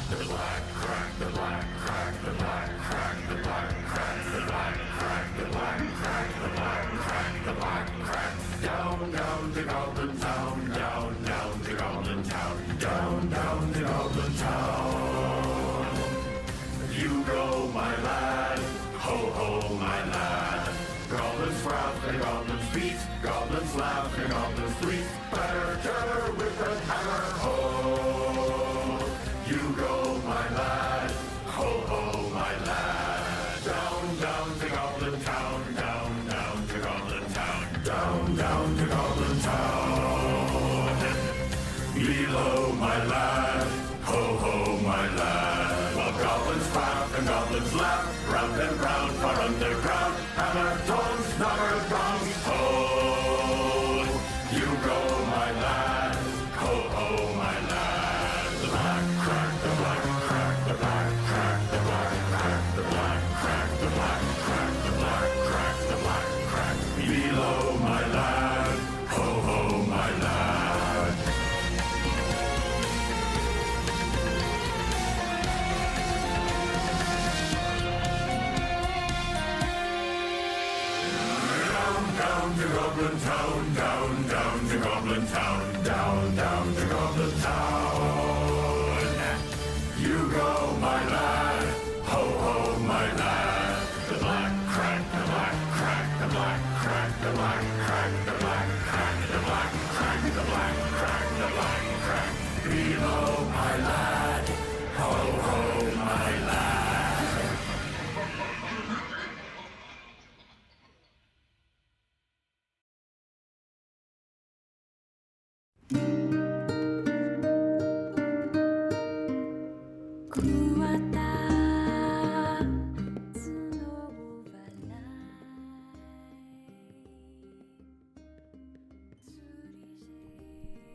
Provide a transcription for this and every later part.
Down, down to Goblin Town, down, down to Goblin Town, down, down to Goblin Town. You go, my lad, ho, ho, my lad. Goblins laugh and goblins beat, goblins laugh and goblins tweet. Batter, terror with a hammer, ho. You go, my lad, ho, ho, my lad. Down, down to Goblin Town, down, down to Goblin Town, down, down to Goblin Town. Below, my lad, ho, ho, my lad. While goblins laugh and goblins laugh, round and round, far underground, hammer, tongs, snubber, gongs, ho. You go, my lad, ho, ho, my lad. The black crack, the black crack, the black crack, the black crack, the black crack, the black crack, the black crack, the black crack. Below, my lad, ho, ho, my lad. Down to Goblin Town, down, down to Goblin Town, down, down to Goblin Town. You go, my lad, ho, ho, my lad. The black crack, the black crack, the black crack, the black crack, the black crack, the black crack, the black crack, the black crack. Below, my lad, ho, ho, my lad.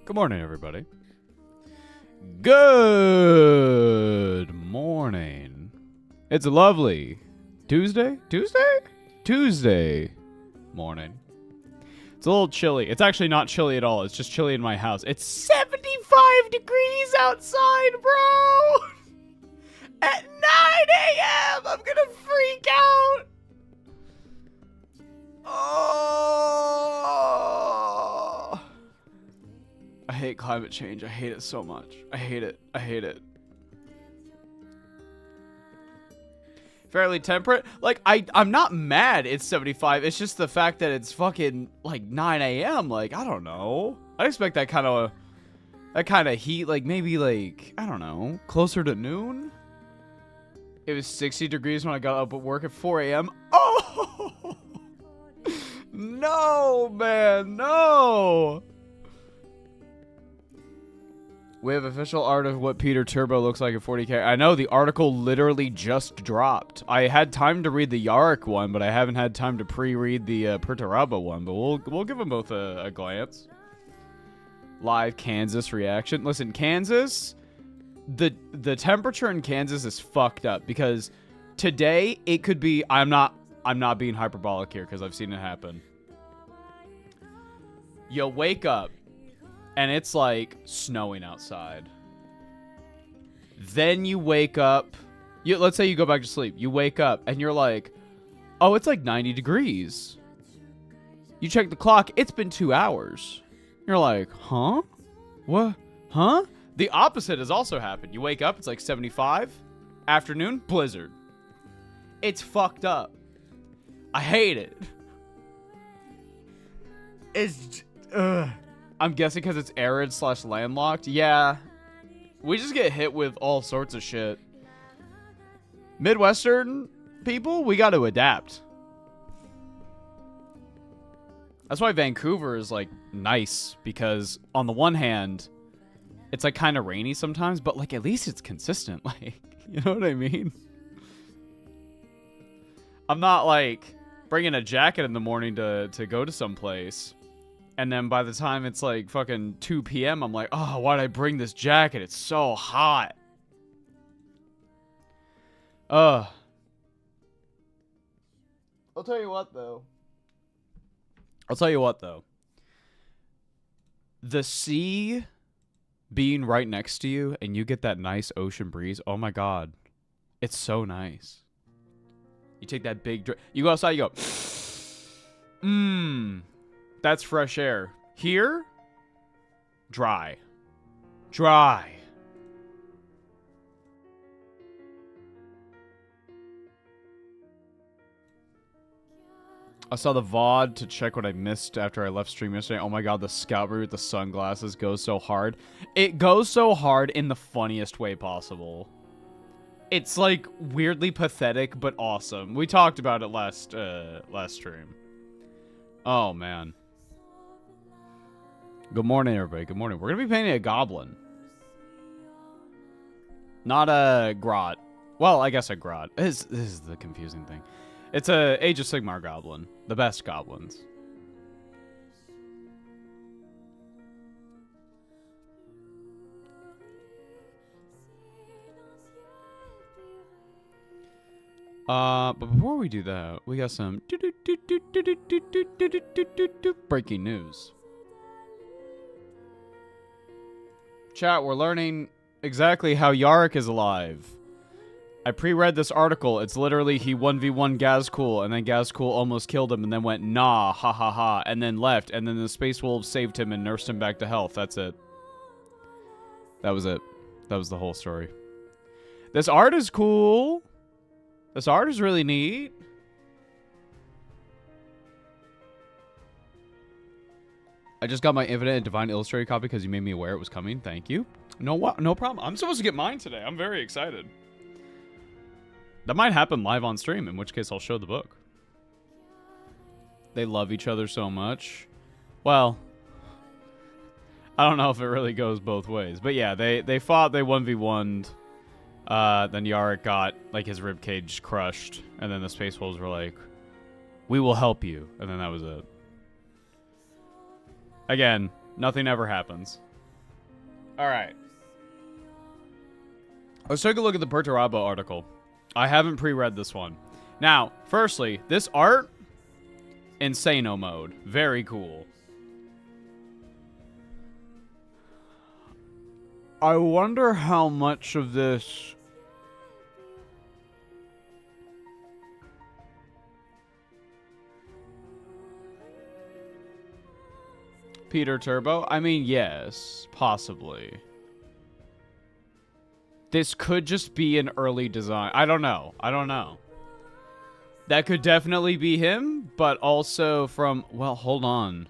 Good morning, everybody. Good morning. It's a lovely Tuesday morning. It's a little chilly. It's actually not chilly at all. It's just chilly in my house. It's 75 degrees outside, bro. At 9 a.m. I'm gonna freak out. Oh. I hate climate change. I hate it so much. I hate it. I hate it. Fairly temperate. Like, I'm not mad it's 75. It's just the fact that it's fucking, like, 9 a.m. Like, I don't know. I expect that kind of heat, like, maybe, like, I don't know, closer to noon? It was 60 degrees when I got up at work at 4 a.m. Oh! No, man, no! We have official art of what Peter Turbo looks like at 40k. I know, the article literally just dropped. I had time to read the Yarick one, but I haven't had time to pre-read the Perturabo one. But we'll give them both a glance. Live Kansas reaction. Listen, Kansas, the temperature in Kansas is fucked up because today it could be. I'm not being hyperbolic here because I've seen it happen. You wake up. And it's like snowing outside. Then you wake up. Let's say you go back to sleep. You wake up and you're like, oh, it's like 90 degrees. You check the clock. It's been 2 hours. You're like, huh? What? Huh? The opposite has also happened. You wake up. It's like 75. Afternoon. Blizzard. It's fucked up. I hate it. It's... I'm guessing because it's arid / landlocked. Yeah. We just get hit with all sorts of shit. Midwestern people, we got to adapt. That's why Vancouver is, like, nice. Because on the one hand, it's, like, kind of rainy sometimes. But, like, at least it's consistent. Like, you know what I mean? I'm not, like, bringing a jacket in the morning to go to someplace. And then by the time it's like fucking 2 p.m., I'm like, oh, why'd I bring this jacket? It's so hot. I'll tell you what, though. The sea being right next to you and you get that nice ocean breeze. Oh my God. It's so nice. You take that big drink. You go outside, you go, that's fresh air. Here, dry. Dry. I saw the VOD to check what I missed after I left stream yesterday. Oh my God, the scout route with the sunglasses goes so hard. It goes so hard in the funniest way possible. It's like weirdly pathetic, but awesome. We talked about it last stream. Oh man. Good morning, everybody. Good morning. We're gonna be painting a goblin, not a grot. Well, I guess a grot. This is the confusing thing. It's a Age of Sigmar goblin. The best goblins. But before we do that, we got some breaking news. Chat, we're learning exactly how Yarick is alive. I pre-read this article. It's literally he 1v1 Gazcool, and then Gazcool almost killed him, and then went, nah, ha ha ha, and then left, and then the Space Wolves saved him and nursed him back to health. That's it. That was it. That was the whole story. This art is cool. This art is really neat. I just got my Infinite and Divine Illustrated copy because you made me aware it was coming. Thank you. No problem. I'm supposed to get mine today. I'm very excited. That might happen live on stream, in which case I'll show the book. They love each other so much. Well, I don't know if it really goes both ways. But yeah, they fought, they 1v1'd. Then Yarick got, like, his ribcage crushed. And then the Space Wolves were like, we will help you. And then that was it. Again, nothing ever happens. Alright. Let's take a look at the Perturabo article. I haven't pre-read this one. Now, firstly, this art, Insano mode. Very cool. I wonder how much of this... Peter Turbo? I mean, yes, possibly. This could just be an early design. I don't know. That could definitely be him, but also from... Well, hold on.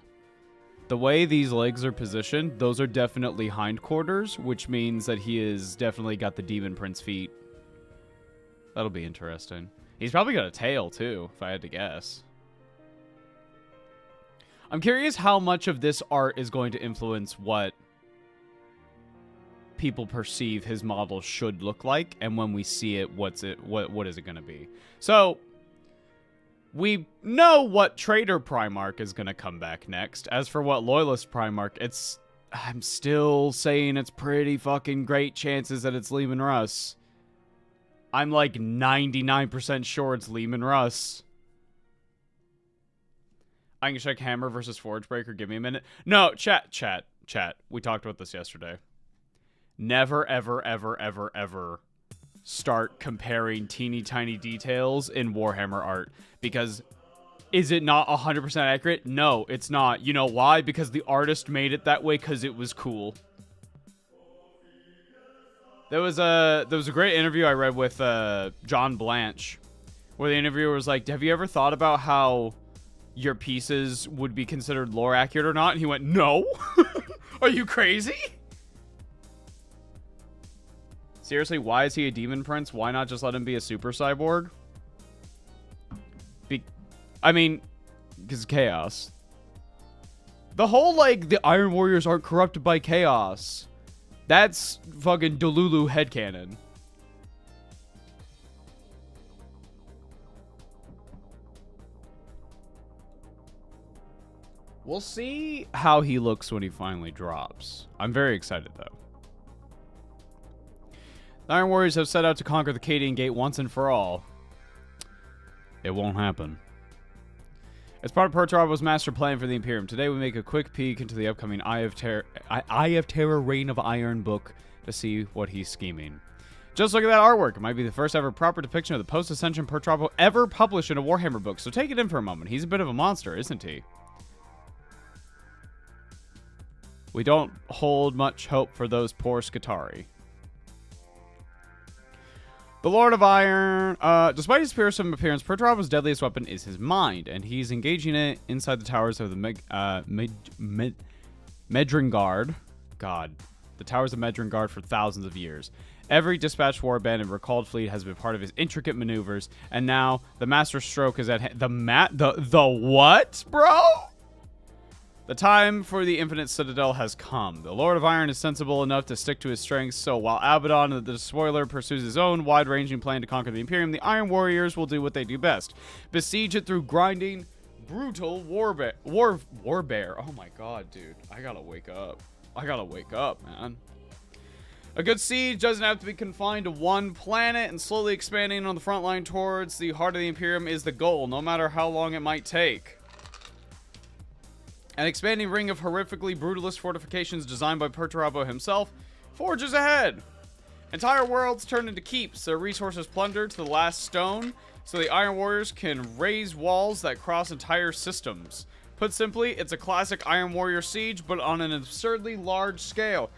The way these legs are positioned, those are definitely hindquarters, which means that he has definitely got the Demon Prince feet. That'll be interesting. He's probably got a tail, too, if I had to guess. I'm curious how much of this art is going to influence what people perceive his model should look like, and when we see it, what is it going to be? So, we know what Traitor Primarch is going to come back next. As for what Loyalist Primarch, I'm still saying it's pretty fucking great chances that it's Lehman Russ. I'm like 99% sure it's Lehman Russ. I can check Hammer versus Forgebreaker. Give me a minute. No, chat. We talked about this yesterday. Never, ever, ever, ever, ever start comparing teeny tiny details in Warhammer art. Because is it not 100% accurate? No, it's not. You know why? Because the artist made it that way because it was cool. There was a great interview I read with John Blanche, where the interviewer was like, have you ever thought about how your pieces would be considered lore accurate or not? And he went, no. Are you crazy? Seriously, why is he a demon prince? Why not just let him be a super cyborg? I mean, because chaos. The whole, like, the Iron Warriors aren't corrupted by chaos. That's fucking Delulu headcanon. We'll see how he looks when he finally drops. I'm very excited, though. The Iron Warriors have set out to conquer the Cadian Gate once and for all. It won't happen. As part of Perturabo's master plan for the Imperium, today we make a quick peek into the upcoming Eye of Terror Reign of Iron book to see what he's scheming. Just look at that artwork. It might be the first ever proper depiction of the post-Ascension Perturabo ever published in a Warhammer book, so take it in for a moment. He's a bit of a monster, isn't he? We don't hold much hope for those poor Skitarii. The Lord of Iron, despite his fearsome appearance, Perturabo's deadliest weapon is his mind, and he's engaging it inside the towers of the Medringard. God, the towers of Medringard for thousands of years. Every dispatched warband and recalled fleet has been part of his intricate maneuvers, and now the master stroke is at hand. The what, bro? The time for the Infinite Citadel has come. The Lord of Iron is sensible enough to stick to his strengths, so while Abaddon, the Despoiler, pursues his own wide-ranging plan to conquer the Imperium, the Iron Warriors will do what they do best. Besiege it through grinding, brutal warbear. Oh my god, dude. I gotta wake up. Man. A good siege doesn't have to be confined to one planet, and slowly expanding on the front line towards the heart of the Imperium is the goal, no matter how long it might take. An expanding ring of horrifically brutalist fortifications designed by Perturabo himself forges ahead. Entire worlds turn into keeps, their resources plundered to the last stone, so the Iron Warriors can raise walls that cross entire systems. Put simply, it's a classic Iron Warrior siege, but on an absurdly large scale.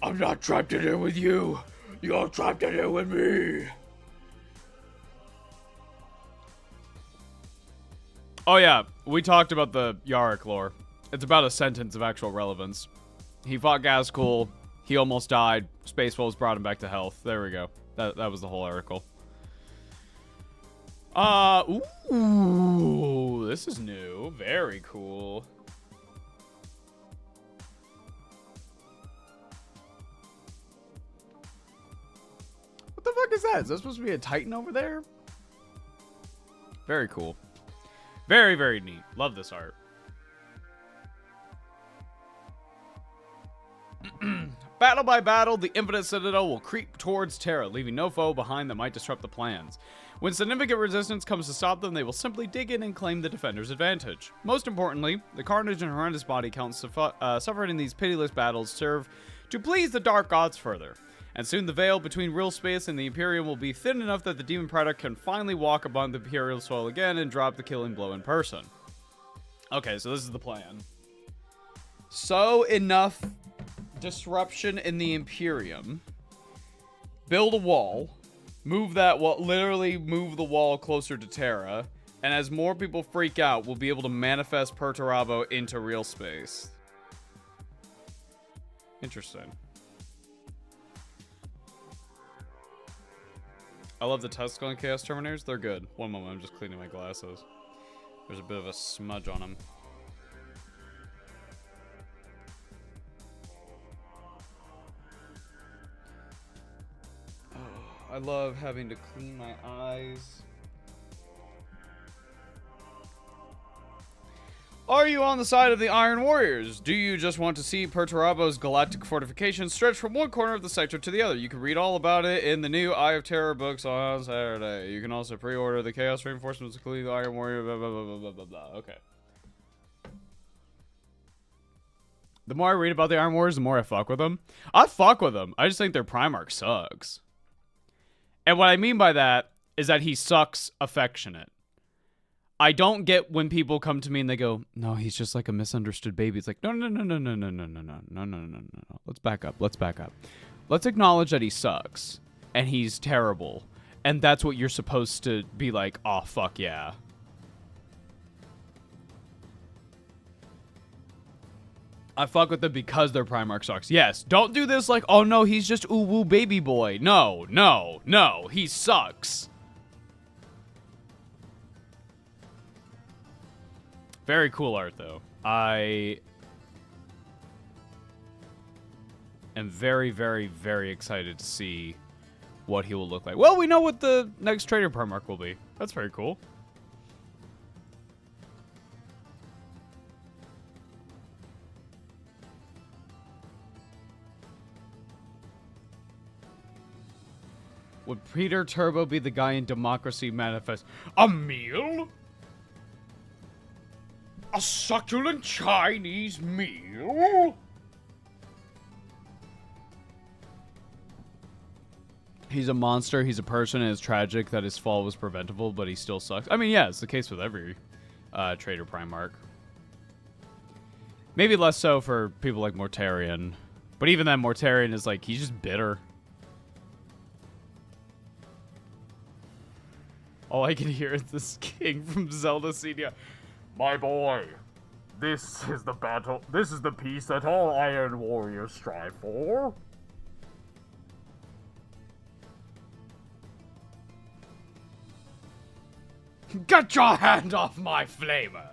I'm not trapped in here with you. You're trapped in here with me. Oh yeah, we talked about the Yarick lore. It's about a sentence of actual relevance. He fought Gazkul. He almost died. Space Wolves brought him back to health. There we go. That was the whole article. Ooh, this is new. Very cool. What the fuck is that? Is that supposed to be a Titan over there? Very cool. Very, very neat. Love this art. Battle by battle, the Infinite Citadel will creep towards Terra, leaving no foe behind that might disrupt the plans. When significant resistance comes to stop them, they will simply dig in and claim the defender's advantage. Most importantly, the carnage and horrendous body counts suffered in these pitiless battles serve to please the Dark Gods further. And soon the veil between real space and the Imperium will be thin enough that the Demon Predator can finally walk upon the Imperial soil again and drop the killing blow in person. Okay, so this is the plan. Sow enough disruption in the Imperium. Build a wall. Move that wall, literally move the wall closer to Terra. And as more people freak out, we'll be able to manifest Perturabo into real space. Interesting. I love the Tuscan Chaos Terminators. They're good. One moment, I'm just cleaning my glasses. There's a bit of a smudge on them. Oh, I love having to clean my eyes. Are you on the side of the Iron Warriors? Do you just want to see Perturabo's galactic fortifications stretch from one corner of the sector to the other? You can read all about it in the new Eye of Terror books on Saturday. You can also pre-order the Chaos Reinforcements, including the Iron Warrior, blah, blah, blah, blah, blah, blah, blah. Okay. The more I read about the Iron Warriors, the more I fuck with them. I fuck with them. I just think their Primarch sucks. And what I mean by that is that he sucks affectionate. I don't get when people come to me and they go, no, he's just like a misunderstood baby. It's like, no. Let's back up. Let's acknowledge that he sucks and he's terrible. And that's what you're supposed to be like, oh, fuck yeah. I fuck with them because their Primarch sucks. Yes, don't do this like, oh no, he's just ooh-woo baby boy. No, he sucks. Very cool art, though. I am very, very, very excited to see what he will look like. Well, we know what the next Trader Primarch will be. That's very cool. Would Peter Turbo be the guy in Democracy Manifest? A meal? A succulent Chinese meal? He's a monster, he's a person, and it's tragic that his fall was preventable, but he still sucks. I mean, yeah, it's the case with every Trader Primarch. Maybe less so for people like Mortarion. But even then, Mortarion is like, he's just bitter. All I can hear is this king from Zelda Senior. My boy, this is the battle. This is the peace that all Iron Warriors strive for. Get your hand off my flamer!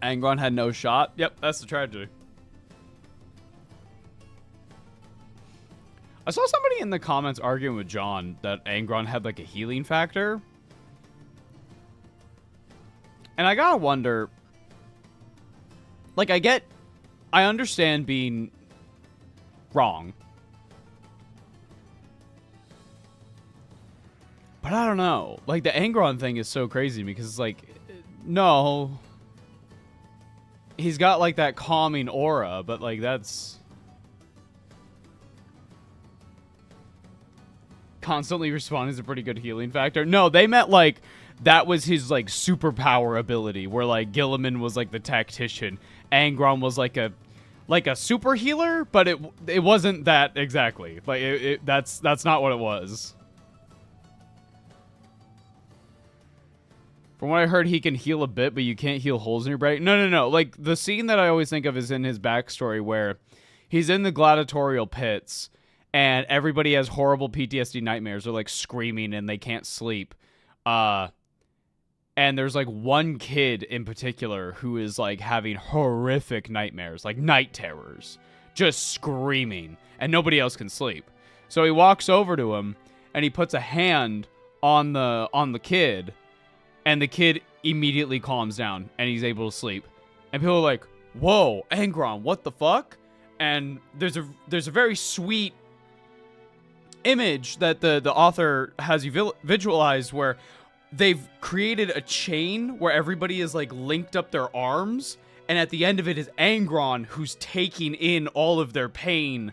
Angron had no shot. Yep, that's the tragedy. I saw somebody in the comments arguing with John that Angron had like a healing factor. And I gotta wonder, like, I understand being wrong. But I don't know. Like, the Angron thing is so crazy because it's like, no. He's got, like, that calming aura, but, like, that's... Constantly responding is a pretty good healing factor. No, they meant, like, that was his, like, superpower ability, where, like, Gilliman was, like, the tactician. Angron was, like a super healer, but it wasn't that exactly. Like, that's not what it was. From what I heard, he can heal a bit, but you can't heal holes in your brain. No. Like, the scene that I always think of is in his backstory where he's in the gladiatorial pits and everybody has horrible PTSD nightmares. They're, like, screaming and they can't sleep. And there's, like, one kid in particular who is, like, having horrific nightmares, like night terrors, just screaming, and nobody else can sleep. So he walks over to him and he puts a hand on the kid. And the kid immediately calms down, and he's able to sleep. And people are like, whoa, Angron, what the fuck? And there's a very sweet image that the author has visualized where they've created a chain where everybody is, like, linked up their arms, and at the end of it is Angron, who's taking in all of their pain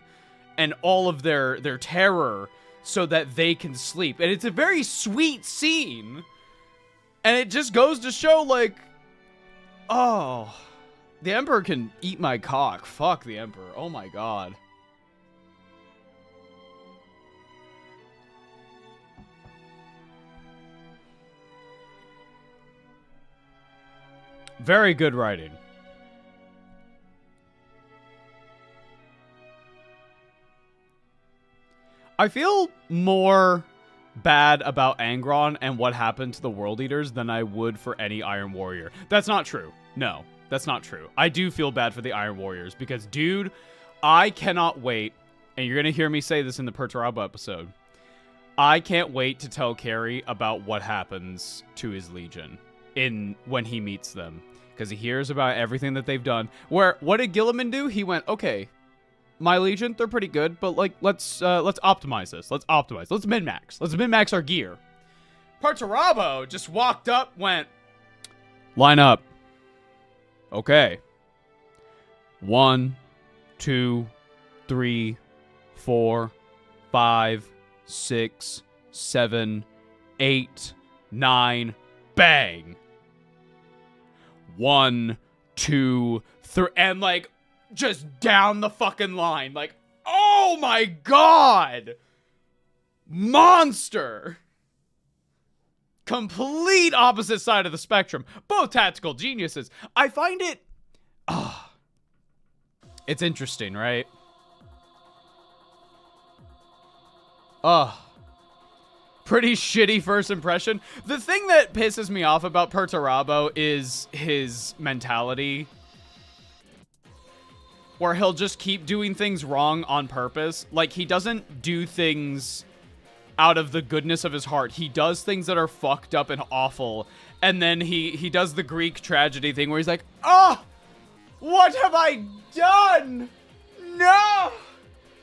and all of their terror so that they can sleep. And it's a very sweet scene. And it just goes to show, like, oh, the Emperor can eat my cock. Fuck the Emperor. Oh my god. Very good writing. I feel more bad about Angron and what happened to the World Eaters than I would for any Iron Warrior. That's not true. No, that's not true. I do feel bad for the Iron Warriors because, dude, I cannot wait, and you're going to hear me say this in the Perturabo episode, I can't wait to tell Carrie about what happens to his Legion when he meets them, because he hears about everything that they've done. What did Gilliman do? He went, okay, my Legion, they're pretty good, but, like, let's optimize this. Let's optimize. Let's min-max. Let's min-max our gear. Perturabo just walked up, went, line up. Okay. 1, 2, 3, 4, 5, 6, 7, 8, 9, bang. 1, 2, 3, and, like, just down the fucking line. Like, oh my god! Monster! Complete opposite side of the spectrum. Both tactical geniuses. I find it... it's interesting, right? Pretty shitty first impression. The thing that pisses me off about Perturabo is his mentality, where he'll just keep doing things wrong on purpose. Like, he doesn't do things out of the goodness of his heart. He does things that are fucked up and awful. And then he does the Greek tragedy thing where he's like, oh, what have I done? No!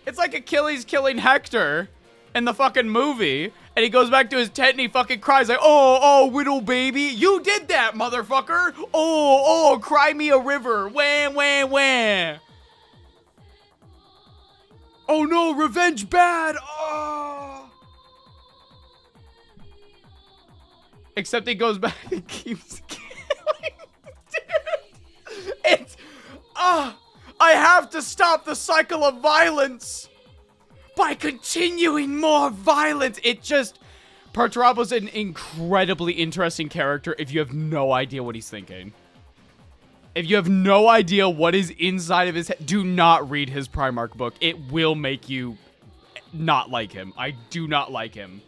It's like Achilles killing Hector in the fucking movie. And he goes back to his tent and he fucking cries like, oh, little baby. You did that, motherfucker. Oh, cry me a river. Wah, wah, wah. Oh no, revenge bad. Oh. Except he goes back and keeps killing. Dude. It's, I have to stop the cycle of violence by continuing more violence. It just, Perturabo's an incredibly interesting character if you have no idea what he's thinking. If you have no idea what is inside of his head, do not read his Primarch book. It will make you not like him. I do not like him.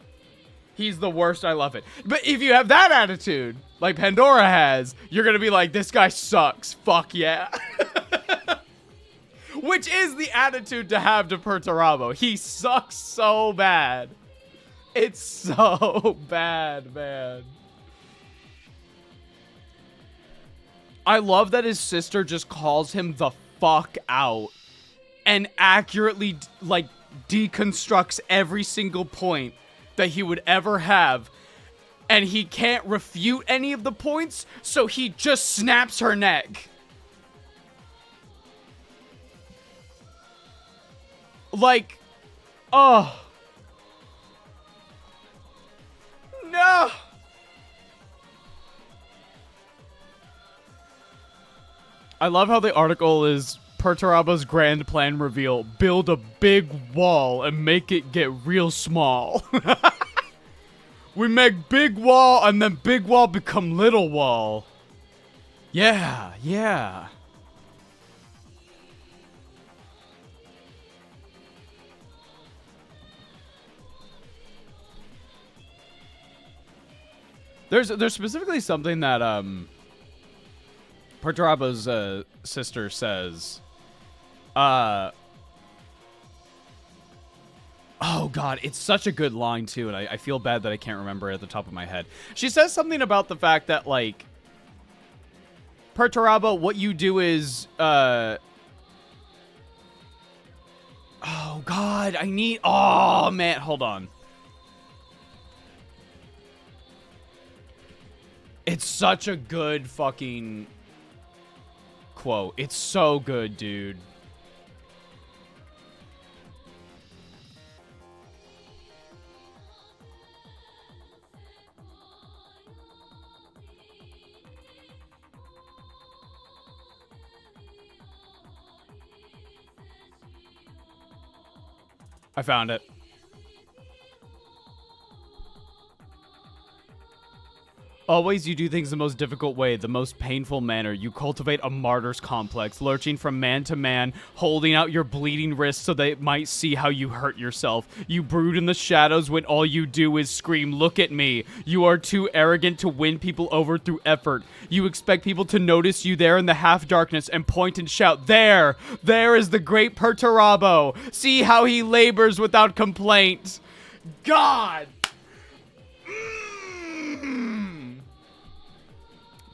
He's the worst. I love it. But if you have that attitude, like Pandora has, you're going to be like, this guy sucks. Fuck yeah. Which is the attitude to have to Perturabo. He sucks so bad. It's so bad, man. I love that his sister just calls him the fuck out and accurately, like, deconstructs every single point that he would ever have. And he can't refute any of the points, so he just snaps her neck. Like, oh. No. I love how the article is Perturabo's grand plan reveal. Build a big wall and make it get real small. We make big wall and then big wall become little wall. Yeah, yeah. There's specifically something that Perturabo's sister says. Oh god, it's such a good line too, and I feel bad that I can't remember it at the top of my head. She says something about the fact that, like, Perturabo, what you do is oh god, oh man, hold on. It's such a good fucking quote. It's so good, dude. I found it. Always you do things the most difficult way, the most painful manner. You cultivate a martyr's complex, lurching from man to man, holding out your bleeding wrists so they might see how you hurt yourself. You brood in the shadows when all you do is scream, look at me. You are too arrogant to win people over through effort. You expect people to notice you there in the half-darkness and point and shout, there is the great Perturabo. See how he labors without complaint. God!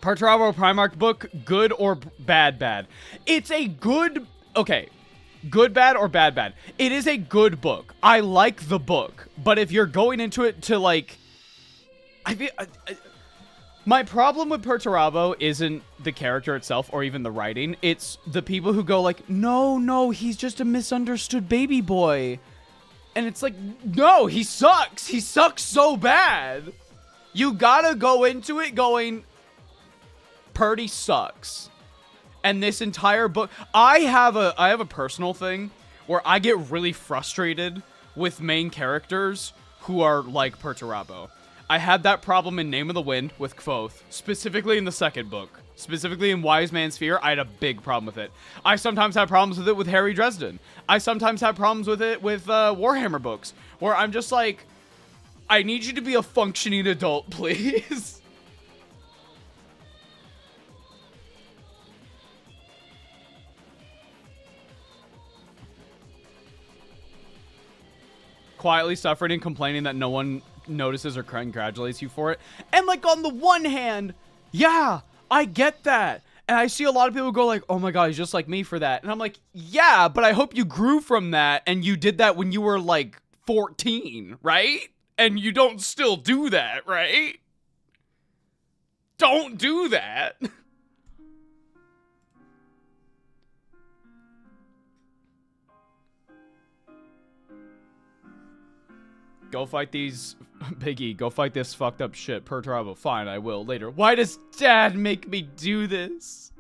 Perturabo Primarch book, good or bad bad? It's a good, okay, good bad or bad bad? It is a good book. I like the book, but if you're going into it to, like, my problem with Perturabo isn't the character itself or even the writing. It's the people who go like, no, he's just a misunderstood baby boy. And it's like, no, he sucks. He sucks so bad. You gotta go into it going, Purdy sucks. And this entire book, I have a personal thing where I get really frustrated with main characters who are like Perturabo. I had that problem in Name of the Wind with Kvothe, specifically in the second book. Specifically in Wise Man's Fear, I had a big problem with it. I sometimes have problems with it with Harry Dresden. I sometimes have problems with it with Warhammer books, where I'm just like, I need you to be a functioning adult, please. Quietly suffering and complaining that no one notices or congratulates you for it. And, like, on the one hand, yeah, I get that. And I see a lot of people go like, oh my god, he's just like me for that. And I'm like, yeah, but I hope you grew from that and you did that when you were like 14, right? and you don't still do that, right? Don't do that. Go fight these... Biggie, go fight this fucked up shit. Perturabo, fine, I will, later. Why does Dad make me do this?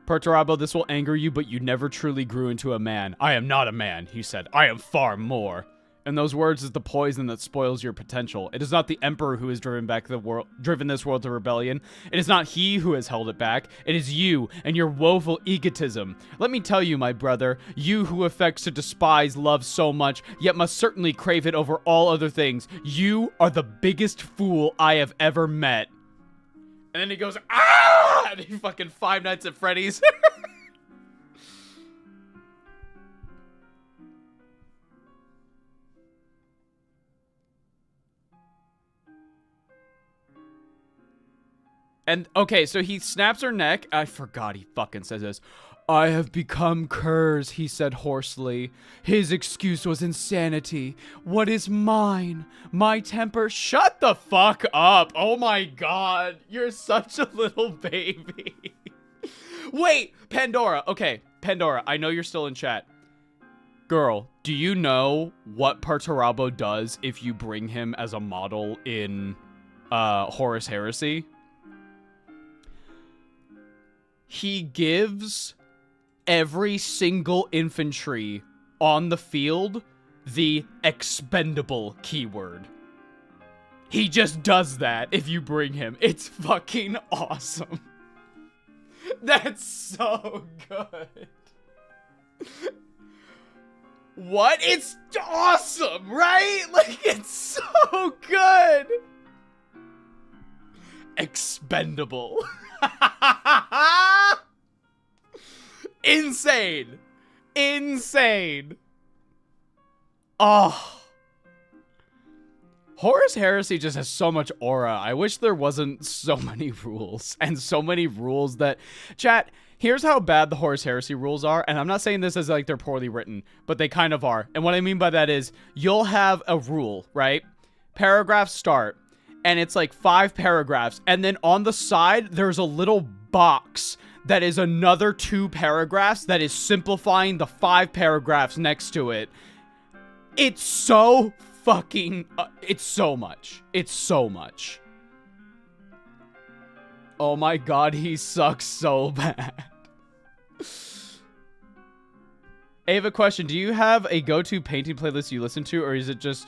Perturabo, this will anger you, but you never truly grew into a man. I am not a man, he said. I am far more. And those words is the poison that spoils your potential. It is not the Emperor who has driven this world to rebellion. It is not he who has held it back. It is you and your woeful egotism. Let me tell you, my brother, you who affects to despise love so much, yet must certainly crave it over all other things. You are the biggest fool I have ever met. And then he goes, ah! And he fucking Five Nights at Freddy's. And, okay, so he snaps her neck. I forgot he fucking says this. I have become Kurz, he said hoarsely. His excuse was insanity. What is mine? My temper? Shut the fuck up. Oh my god. You're such a little baby. Wait, Pandora. Okay, Pandora, I know you're still in chat. Girl, do you know what Perturabo does if you bring him as a model in Horus Heresy? He gives every single infantry on the field the expendable keyword. He just does that if you bring him. It's fucking awesome. That's so good. What? It's awesome, right? Like, it's so good. Expendable. Insane. Insane. Oh. Horus Heresy just has so much aura. I wish there wasn't so many rules. And so many rules that... Chat, here's how bad the Horus Heresy rules are. And I'm not saying this as like they're poorly written, but they kind of are. And what I mean by that is, you'll have a rule, right? Paragraphs start. And it's like 5 paragraphs. And then on the side, there's a little box that is another 2 paragraphs that is simplifying the 5 paragraphs next to it. It's so fucking... it's so much. It's so much. Oh my god, he sucks so bad. I have a question. Do you have a go-to painting playlist you listen to, or is it just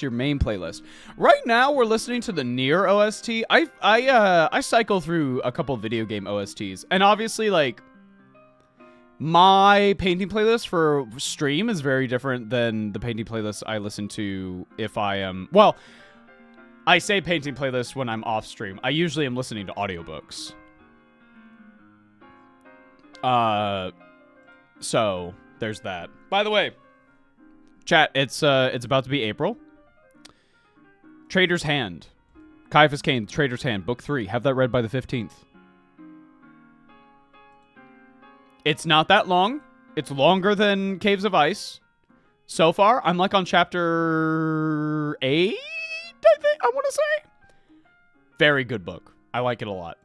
your main playlist? Right now, we're listening to the Nier OST. I cycle through a couple video game OSTs, and obviously, like, my painting playlist for stream is very different than the painting playlist I listen to if I am... Well, I say painting playlist when I'm off stream. I usually am listening to audiobooks. So, there's that. By the way, chat, it's about to be April. Trader's Hand. Caiaphas Cain, Trader's Hand, Book 3. Have that read by the 15th. It's not that long. It's longer than Caves of Ice. So far, I'm like on chapter 8, I think, I want to say. Very good book. I like it a lot.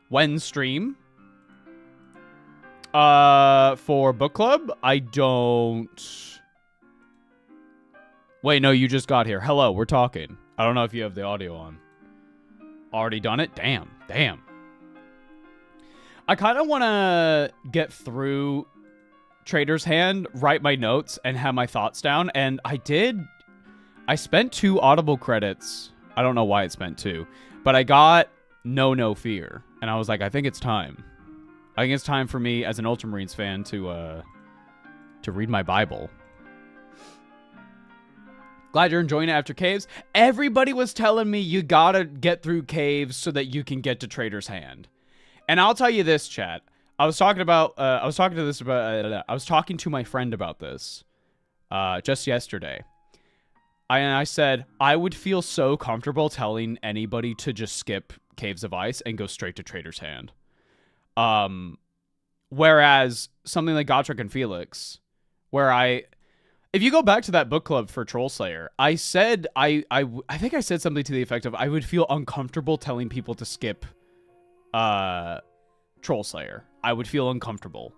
When stream? For book club, I don't... Wait, no, you just got here. Hello, we're talking. I don't know if you have the audio on. Already done it? Damn. I kind of want to get through Trader's Hand, write my notes, and have my thoughts down, and I did. I spent 2 Audible credits. I don't know why I spent 2, but I got No Fear, and I was like, I think it's time. I think it's time for me, as an Ultramarines fan, to read my Bible. Glad you're enjoying it after Caves. Everybody was telling me you gotta get through Caves so that you can get to Trader's Hand. And I'll tell you this, chat. I was talking to my friend about this just yesterday. I said I would feel so comfortable telling anybody to just skip Caves of Ice and go straight to Trader's Hand. Whereas something like Gotrek and Felix, if you go back to that book club for Troll Slayer, I said I think I said something to the effect of I would feel uncomfortable telling people to skip Troll Slayer. I would feel uncomfortable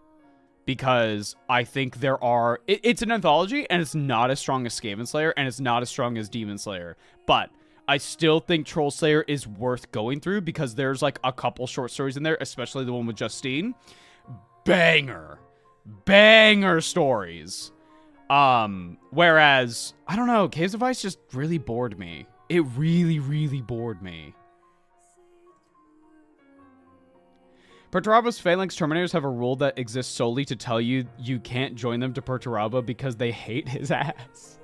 because I think it's an anthology and it's not as strong as Skaven Slayer and it's not as strong as Demon Slayer, but I still think Troll Slayer is worth going through because there's like a couple short stories in there, especially the one with Justine. Banger stories. Whereas, I don't know, Caves of Ice just really bored me. It really, really bored me. Perturabo's Phalanx Terminators have a rule that exists solely to tell you you can't join them to Perturabo because they hate his ass.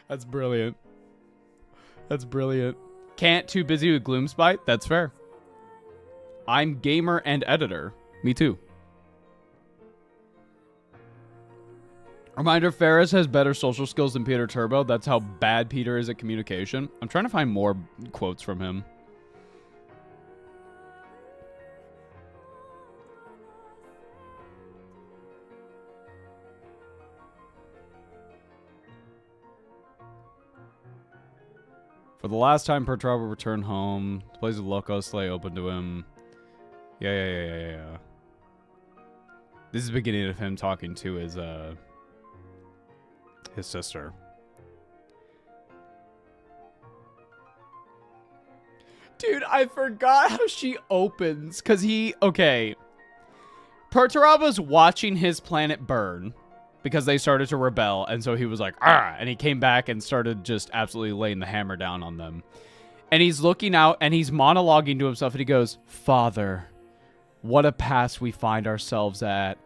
That's brilliant. That's brilliant. Can't, too busy with Gloomspite? That's fair. I'm gamer and editor. Me too. Reminder, Ferris has better social skills than Peter Turbo. That's how bad Peter is at communication. I'm trying to find more quotes from him. For the last time Perturabo returned home, the place of Locos lay open to him. Yeah. This is the beginning of him talking to his sister. Dude, I forgot how she opens. Because Perturabo's watching his planet burn. Because they started to rebel. And so he was like, ah! And he came back and started just absolutely laying the hammer down on them. And he's looking out and he's monologuing to himself. And he goes, Father, what a past we find ourselves at.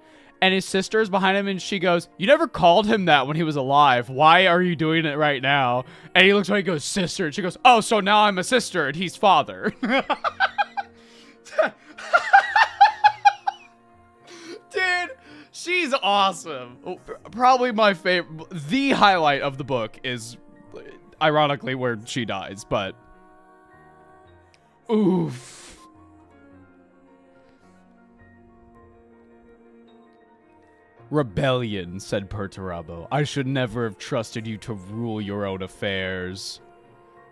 And his sister is behind him and she goes, you never called him that when he was alive. Why are you doing it right now? And he looks away and goes, sister. And she goes, oh, so now I'm a sister and he's father. Dude, she's awesome. Probably my favorite. The highlight of the book is, ironically, where she dies, but oof. Rebellion, said Perturabo. I should never have trusted you to rule your own affairs.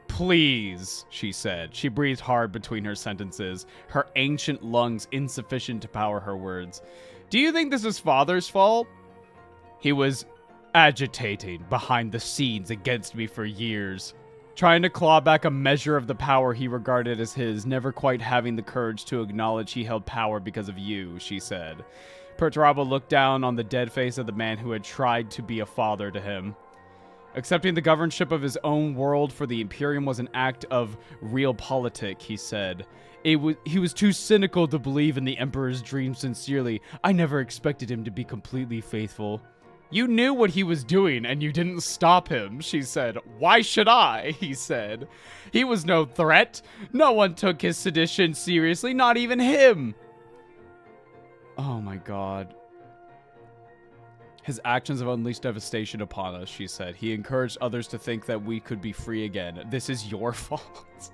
Please, she said. She breathed hard between her sentences, her ancient lungs insufficient to power her words. Do you think this is Father's fault? He was agitating behind the scenes against me for years, trying to claw back a measure of the power he regarded as his, never quite having the courage to acknowledge he held power because of you, she said. Perturabo looked down on the dead face of the man who had tried to be a father to him. Accepting the governorship of his own world for the Imperium was an act of realpolitik, he said. He was too cynical to believe in the Emperor's dream sincerely. I never expected him to be completely faithful. You knew what he was doing and you didn't stop him, she said. Why should I? He said. He was no threat. No one took his sedition seriously, not even him. Oh my god. His actions have unleashed devastation upon us, she said. He encouraged others to think that we could be free again. This is your fault.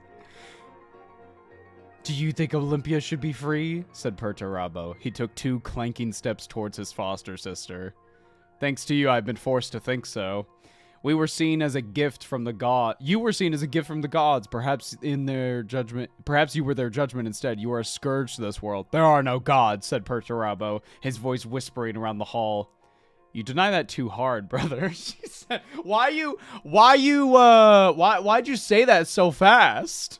Do you think Olympia should be free? Said Perturabo. He took 2 clanking steps towards his foster sister. Thanks to you, I've been forced to think so. We were seen as a gift from the god. You were seen as a gift from the gods, perhaps in their judgment. Perhaps you were their judgment instead. You are a scourge to this world. There are no gods, said Perturabo, his voice whispering around the hall. You deny that too hard, brother. She said, why'd you say that so fast?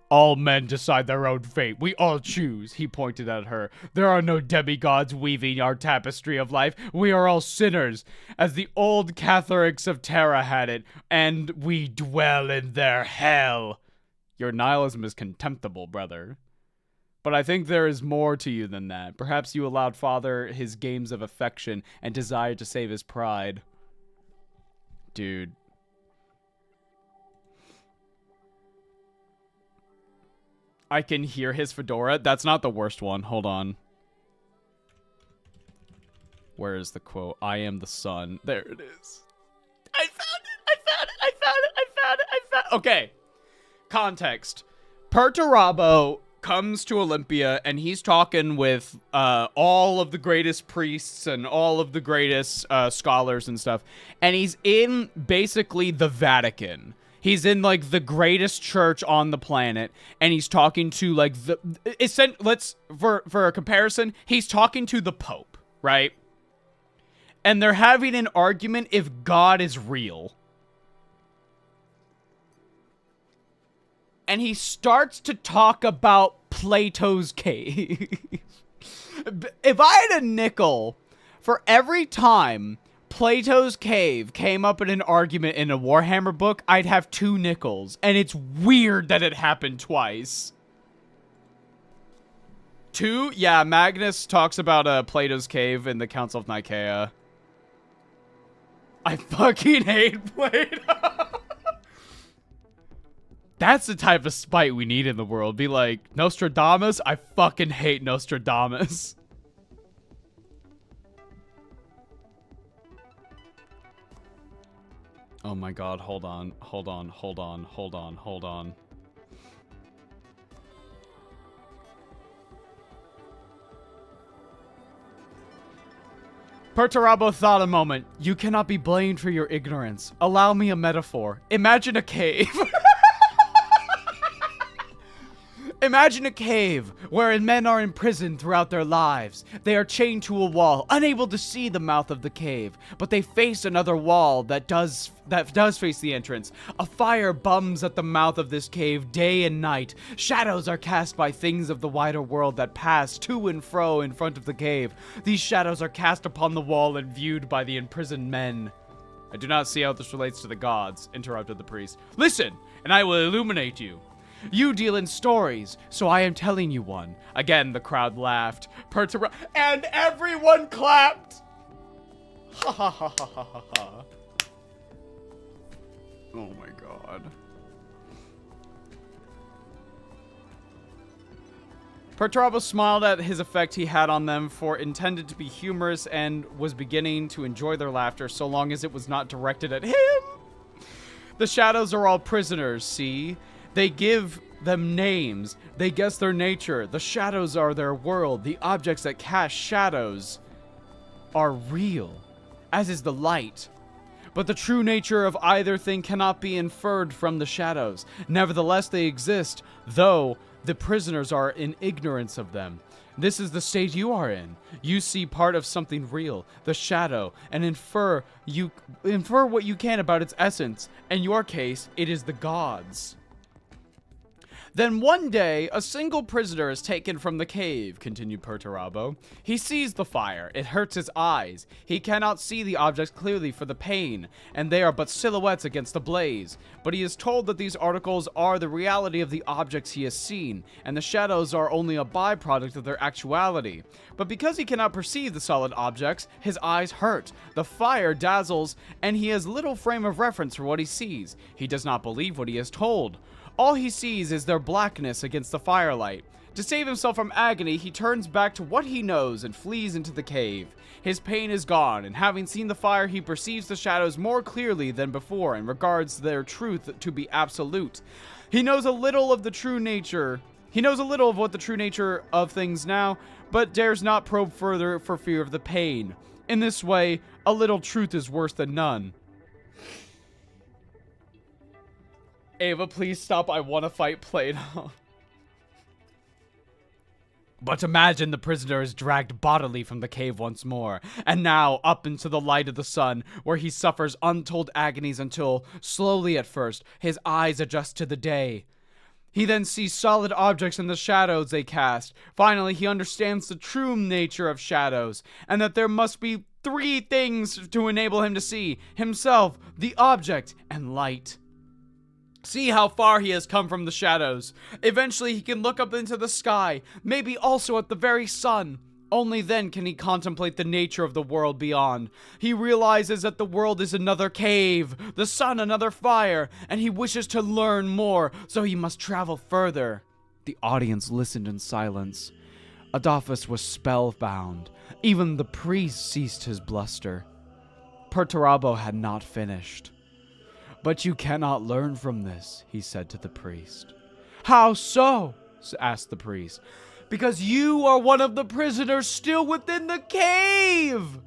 All men decide their own fate. We all choose, he pointed at her. There are no demigods weaving our tapestry of life. We are all sinners, as the old Catholics of Terra had it, and we dwell in their hell. Your nihilism is contemptible, brother. But I think there is more to you than that. Perhaps you allowed Father his games of affection and desired to save his pride. Dude. I can hear his fedora. That's not the worst one. Hold on. Where is the quote? I am the sun. There it is. I found it. Okay. Context. Perturabo comes to Olympia, and he's talking with all of the greatest priests and all of the greatest scholars and stuff. And he's in basically the Vatican. He's in like the greatest church on the planet, and he's talking to like for a comparison, he's talking to the Pope, right? And they're having an argument if God is real. And he starts to talk about Plato's cave. If I had a nickel for every time Plato's cave came up in an argument in a Warhammer book, I'd have 2 nickels. And it's weird that it happened twice. 2? Yeah, Magnus talks about Plato's cave in the Council of Nicaea. I fucking hate Plato. That's the type of spite we need in the world. Be like, Nostradamus? I fucking hate Nostradamus. Oh my god, hold on. Perturabo thought a moment. You cannot be blamed for your ignorance. Allow me a metaphor. Imagine a cave. Imagine a cave wherein men are imprisoned throughout their lives. They are chained to a wall, unable to see the mouth of the cave, but they face another wall that does face the entrance. A fire bums at the mouth of this cave day and night. Shadows are cast by things of the wider world that pass to and fro in front of the cave. These shadows are cast upon the wall and viewed by the imprisoned men. I do not see how this relates to the gods, interrupted the priest. Listen, and I will illuminate you. You deal in stories, so I am telling you one. Again, the crowd laughed. And everyone clapped! Ha ha ha ha ha ha ha. Oh my god. Perturabo smiled at his effect he had on them, for it intended to be humorous and was beginning to enjoy their laughter so long as it was not directed at him. The shadows are all prisoners, see? They give them names. They guess their nature. The shadows are their world. The objects that cast shadows are real, as is the light. But the true nature of either thing cannot be inferred from the shadows. Nevertheless, they exist, though the prisoners are in ignorance of them. This is the state you are in. You see part of something real, the shadow, and infer what you can about its essence. In your case, it is the gods. Then one day, a single prisoner is taken from the cave, continued Perturabo. He sees the fire. It hurts his eyes. He cannot see the objects clearly for the pain, and they are but silhouettes against the blaze. But he is told that these articles are the reality of the objects he has seen, and the shadows are only a byproduct of their actuality. But because he cannot perceive the solid objects, his eyes hurt. The fire dazzles, and he has little frame of reference for what he sees. He does not believe what he is told. All he sees is their blackness against the firelight. To save himself from agony, he turns back to what he knows and flees into the cave. His pain is gone, and having seen the fire, he perceives the shadows more clearly than before and regards their truth to be absolute. He knows a little of what the true nature of things now, but dares not probe further for fear of the pain. In this way, a little truth is worse than none. Ava, please stop. I want to fight Plato. But imagine the prisoner is dragged bodily from the cave once more, and now up into the light of the sun, where he suffers untold agonies until, slowly at first, his eyes adjust to the day. He then sees solid objects in the shadows they cast. Finally, he understands the true nature of shadows, and that there must be 3 things to enable him to see: himself, the object, and light. See how far he has come from the shadows. Eventually, he can look up into the sky, maybe also at the very sun. Only then can he contemplate the nature of the world beyond. He realizes that the world is another cave, the sun another fire, and he wishes to learn more, so he must travel further. The audience listened in silence. Adolphus was spellbound. Even the priest ceased his bluster. Perturabo had not finished. But you cannot learn from this, he said to the priest. How so? Asked the priest. Because you are one of the prisoners still within the cave.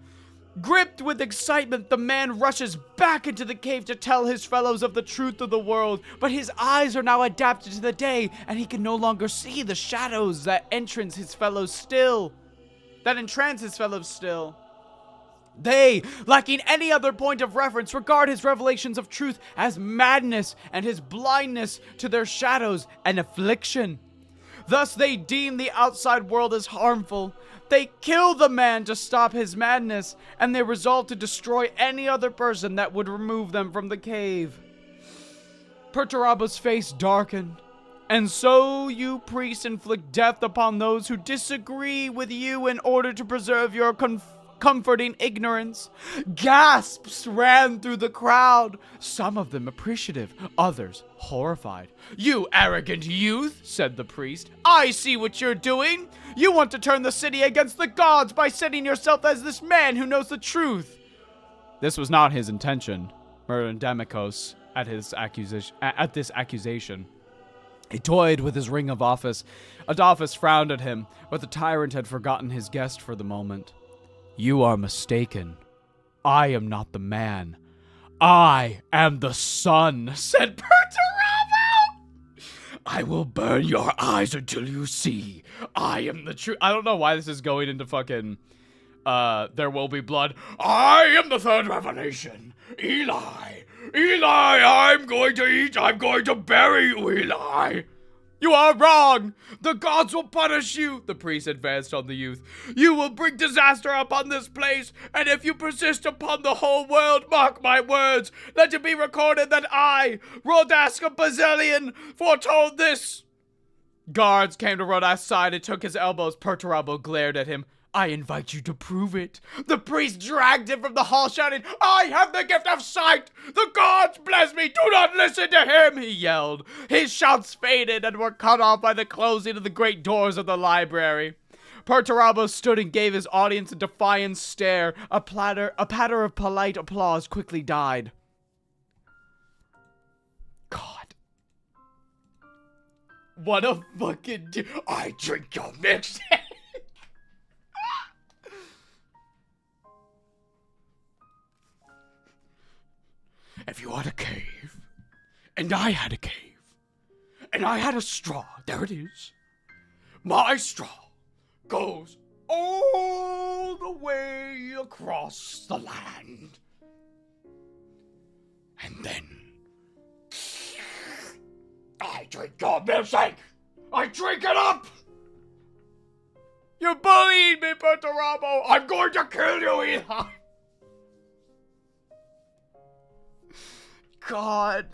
Gripped with excitement, the man rushes back into the cave to tell his fellows of the truth of the world, but his eyes are now adapted to the day, and he can no longer see the shadows that entrance his fellows still. They, lacking any other point of reference, regard his revelations of truth as madness, and his blindness to their shadows an affliction. Thus they deem the outside world as harmful. They kill the man to stop his madness, and they resolve to destroy any other person that would remove them from the cave. Perturabo's face darkened. And so you priests inflict death upon those who disagree with you in order to preserve your comforting ignorance. Gasps ran through the crowd, some of them appreciative, others horrified. You arrogant youth, said the priest, I see what you're doing. You want to turn the city against the gods by setting yourself as this man who knows the truth. This was not his intention, murmured Damikos at this accusation. He toyed with his ring of office. Adolphus frowned at him, but the tyrant had forgotten his guest for the moment. You are mistaken. I am not the man. I am the sun, said Perturabo. I will burn your eyes until you see. I am the truth. I don't know why this is going into fucking, there will be blood. I am the third revelation. Eli, I'm going to eat. I'm going to bury you, Eli. You are wrong! The gods will punish you! The priest advanced on the youth. You will bring disaster upon this place, and if you persist upon the whole world, mark my words, let it be recorded that I, Rodask of Bazilion, foretold this! Guards came to Rodas's side and took his elbows. Perturabo glared at him. I invite you to prove it. The priest dragged him from the hall, shouting, I have the gift of sight! The gods bless me! Do not listen to him! He yelled. His shouts faded and were cut off by the closing of the great doors of the library. Perturabo stood and gave his audience a defiant stare. A patter of polite applause quickly died. God. What a fucking I drink your mixtape! If you had a cave, and I had a cave, and I had a straw, there it is. My straw goes all the way across the land. And then, I drink your milkshake! I drink it up! You bullied me, Perturabo! I'm going to kill you, Eli! God,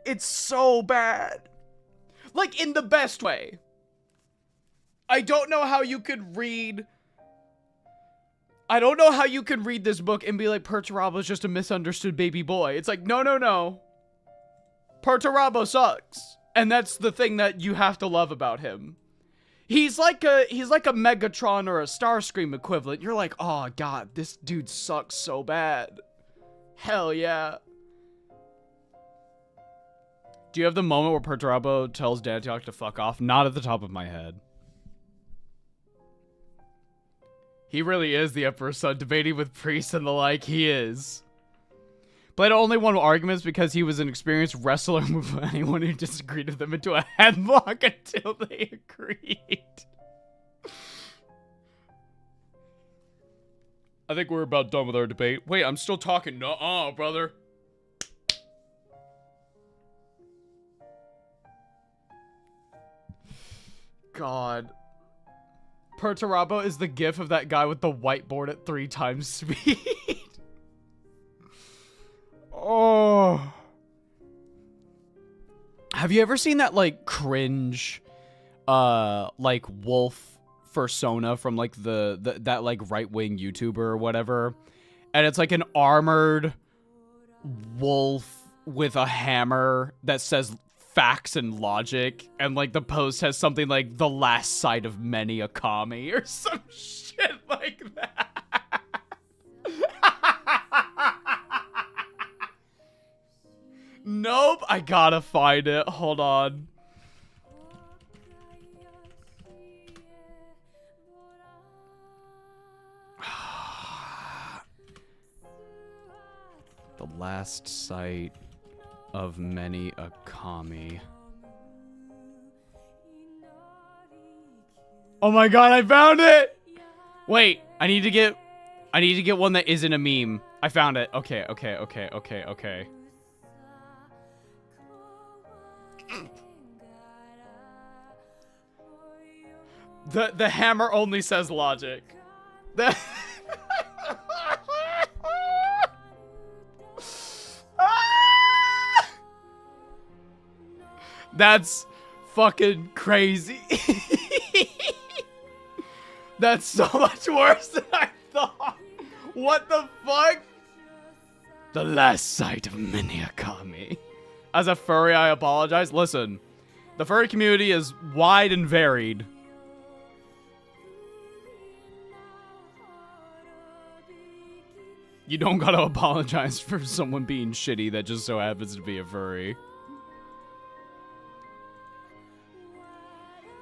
it's so bad. Like, in the best way. I don't know how you could read this book and be like, Perturabo's just a misunderstood baby boy. It's like, no. Perturabo sucks. And that's the thing that you have to love about him. He's like a Megatron or a Starscream equivalent. You're like, oh God, this dude sucks so bad. Hell yeah. Do you have the moment where Perturabo tells Dantiok to fuck off? Not at the top of my head. He really is the Emperor's son, debating with priests and the like. He is. Plato only won arguments because he was an experienced wrestler and would put anyone who disagreed with him into a headlock until they agreed. I think we're about done with our debate. Wait, I'm still talking. Nuh-uh, brother. God. Perturabo is the gif of that guy with the whiteboard at 3 times speed. Oh. Have you ever seen that, like, cringe, like, wolf persona from, like, that, like, right-wing YouTuber or whatever? And it's, like, an armored wolf with a hammer that says facts and logic, and like the post has something like the last sight of many a commie or some shit like that. Nope, I gotta find it. Hold on. The last sight of many a kami. Oh my god, I found it! Wait, I need to get one that isn't a meme. I found it. Okay. The hammer only says logic. The That's fucking crazy. That's so much worse than I thought. What the fuck? The last sight of many a kami. As a furry, I apologize. Listen, the furry community is wide and varied. You don't gotta apologize for someone being shitty that just so happens to be a furry.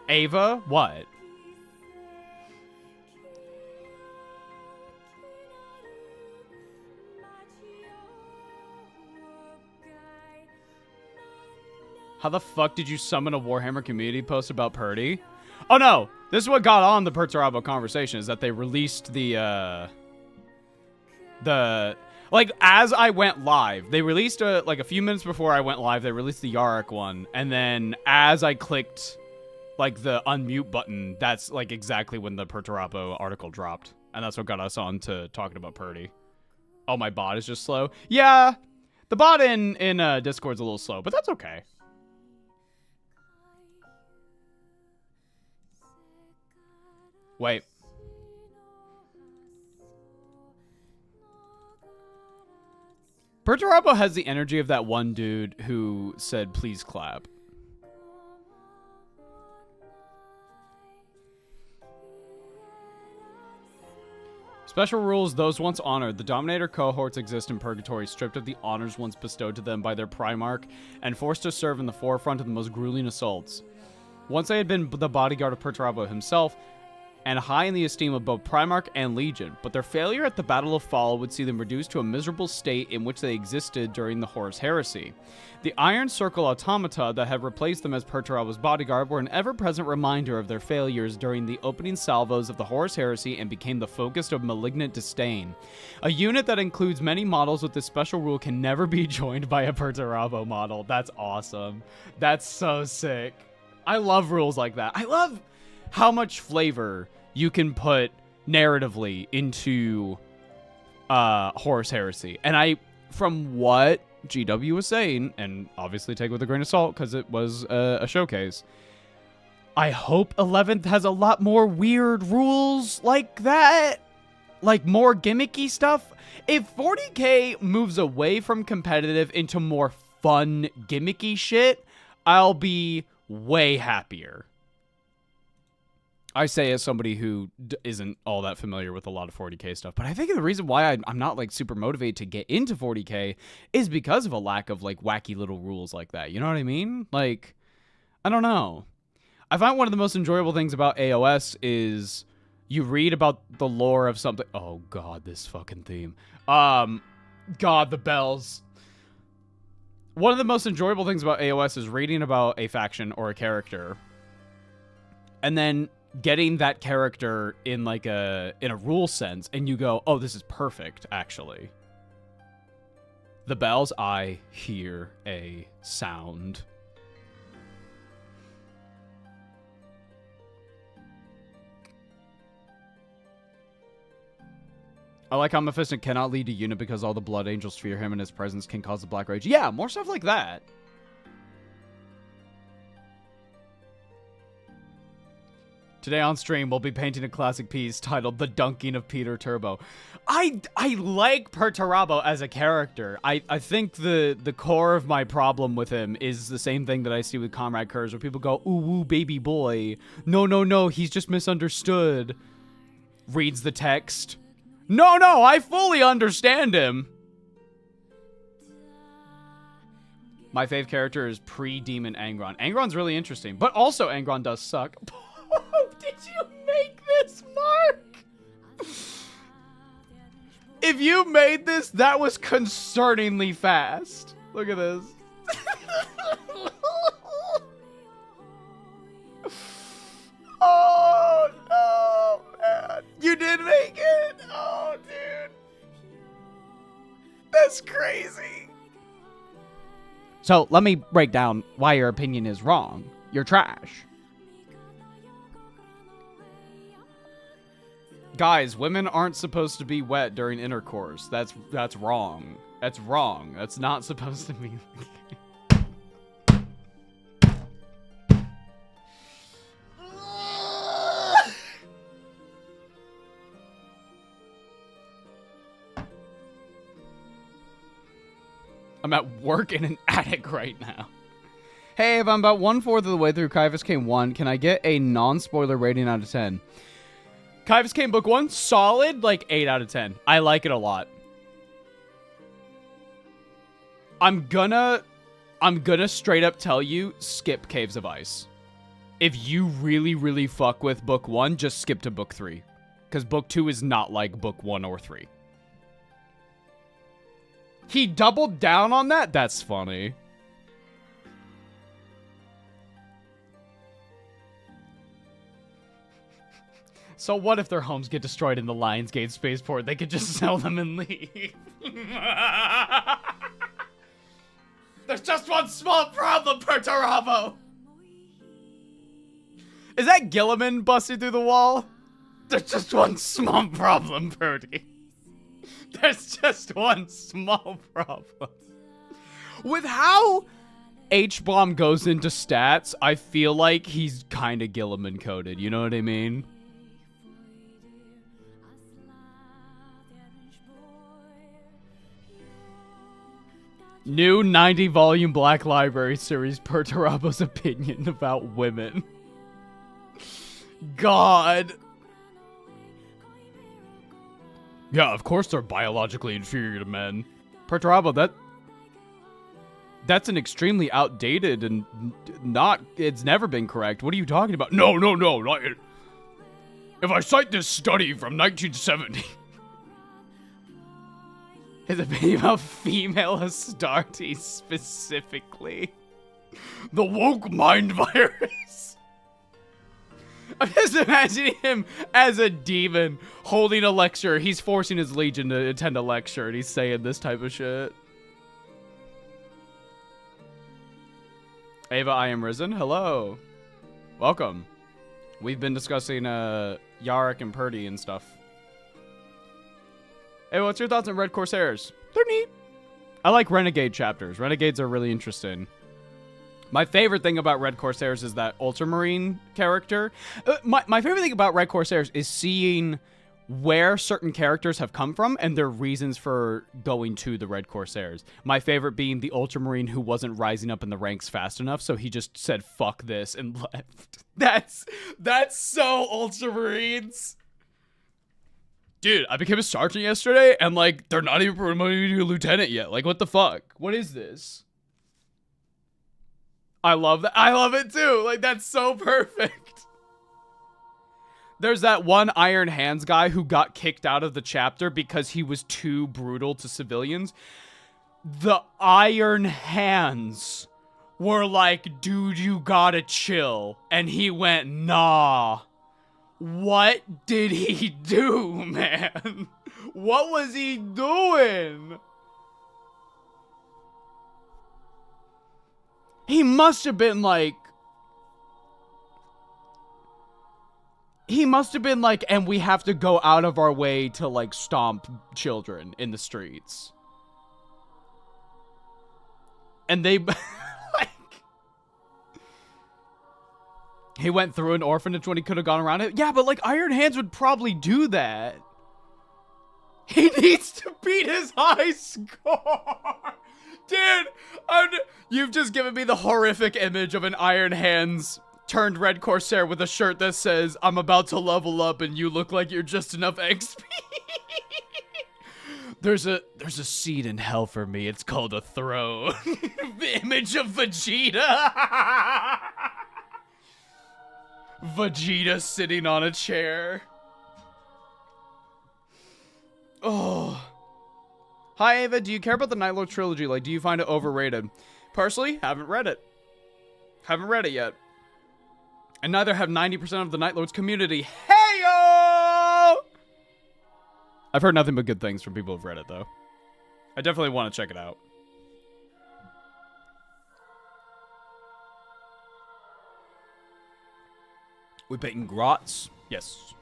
Ava? What? How the fuck did you summon a Warhammer community post about Purdy? Oh no! This is what got on the Perturabo conversation, is that they released like, as I went live, they released like a few minutes before I went live, they released the Yarrick one, and then as I clicked like the unmute button, that's like exactly when the Perturabo article dropped, and that's what got us on to talking about Purdy. Oh, my bot is just slow. Yeah, the bot in Discord's a little slow, but that's okay. Wait. Perturabo has the energy of that one dude who said, please clap. Special rules, those once honored. The Dominator cohorts exist in Purgatory, stripped of the honors once bestowed to them by their Primarch, and forced to serve in the forefront of the most grueling assaults. Once they had been the bodyguard of Perturabo himself, and high in the esteem of both Primarch and Legion, but their failure at the Battle of Fall would see them reduced to a miserable state in which they existed during the Horus Heresy. The Iron Circle automata that had replaced them as Perturabo's bodyguard were an ever-present reminder of their failures during the opening salvos of the Horus Heresy and became the focus of malignant disdain. A unit that includes many models with this special rule can never be joined by a Perturabo model. That's awesome. That's so sick. I love rules like that. I love how much flavor you can put narratively into Horus Heresy. And from what GW was saying, and obviously take it with a grain of salt because it was a showcase, I hope 11th has a lot more weird rules like that. Like more gimmicky stuff. If 40k moves away from competitive into more fun gimmicky shit, I'll be way happier. I say as somebody who isn't all that familiar with a lot of 40k stuff, but I think the reason why I'm not like super motivated to get into 40k is because of a lack of like wacky little rules like that. You know what I mean? Like, I don't know. I find one of the most enjoyable things about AOS is you read about the lore of something. Oh God, this fucking theme. God, the bells. One of the most enjoyable things about AOS is reading about a faction or a character, and then getting that character in like in a rule sense, and you go, oh, this is perfect, actually. The bells, I hear a sound. I like how Mephiston cannot lead a unit because all the Blood Angels fear him and his presence can cause the Black Rage. Yeah, more stuff like that. Today on stream, we'll be painting a classic piece titled The Dunking of Peter Turbo. I like Perturabo as a character. I think the core of my problem with him is the same thing that I see with Comrade Kurz, where people go, ooh, woo, baby boy. No, he's just misunderstood. Reads the text. No, I fully understand him. My fave character is pre-Demon Angron. Angron's really interesting, but also Angron does suck. Did you make this, Mark? If you made this, that was concerningly fast. Look at this. Oh, no, man. You did make it. Oh, dude. That's crazy. So, let me break down why your opinion is wrong. You're trash. Guys, women aren't supposed to be wet during intercourse. That's wrong. That's wrong. That's not supposed to be. I'm at work in an attic right now. Hey, if I'm about 1/4 of the way through Kaivis Kane 1, can I get a non-spoiler rating out of 10? Kaivis Kane Book 1, solid, like 8 out of 10. I like it a lot. I'm gonna straight up tell you, skip Caves of Ice. If you really, really fuck with Book 1, just skip to Book 3. Because Book 2 is not like Book 1 or 3. He doubled down on that? That's funny. So what if their homes get destroyed in the Lionsgate spaceport? They could just sell them and leave. There's just one small problem, Perturabo. Is that Gilliman busting through the wall? There's just one small problem, Purdy. There's just one small problem. With how H-Bomb goes into stats, I feel like he's kind of Gilliman coded. You know what I mean? New 90-volume Black Library series, Perturabo's opinion about women. God. Yeah, of course they're biologically inferior to men. Perturabo, that's an extremely outdated and it's never been correct. What are you talking about? No, not it. If I cite this study from 1970. His opinion about female Astartes specifically. The woke mind virus. I'm just imagining him as a demon holding a lecture. He's forcing his legion to attend a lecture and he's saying this type of shit. Ava, I am risen. Hello. Welcome. We've been discussing Yarrick and Purdy and stuff. Hey, what's your thoughts on Red Corsairs? They're neat. I like Renegade chapters. Renegades are really interesting. My favorite thing about Red Corsairs is that Ultramarine character. My favorite thing about Red Corsairs is seeing where certain characters have come from and their reasons for going to the Red Corsairs. My favorite being the Ultramarine who wasn't rising up in the ranks fast enough, so he just said, fuck this, and left. That's so Ultramarines. Dude, I became a sergeant yesterday, and, like, they're not even promoting me to a lieutenant yet. Like, what the fuck? What is this? I love that. I love it, too. Like, that's so perfect. There's that one Iron Hands guy who got kicked out of the chapter because he was too brutal to civilians. The Iron Hands were like, dude, you gotta chill. And he went, nah. What did he do, man? What was he doing? He must have been like... and we have to go out of our way to, like, stomp children in the streets. And they... He went through an orphanage when he could have gone around it. Yeah, but, like, Iron Hands would probably do that. He needs to beat his high score. Dude, you've just given me the horrific image of an Iron Hands turned Red Corsair with a shirt that says, I'm about to level up and you look like you're just enough XP. There's a seat in hell for me. It's called a throne. The image of Vegeta. Vegeta sitting on a chair. Oh. Hi, Ava. Do you care about the Night Lord trilogy? Like, do you find it overrated? Personally, haven't read it. Haven't read it yet. And neither have 90% of the Night Lord's community. Hey-yo! I've heard nothing but good things from people who've read it, though. I definitely want to check it out. We baiting grots? Yes.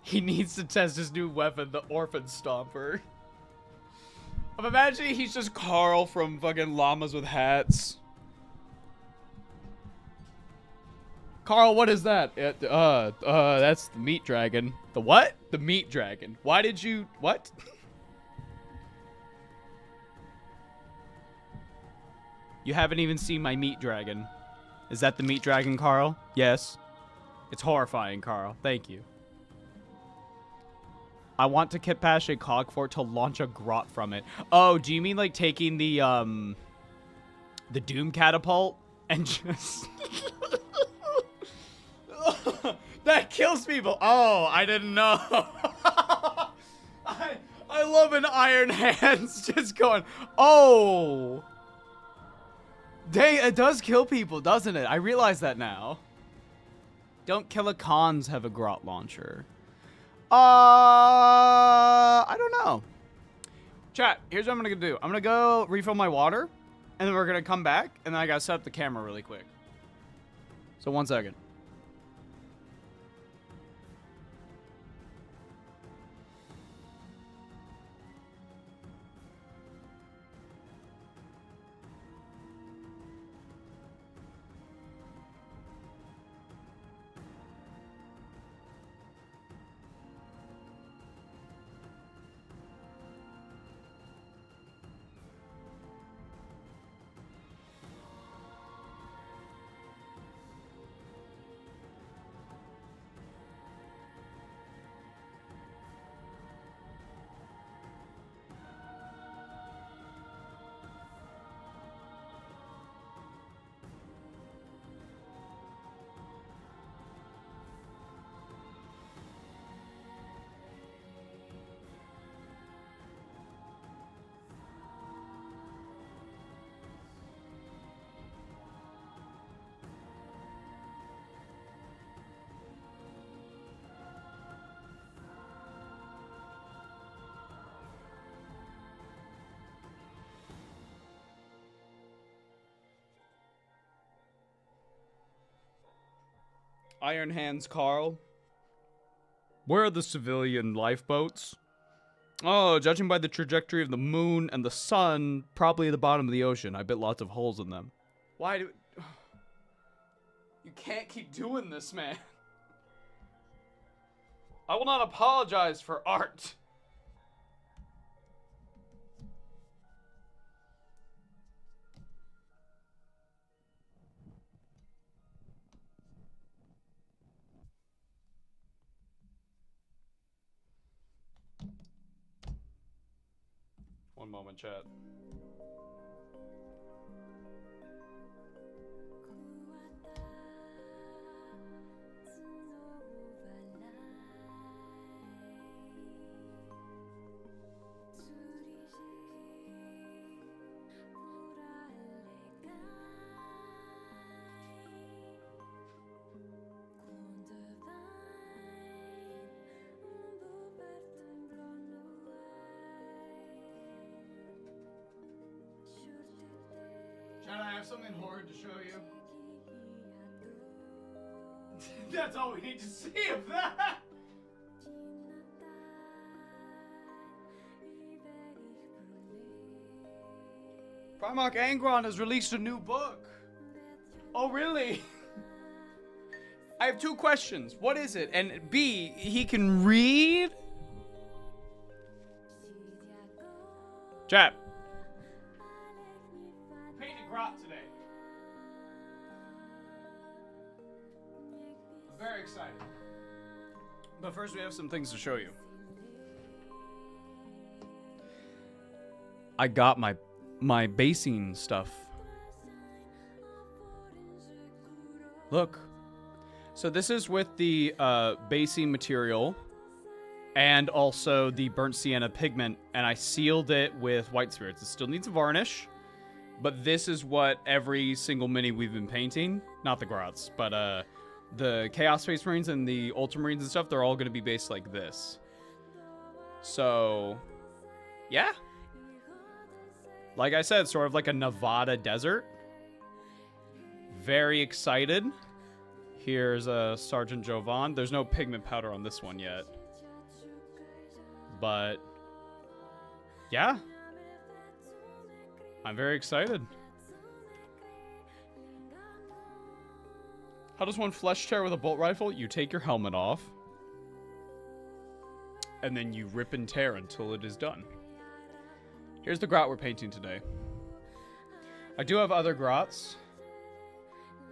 He needs to test his new weapon, the Orphan Stomper. I'm imagining he's just Carl from fucking Llamas with Hats. Carl, what is that? That's the meat dragon. The what? The meat dragon. Why did you... What? You haven't even seen my meat dragon. Is that the meat dragon, Carl? Yes. It's horrifying, Carl. Thank you. I want to kitbash a cog fort to launch a grot from it. Oh, do you mean like taking the Doom catapult and just... That kills people. Oh, I didn't know. I love an Iron Hands just going, oh. Dang, it does kill people, doesn't it? I realize that now. Don't Killer Khans have a grot launcher? I don't know. Chat, here's what I'm gonna do. I'm gonna go refill my water, and then we're gonna come back, and then I gotta set up the camera really quick. So 1 second. Iron Hands Carl. Where are the civilian lifeboats? Oh, judging by the trajectory of the moon and the sun, probably the bottom of the ocean. I bet lots of holes in them. Why do... You can't keep doing this, man. I will not apologize for art. One moment, chat. Chad, I have something horrid to show you. That's all we need to see of that! Primarch Angron has released a new book. Oh, really? I have 2 questions. What is it? And B, he can read? Chat. Grot today. I'm very excited. But first we have some things to show you. I got my basing stuff. Look. So this is with the basing material and also the burnt sienna pigment, and I sealed it with white spirits. It still needs a varnish, but this is what every single mini we've been painting, not the Grots, but the Chaos Space Marines and the Ultramarines and stuff, they're all going to be based like this. So, yeah. Like I said, sort of like a Nevada desert. Very excited. Here's Sergeant Jovan. There's no pigment powder on this one yet. But, yeah. I'm very excited. How does one flesh tear with a bolt rifle? You take your helmet off. And then you rip and tear until it is done. Here's the grot we're painting today. I do have other grots.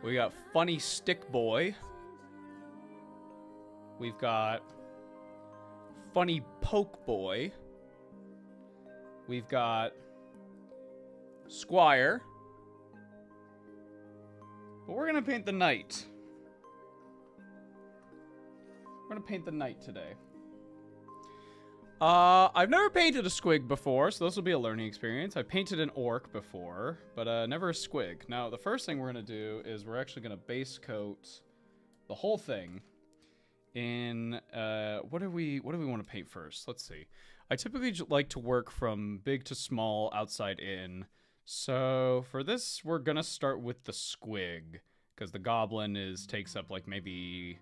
We got Funny Stick Boy. We've got Funny Poke Boy. We've got Squire. But we're gonna paint the knight. We're gonna paint the knight today. I've never painted a squig before, so this will be a learning experience. I painted an orc before, but never a squig. Now, the first thing we're gonna do is we're actually gonna base coat the whole thing in what do we want to paint first? Let's see. I typically like to work from big to small, outside in. So for this, we're gonna start with the squig, because the goblin takes up like maybe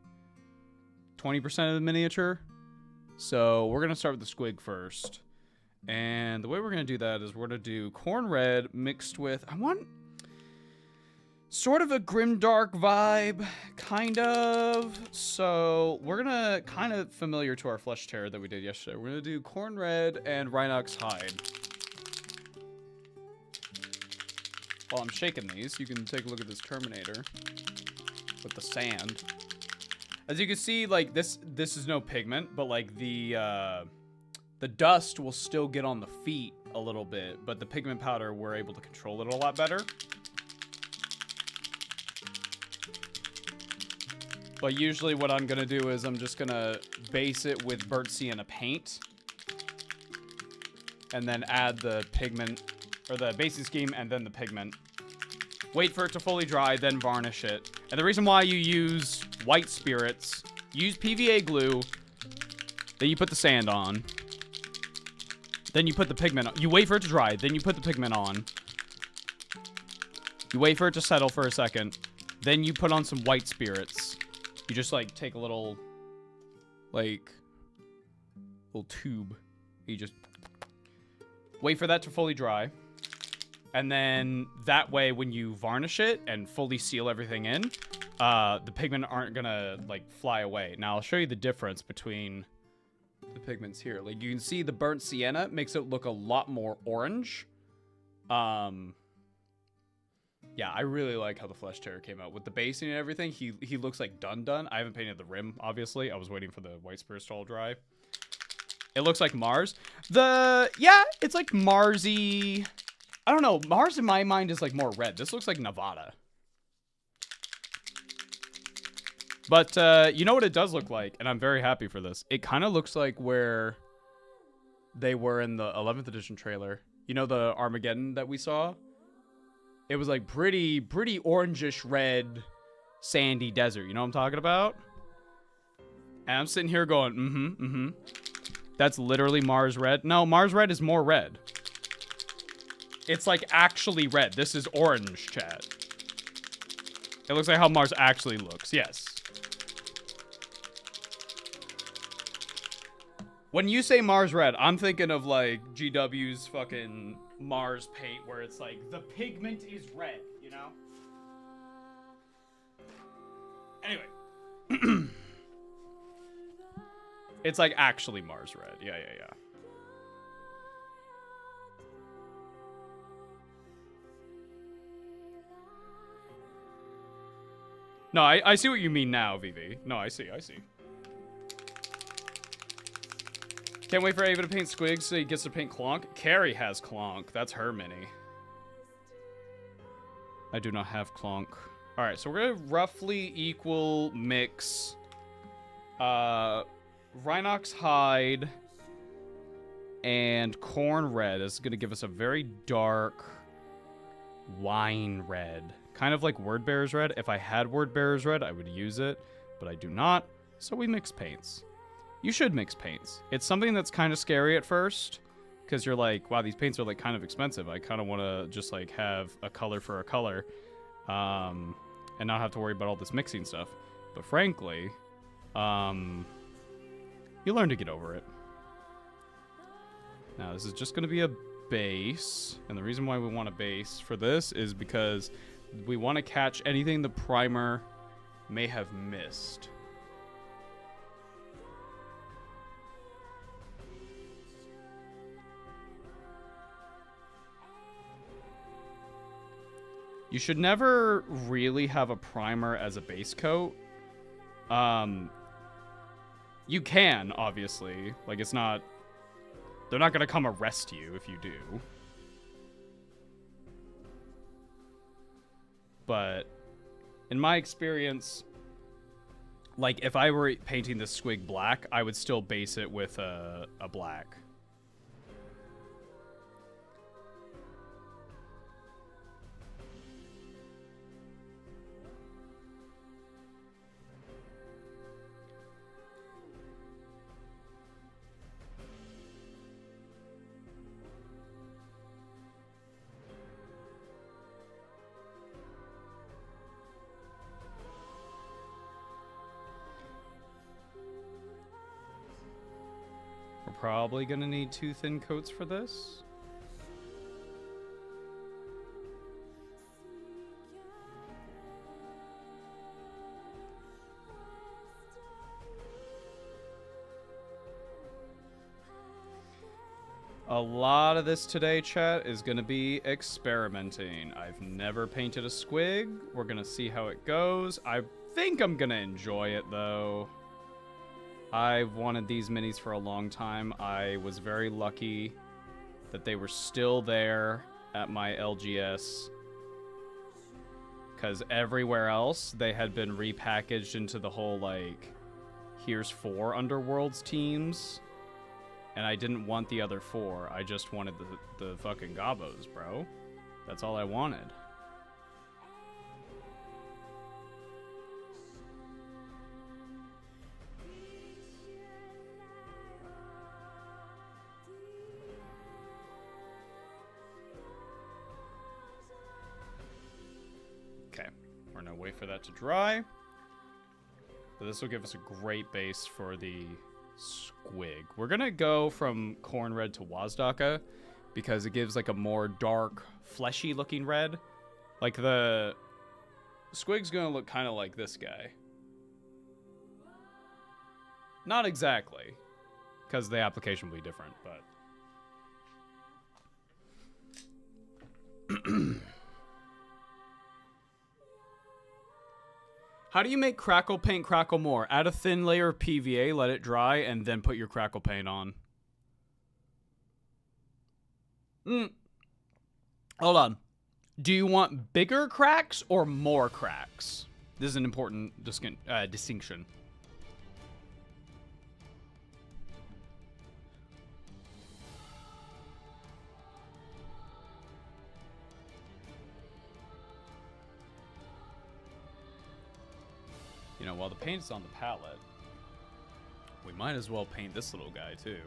20% of the miniature. So we're gonna start with the squig first. And the way we're gonna do that is we're gonna do corn red mixed with, I want sort of a grimdark vibe, kind of. So we're gonna, kind of familiar to our flesh tear that we did yesterday, we're gonna do corn red and Rhinox hide. While I'm shaking these, you can take a look at this Terminator with the sand. As you can see, like this is no pigment, but like the dust will still get on the feet a little bit, but the pigment powder, we're able to control it a lot better. But usually what I'm gonna do is I'm just gonna base it with burnt sienna paint and then add the pigment, or the basing scheme, and then the pigment. Wait for it to fully dry, then varnish it. And the reason why you use white spirits, use PVA glue, then you put the sand on, then you put the pigment on. You wait for it to dry, then you put the pigment on. You wait for it to settle for a second, then you put on some white spirits. You just like take a little, like, little tube. You just wait for that to fully dry. And then that way, when you varnish it and fully seal everything in, the pigment aren't gonna like fly away. Now I'll show you the difference between the pigments here. Like you can see the burnt sienna makes it look a lot more orange. Yeah, I really like how the flesh tear came out with the basing and everything. He looks like done. I haven't painted the rim, obviously. I was waiting for the white spirits to all dry. It looks like Mars. Yeah, it's like Marsy. I don't know. Mars in my mind is like more red. This looks like Nevada. But you know what it does look like, and I'm very happy for this. It kind of looks like where they were in the 11th edition trailer. You know the Armageddon that we saw? It was like pretty orangish red sandy desert. You know what I'm talking about? And I'm sitting here going, That's literally Mars red. No, Mars red is more red. It's like actually red. This is orange, chat. It looks like how Mars actually looks. Yes. When you say Mars red, I'm thinking of like GW's fucking Mars paint where it's like the pigment is red, you know? Anyway. It's like actually Mars red. Yeah. No, I see what you mean now, VV. No, I see. Can't wait for Ava to paint Squigs so he gets to paint Clonk. Carrie has Clonk. That's her mini. I do not have Clonk. All right, so we're gonna roughly equal mix Rhinox hide and corn red. This is gonna give us a very dark wine red, kind of like Word Bearer's red. If I had Word Bearer's red, I would use it, but I do not. So we mix paints. You should mix paints. It's something that's kind of scary at first, because you're like, wow, these paints are like kind of expensive. I kind of want to just like have a color for a color, and not have to worry about all this mixing stuff. But frankly, you learn to get over it. Now this is just going to be a base, and the reason why we want a base for this is because we want to catch anything the primer may have missed. You should never really have a primer as a base coat. You can, obviously. Like, it's not... They're not gonna come arrest you if you do. But, in my experience, like, if I were painting this squig black, I would still base it with a black. Probably gonna need 2 thin coats for this. A lot of this today, chat, is gonna be experimenting. I've never painted a squig. We're gonna see how it goes. I think I'm gonna enjoy it, though. I've wanted these minis for a long time. I was very lucky that they were still there at my LGS, because everywhere else they had been repackaged into the whole, like, here's 4 Underworlds teams, and I didn't want the other 4. I just wanted the fucking Gobos, bro. That's all I wanted. Wait for that to dry. But this will give us a great base for the squig. We're gonna go from corn red to Wazdaka because it gives like a more dark, fleshy looking red. Like the squig's gonna look kind of like this guy. Not exactly, because the application will be different, but how do you make crackle paint crackle more? Add a thin layer of PVA, let it dry, and then put your crackle paint on. Hold on. Do you want bigger cracks or more cracks? This is an important distinction. You know, while the paint is on the palette, we might as well paint this little guy too.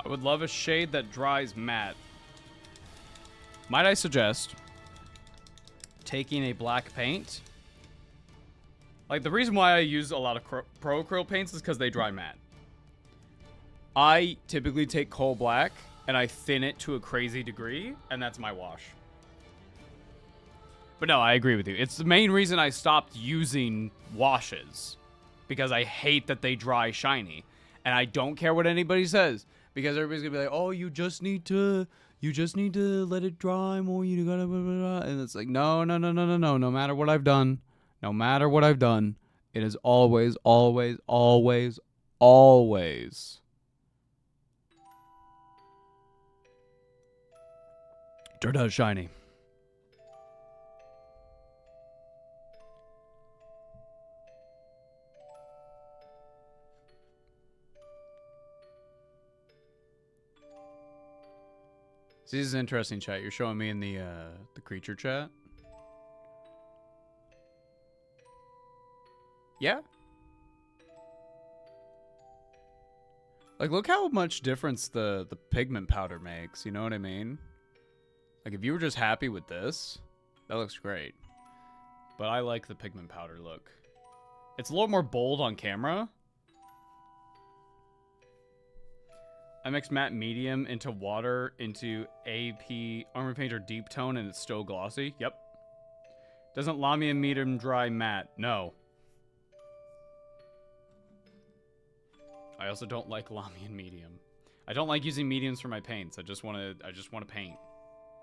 I would love a shade that dries matte. Might I suggest taking a black paint? Like, the reason why I use a lot of Pro Acryl paints is because they dry matte. I typically take coal black and I thin it to a crazy degree, and that's my wash. But no, I agree with you. It's the main reason I stopped using washes, because I hate that they dry shiny. And I don't care what anybody says, because everybody's gonna be like, "Oh, you just need to let it dry more. You gotta blah, blah, blah." And it's like, no. No matter what I've done, it is always turned out shiny. See, this is interesting, chat. You're showing me in the creature chat. Yeah. Like, look how much difference the pigment powder makes. You know what I mean? Like, if you were just happy with this, that looks great. But I like the pigment powder look. It's a little more bold on camera. I mixed matte medium into water into AP Armor Painter Deep Tone, and it's still glossy. Yep. Doesn't Lamia medium dry matte? No. I also don't like Lamia medium. I don't like using mediums for my paints. I just want to paint.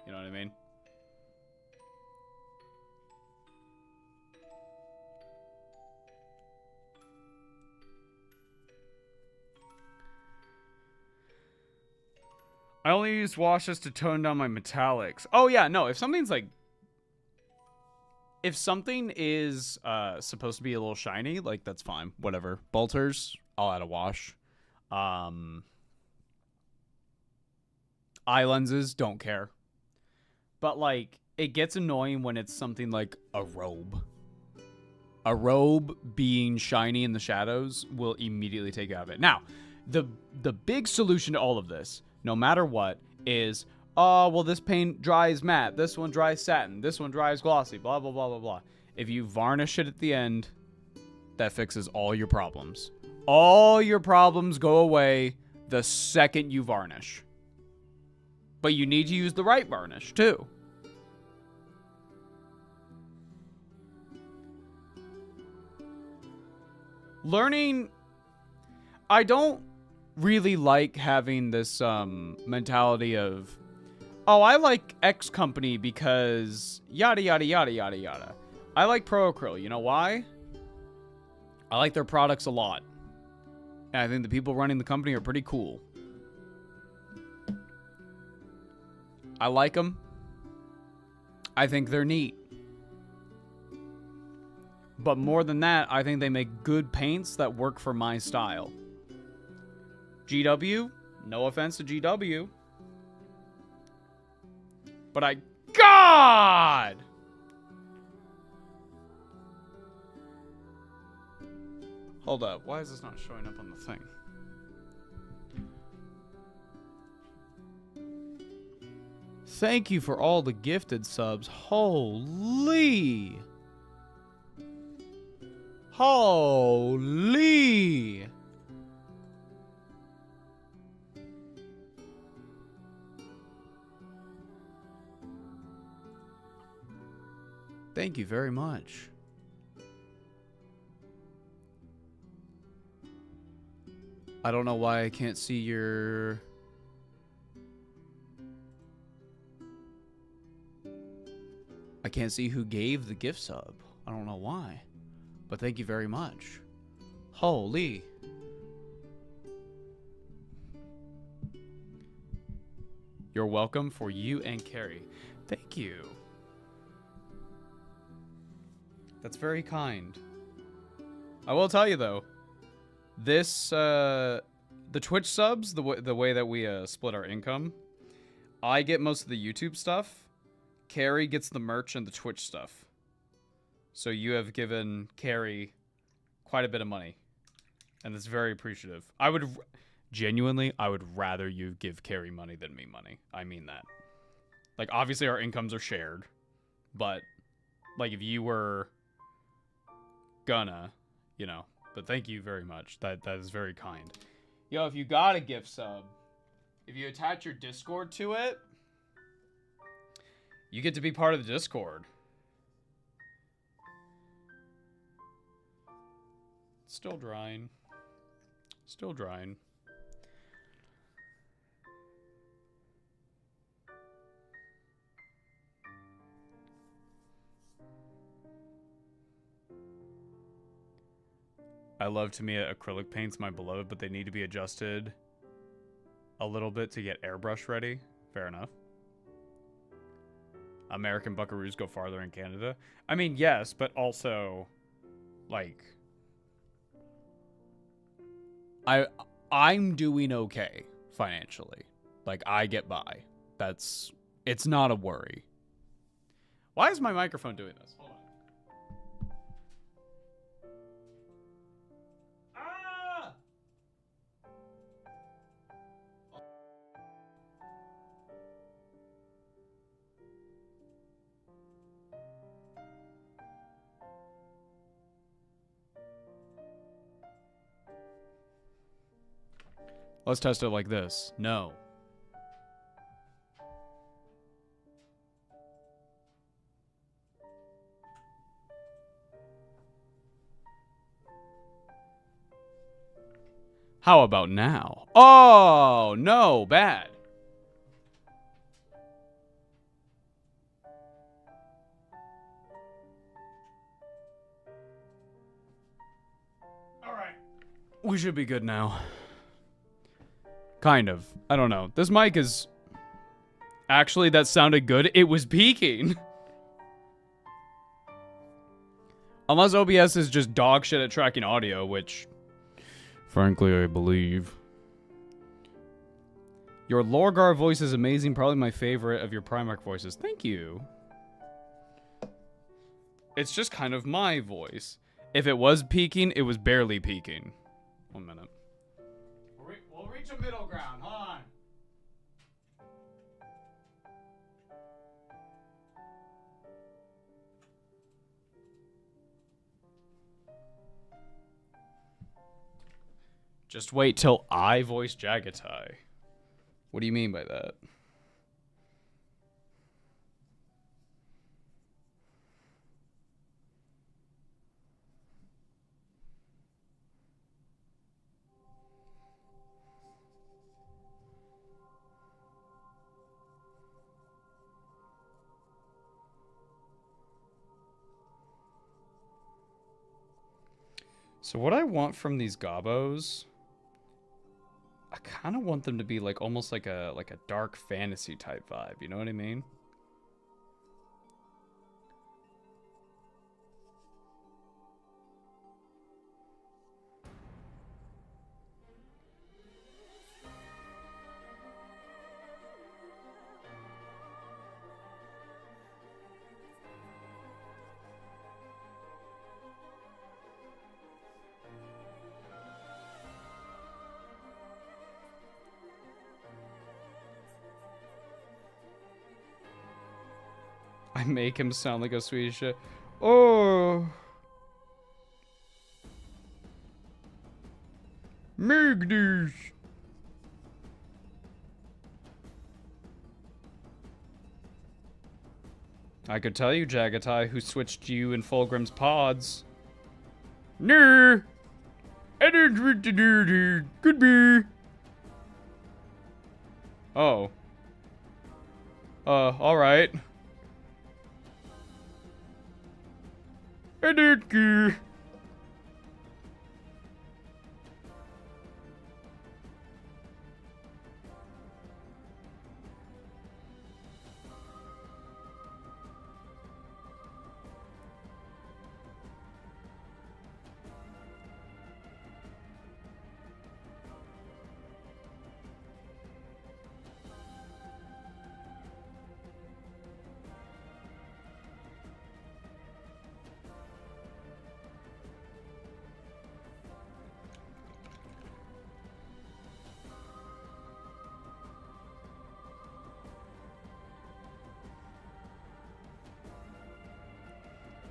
You know what I mean? I only use washes to tone down my metallics. Oh yeah, no, if something is supposed to be a little shiny, like, that's fine. Whatever. Bolters, I'll add a wash. Eye lenses, don't care. But, like, it gets annoying when it's something like a robe. A robe being shiny in the shadows will immediately take it out of it. Now, the big solution to all of this, no matter what, is, oh, well, this paint dries matte, this one dries satin, this one dries glossy, blah, blah, blah, blah, blah. If you varnish it at the end, that fixes all your problems. All your problems go away the second you varnish. But you need to use the right varnish, too. Learning, I don't really like having this mentality of, oh, I like X company because yada yada yada yada yada. I like Pro Acryl. You know why? I like their products a lot. And I think the people running the company are pretty cool. I like them. I think they're neat. But more than that, I think they make good paints that work for my style. GW, no offense to GW. But God! Hold up, why is this not showing up on the thing? Thank you for all the gifted subs. Holy! Holy! Thank you very much. I don't know why I can't see your... I can't see who gave the gift sub. I don't know why. But thank you very much. Holy. You're welcome for you and Carrie. Thank you. That's very kind. I will tell you though, this the Twitch subs, the way that we split our income, I get most of the YouTube stuff. Carrie gets the merch and the Twitch stuff. So you have given Carrie quite a bit of money, and it's very appreciative. I would genuinely, I would rather you give Carrie money than me money. I mean that. Like, obviously our incomes are shared, but like if you were gonna, you know, but thank you very much. That is very kind. Yo, if you got a gift sub, if you attach your Discord to it, you get to be part of the Discord. Still drying. Still drying. I love Tamiya acrylic paints, my beloved, but they need to be adjusted a little bit to get airbrush ready. Fair enough. American Buckaroos go farther in Canada. I mean, yes, but also, like, I'm doing okay financially. Like, I get by. It's not a worry. Why is my microphone doing this? Hold on. Let's test it like this. No. How about now? Oh, no, bad. All right. We should be good now. Kind of. I don't know. This mic is... Actually, that sounded good. It was peaking. Unless OBS is just dog shit at tracking audio, which... Frankly, I believe. Your Lorgar voice is amazing. Probably my favorite of your Primarch voices. Thank you. It's just kind of my voice. If it was peaking, it was barely peaking. 1 minute. We'll reach a middle ground. Hold on. Just wait till I voice Jagatai. What do you mean by that? So what I want from these gobos, I kind of want them to be like almost like a dark fantasy type vibe, you know what I mean? I make him sound like a Swedish shit. Oh. Magnus. I could tell you, Jagatai, who switched you in Fulgrim's pods. No. I didn't want to do this. Goodbye. Oh. Alright. I don't care.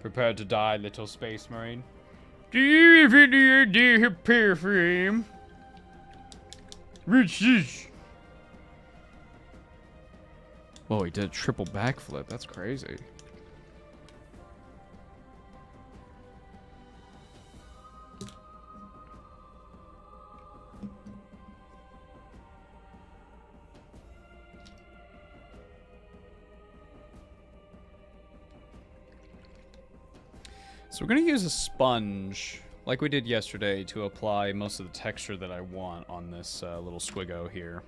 Prepare to die, little space marine. Do you have any idea of paraframe? What's this? Whoa, he did a triple backflip. That's crazy. So we're going to use a sponge, like we did yesterday, to apply most of the texture that I want on this little squiggo here.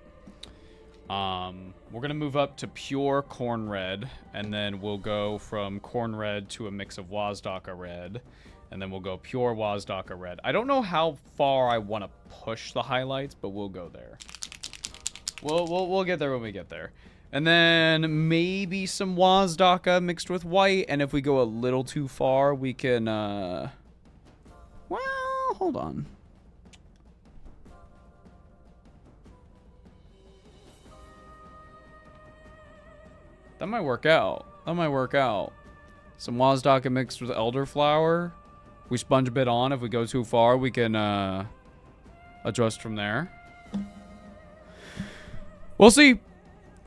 We're going to move up to pure corn red, and then we'll go from corn red to a mix of Wazdaka red, and then we'll go pure Wazdaka red. I don't know how far I want to push the highlights, but we'll go there. We'll get there when we get there. And then maybe some Wazdaka mixed with white, and if we go a little too far, we can, well, hold on. That might work out. That might work out. Some Wazdaka mixed with elderflower. We sponge a bit on. If we go too far, we can adjust from there. We'll see.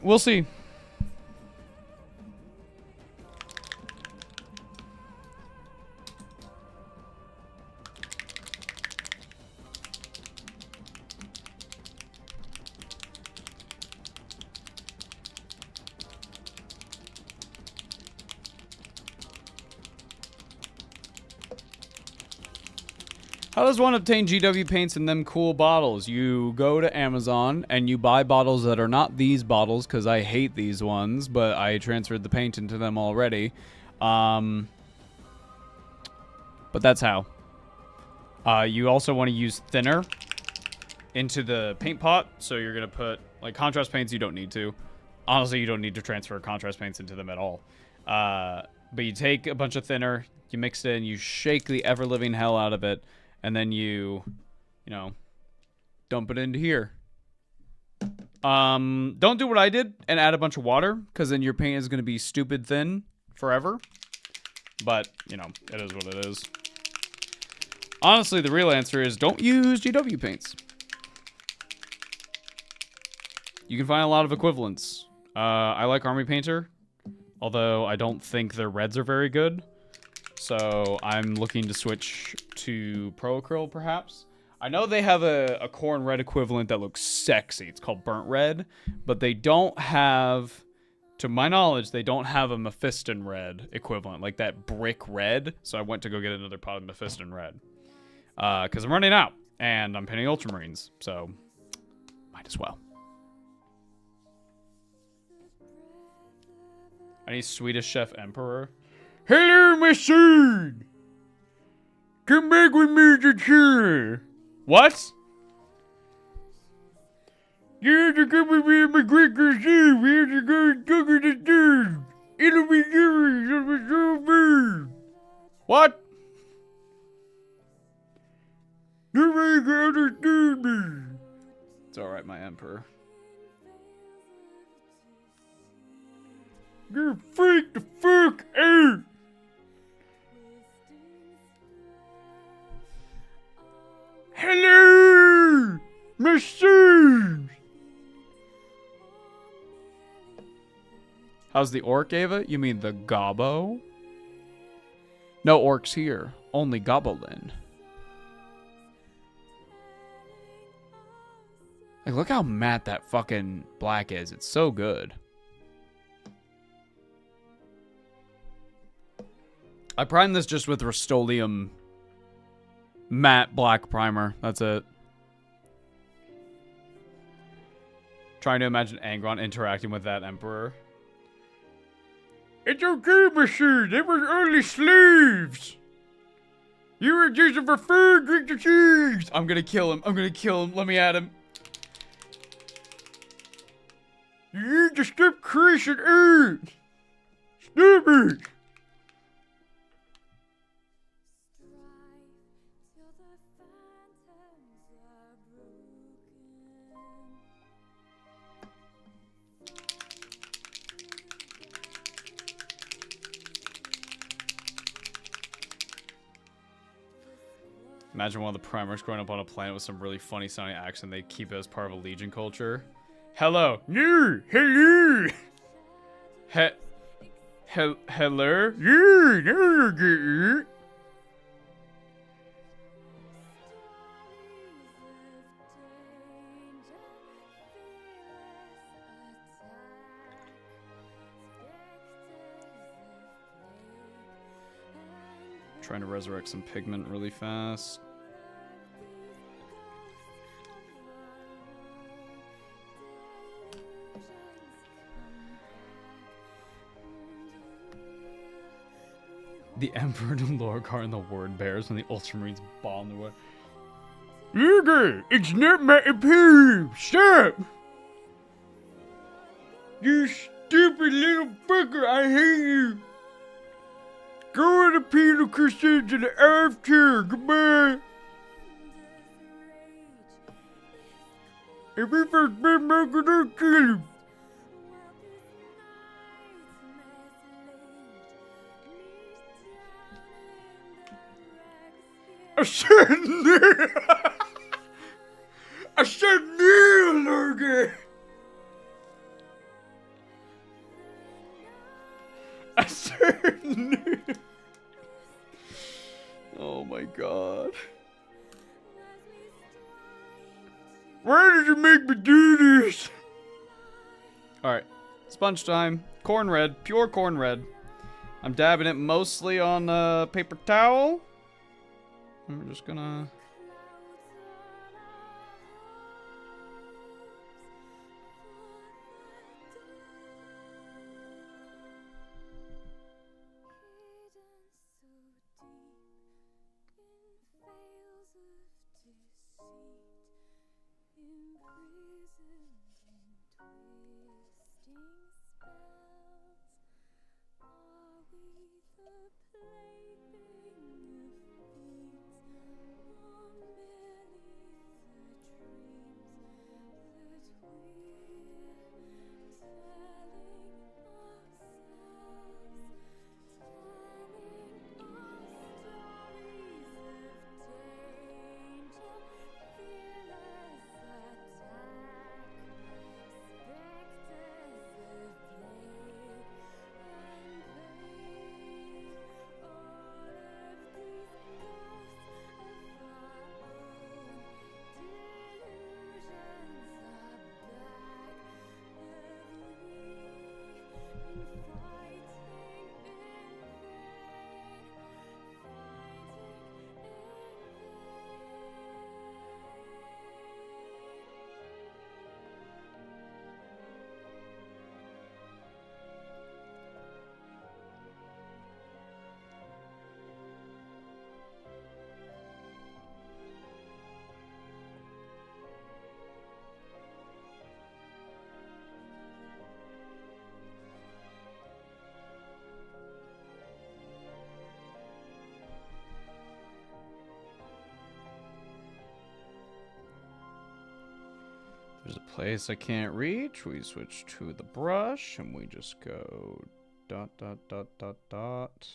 We'll see. How does one obtain GW paints in them cool bottles? You go to Amazon and you buy bottles that are not these bottles, because I hate these ones, but I transferred the paint into them already. But that's how. You also want to use thinner into the paint pot, so you're going to put, like, contrast paints you don't need to. Honestly, you don't need to transfer contrast paints into them at all. But you take a bunch of thinner, you mix it in, you shake the ever-living hell out of it, and then you know, dump it into here. Don't do what I did and add a bunch of water, because then your paint is going to be stupid thin forever. But, you know, it is what it is. Honestly, the real answer is don't use GW paints. You can find a lot of equivalents. I like Army Painter, although I don't think their reds are very good. So I'm looking to switch to Pro Acryl, perhaps. I know they have a corn red equivalent that looks sexy. It's called Burnt Red, but they don't have, to my knowledge, they don't have a Mephiston red equivalent, like that brick red. So I went to go get another pot of Mephiston red. Because I'm running out, and I'm painting Ultramarines, so might as well. I need Swedish Chef Emperor. Hello, my son! Come back with me to chair. What? You have to come with me in my great crusade. We have to go and conquer the stars. It'll be yours. It'll be so big. What? Nobody can understand me. It's alright, my Emperor. You freak the fuck out! Hello! My sons! How's the orc, Ava? You mean the gobbo? No orcs here. Only goblin. Like, look how matte that fucking black is. It's so good. I primed this just with Rust-Oleum matte black primer. That's it. Trying to imagine Angron interacting with that Emperor. It's okay, monsieur. They were only slaves. You were just for food, drink the cheese. I'm gonna kill him. I'm gonna kill him. Let me at him. You need to stop cursing earth. Stop it. Imagine one of the Primarchs growing up on a planet with some really funny sounding accent. They keep it as part of a Legion culture. Hello. No. Hello. Hello. No. Trying to resurrect some pigment really fast. The Emperor and Lorgar and the Word Bears when the Ultramarines bomb the way. Lorgar, it's not my appeal. Stop! You stupid little fucker, I hate you. Go to the penal Christians in the after. Goodbye. If he first been back, I'm gonna kill him. I said no. I said no, Lorgar. I said no. Oh my god. Why did you make me do this? Alright. Sponge time. Corn red. Pure corn red. I'm dabbing it mostly on paper towel. And we're just gonna... There's a place I can't reach. We switch to the brush and we just go dot, dot, dot, dot, dot.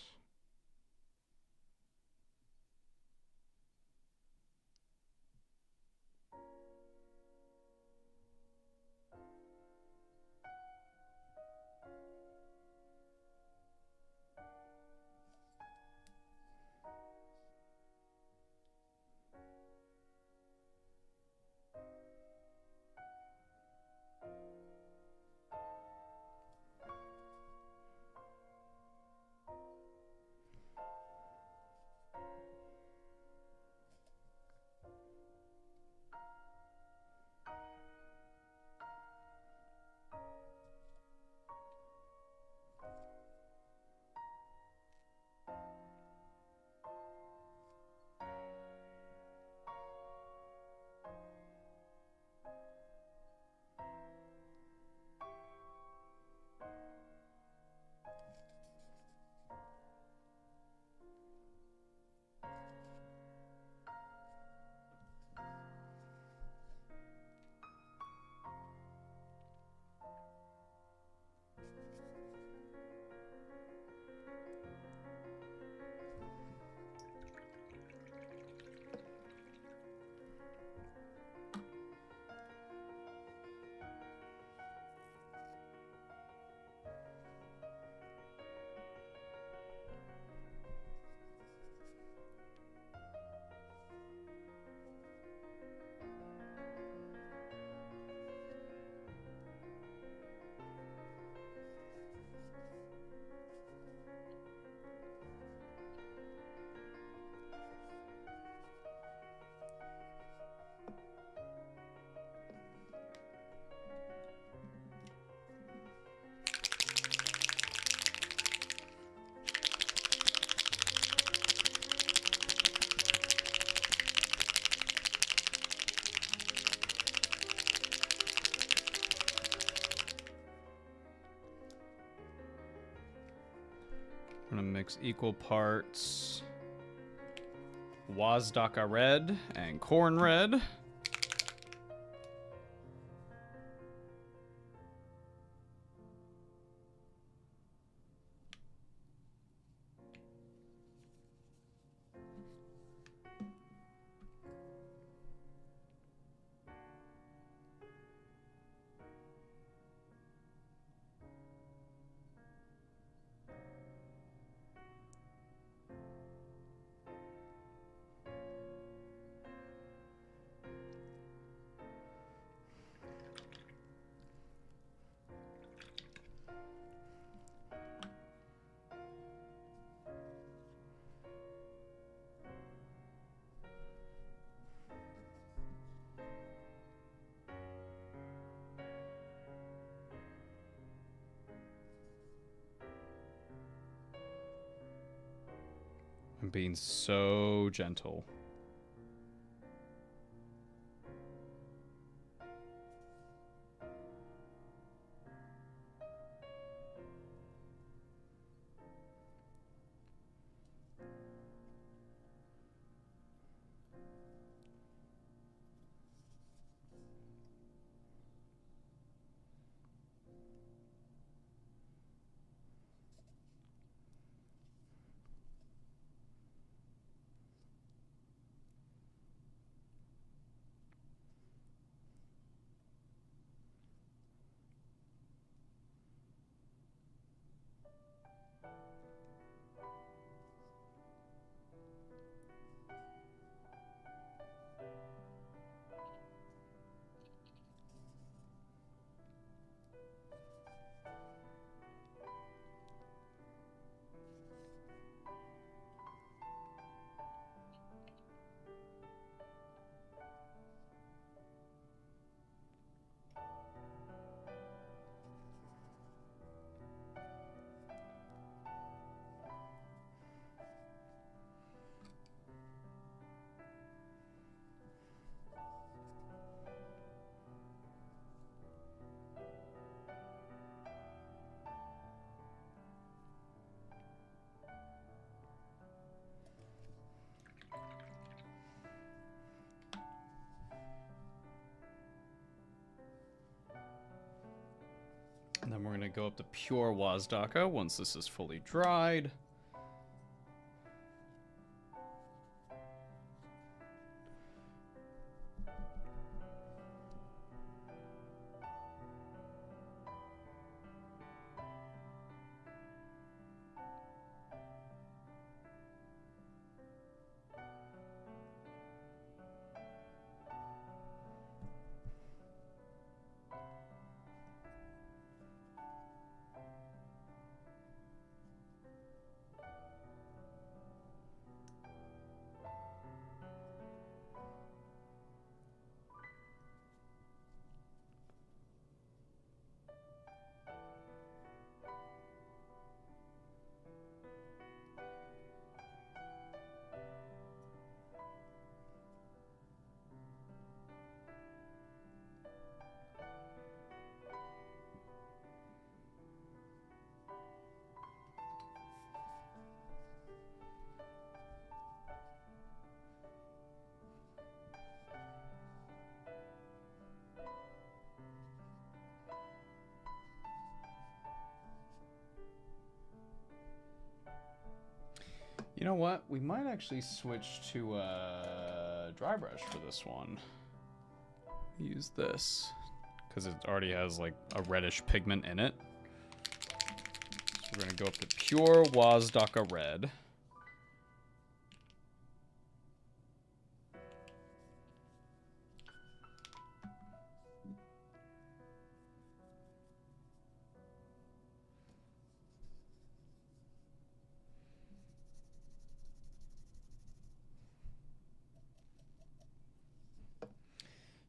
I'm gonna mix equal parts Wazdaka red and corn red. I'm being so gentle. And then we're going to go up to pure Wazdaka once this is fully dried. You know what? We might actually switch to dry brush for this one. Use this because it already has like a reddish pigment in it. So we're gonna go up to pure Wazdaka red.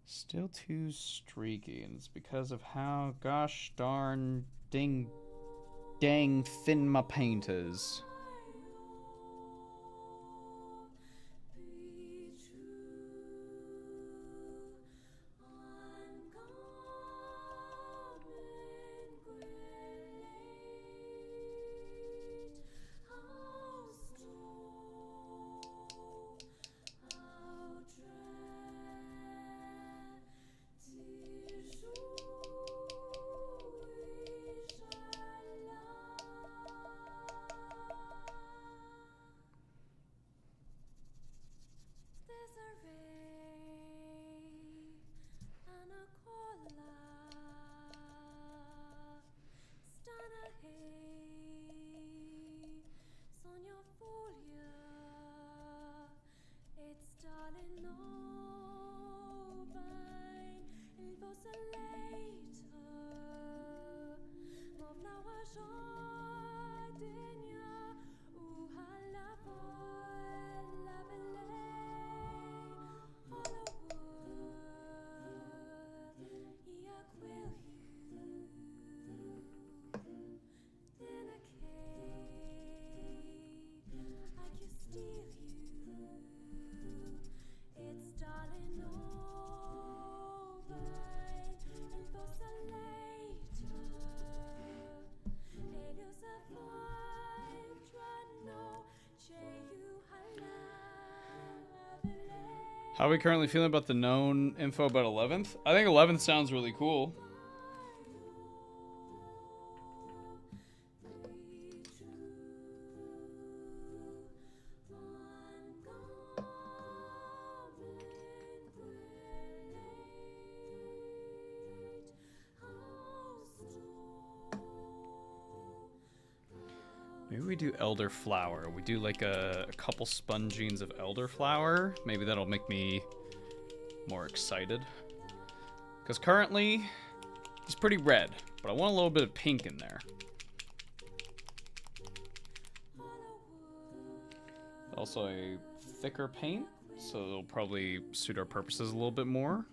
Still too streaky, and it's because of how gosh darn dang thin my paint is. How are we currently feeling about the known info about 11th? I think 11th sounds really cool. Maybe we do elderflower. We do like a couple spongines of elderflower. Maybe that'll make me more excited. Because currently, he's pretty red, but I want a little bit of pink in there. Also a thicker paint, so it'll probably suit our purposes a little bit more.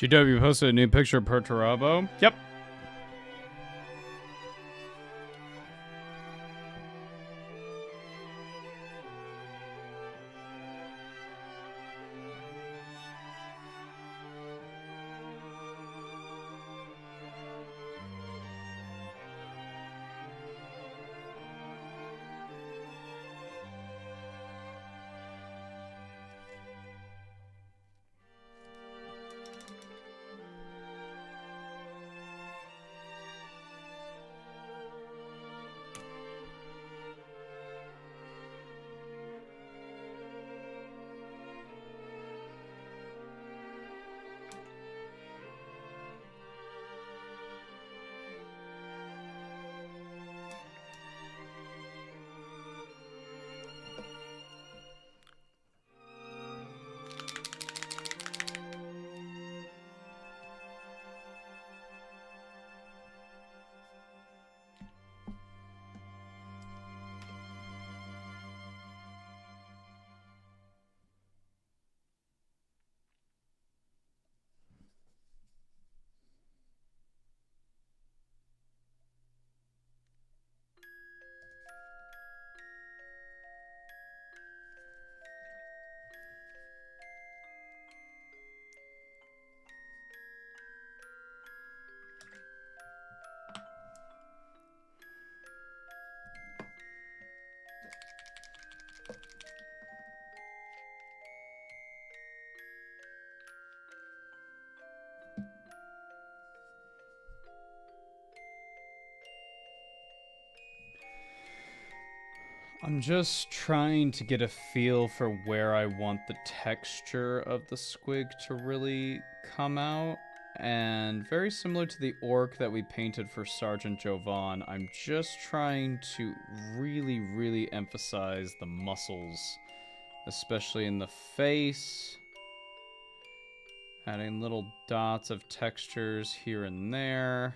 GW posted a new picture of Perturabo. Yep. I'm just trying to get a feel for where I want the texture of the squig to really come out. And very similar to the orc that we painted for Sergeant Jovan, I'm just trying to really emphasize the muscles, especially in the face. Adding little dots of textures here and there.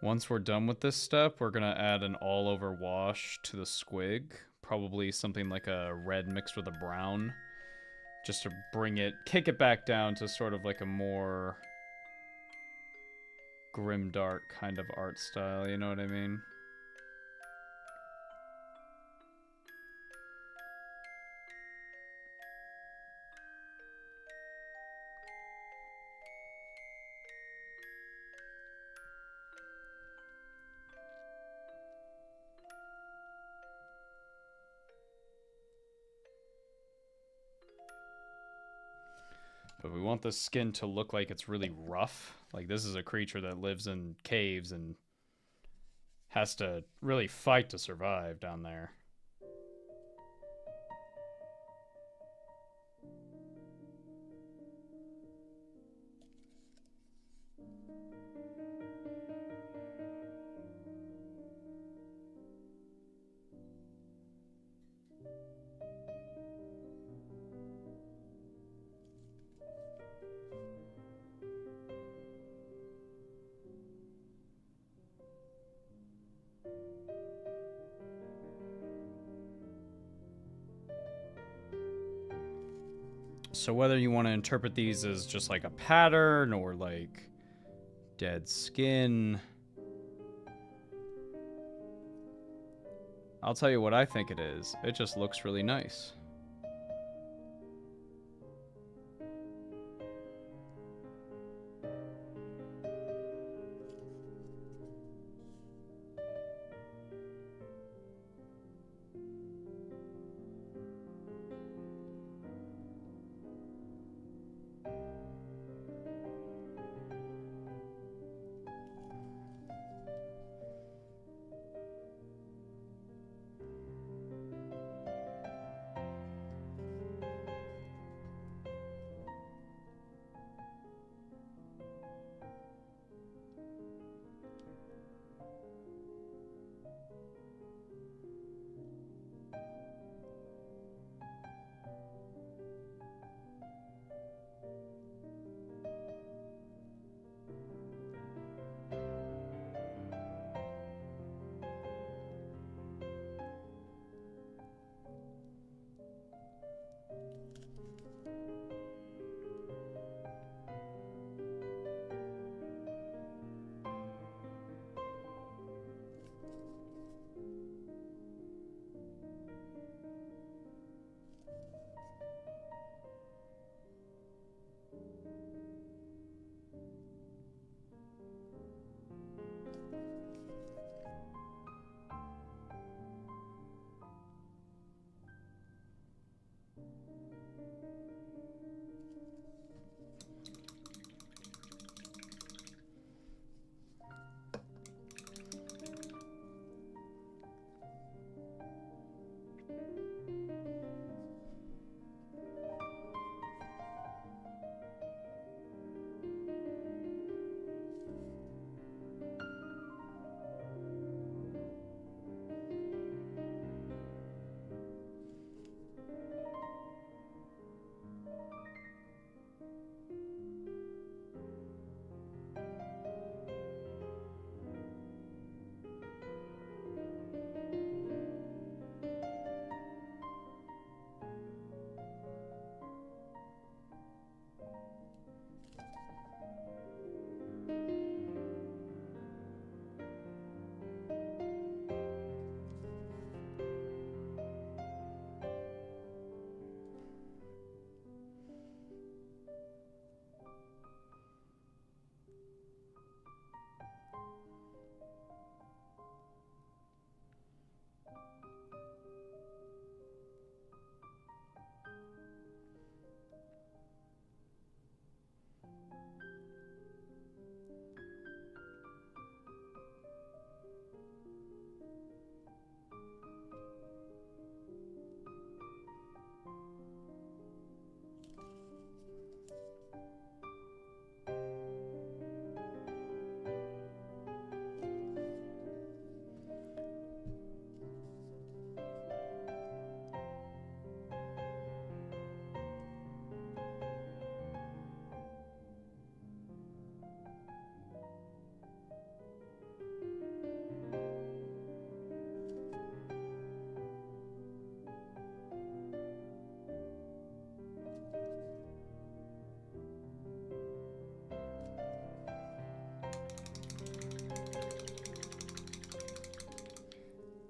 Once we're done with this step, we're gonna add an all-over wash to the squig. Probably something like a red mixed with a brown. Just to kick it back down to sort of like a more grimdark kind of art style, you know what I mean? But we want the skin to look like it's really rough. Like this is a creature that lives in caves and has to really fight to survive down there. So whether you want to interpret these as just like a pattern or like dead skin, I'll tell you what I think it is. It just looks really nice.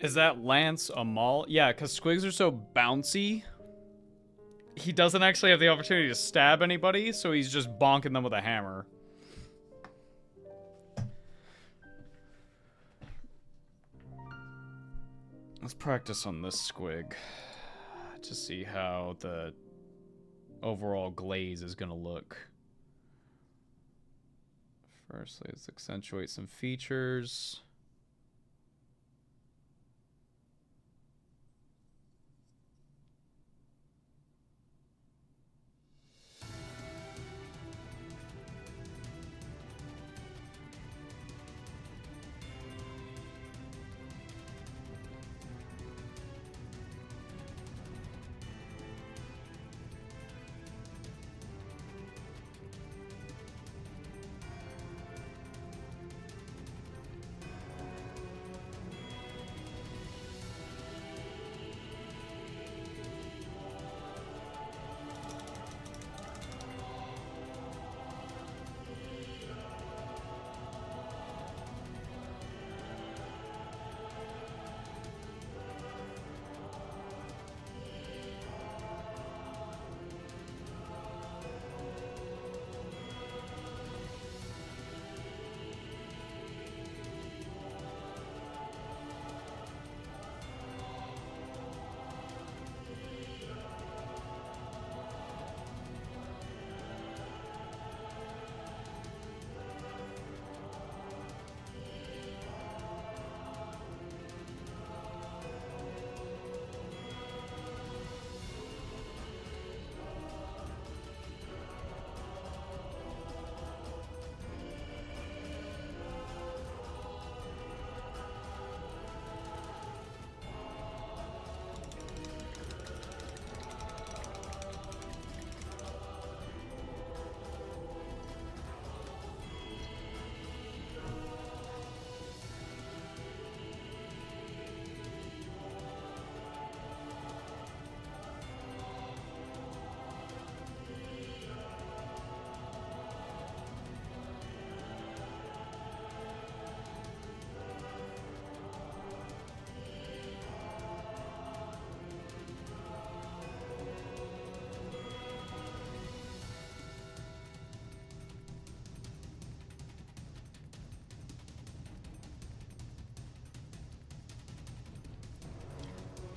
Is that Lance a mall? Yeah, because squigs are so bouncy. He doesn't actually have the opportunity to stab anybody, so he's just bonking them with a hammer. Let's practice on this squig to see how the overall glaze is going to look. Firstly, let's accentuate some features.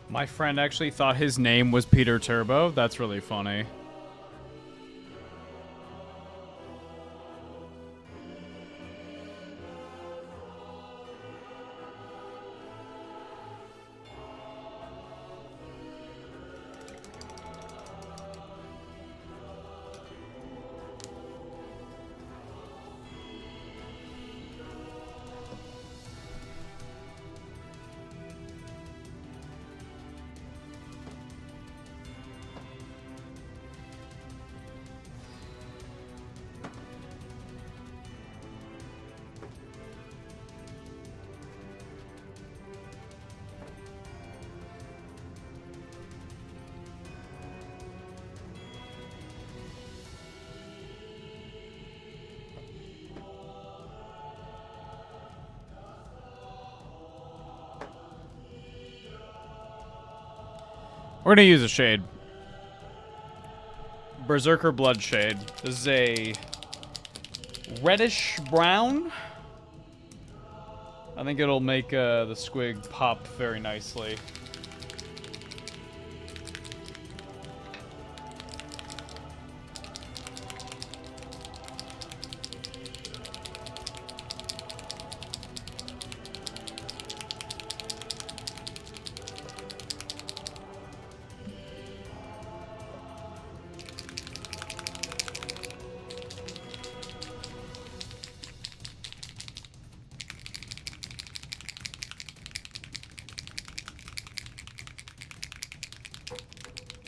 My friend actually thought his name was Peter Turbo. That's really funny. We're gonna use a shade. Berserker Blood Shade. This is a reddish brown. I think it'll make the squig pop very nicely.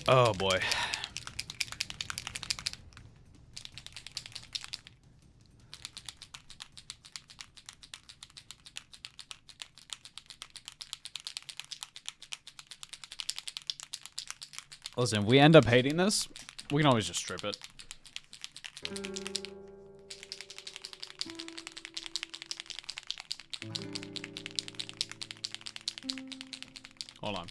Oh boy. Listen, if we end up hating this, we can always just strip it. Hold on.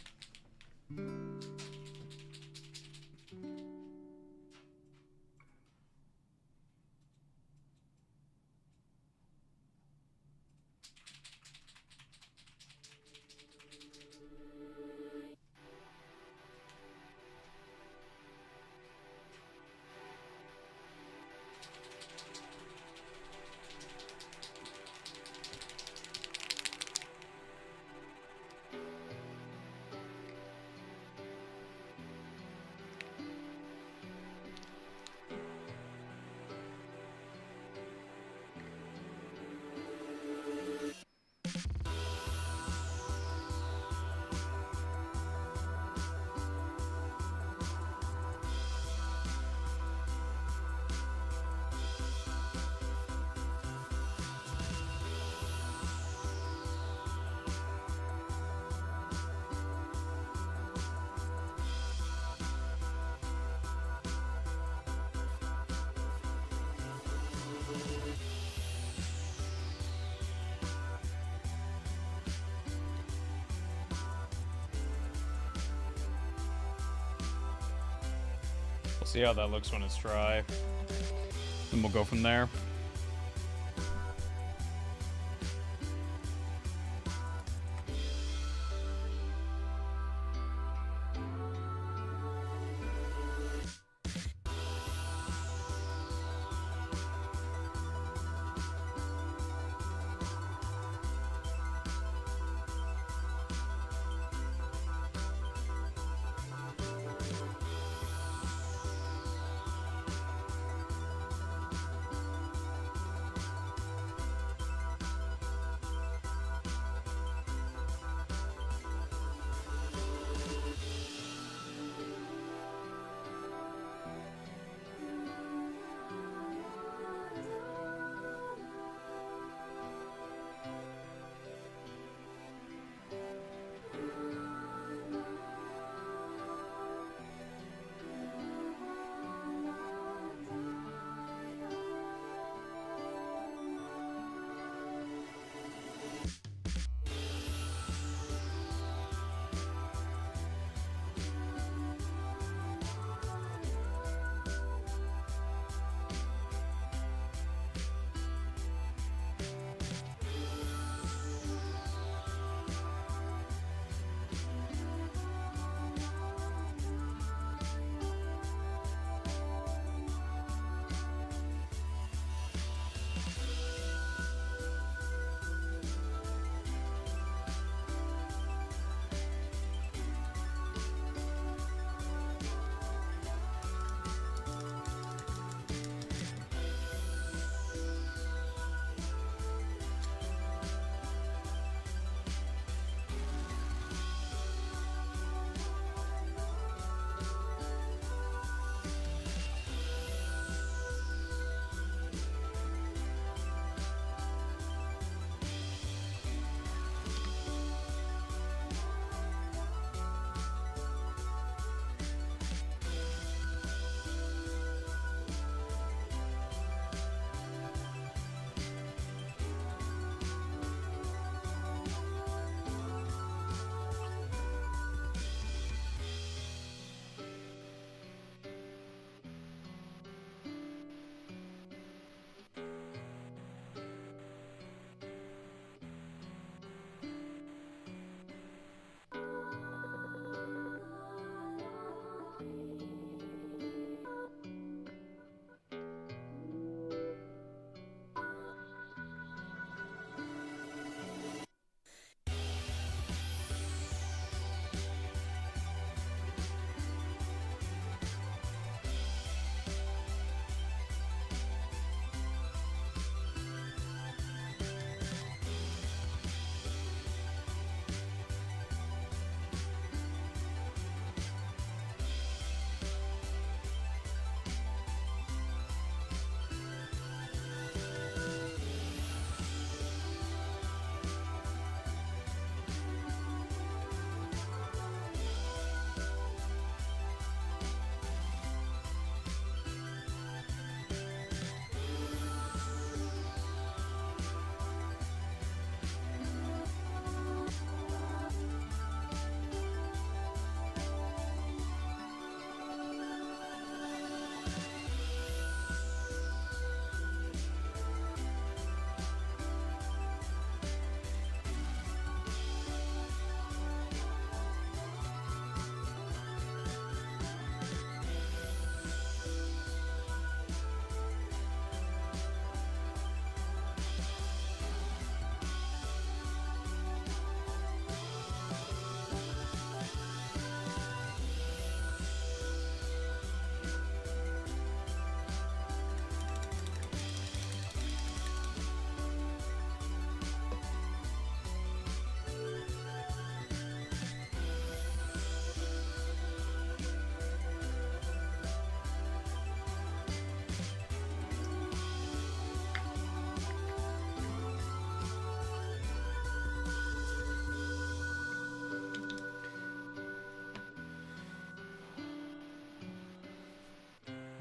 We'll see how that looks when it's dry. Then we'll go from there.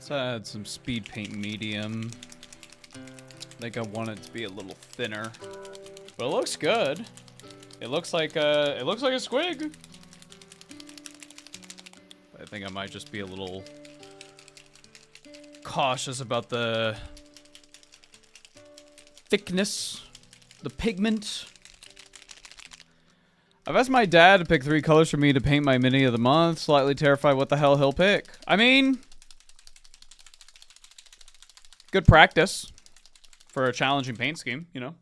Let's add some speed paint medium. I think I want it to be a little thinner, but it looks good. It looks like a squig. I think I might just be a little cautious about the thickness, the pigment. I've asked my dad to pick 3 colors for me to paint my mini of the month. Slightly terrified what the hell he'll pick. I mean, good practice for a challenging paint scheme, you know.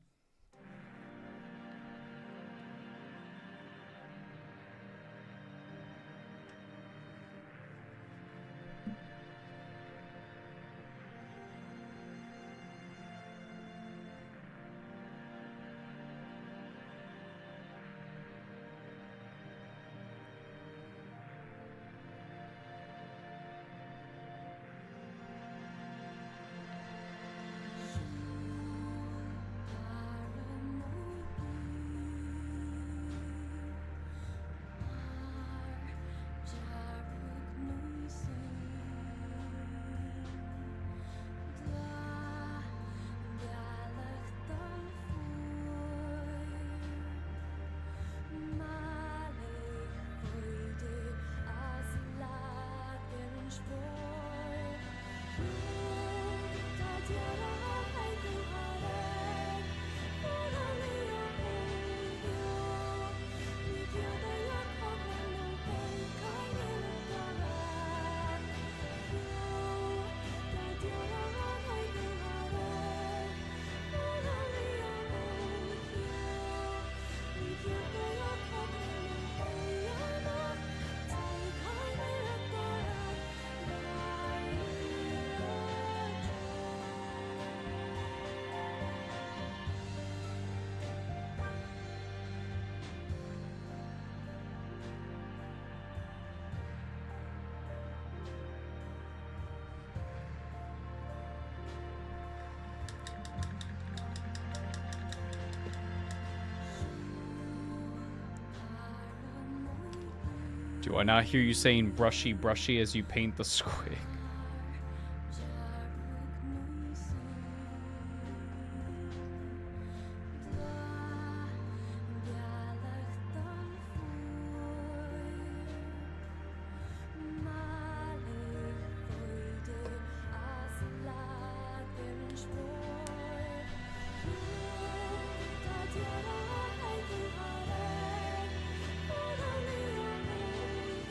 Do I not hear you saying brushy, brushy as you paint the squig?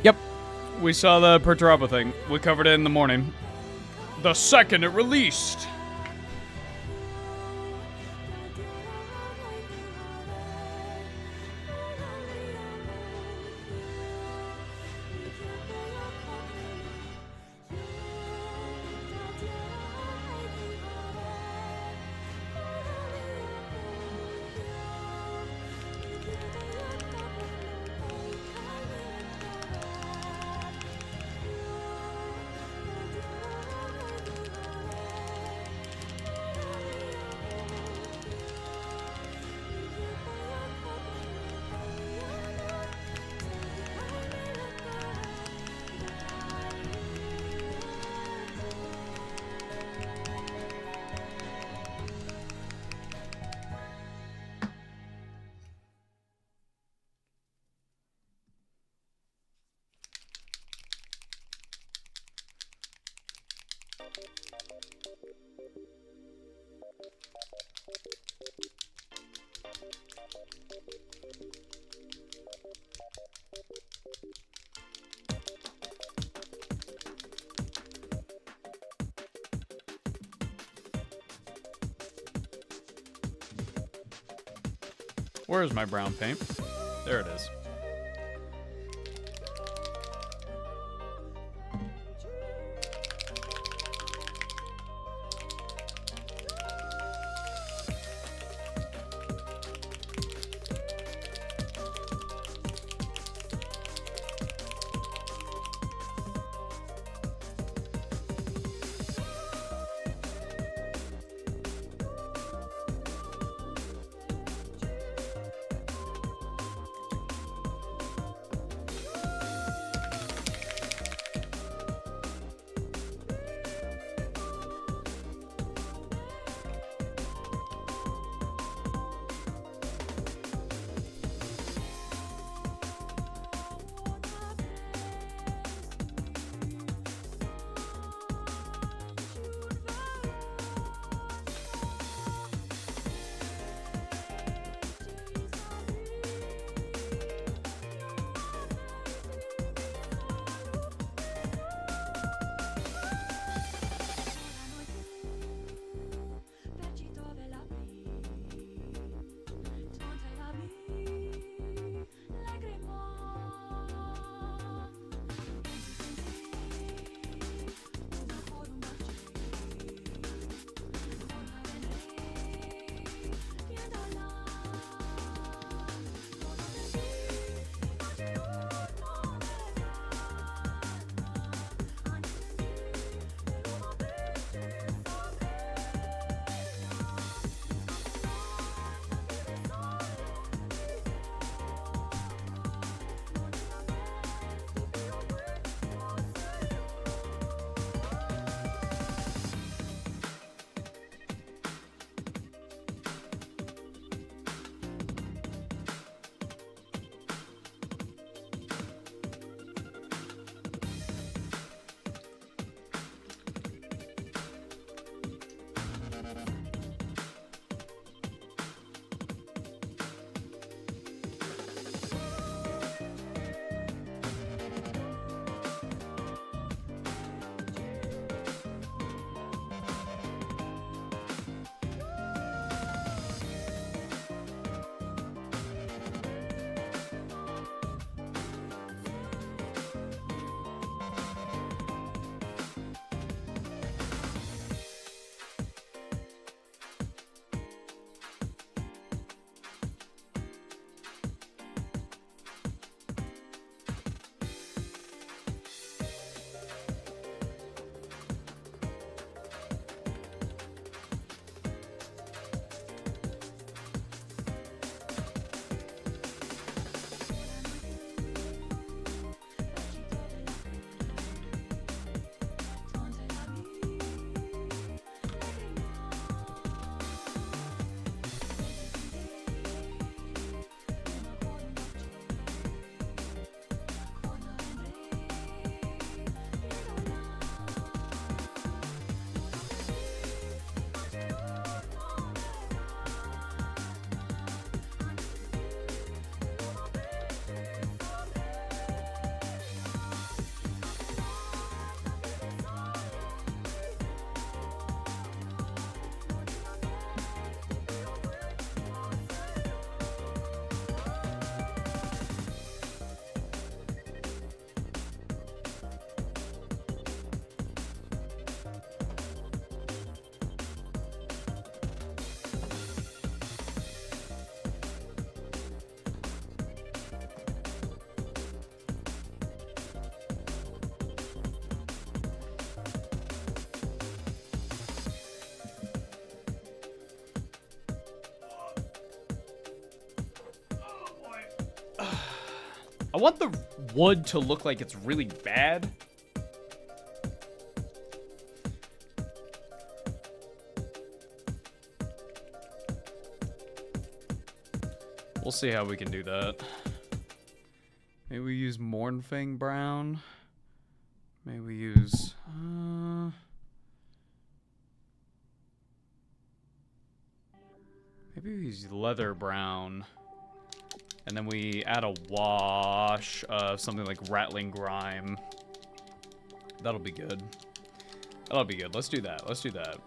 Yep. We saw the Perturabo thing. We covered it in the morning. The second it released. Where's my brown paint? There it is. I want the wood to look like it's really bad. We'll see how we can do that. Maybe we use Mornfang Brown. Maybe we use... maybe we use Leather Brown. And then we add a wash of something like Rattling Grime. That'll be good. That'll be good. Let's do that. Let's do that.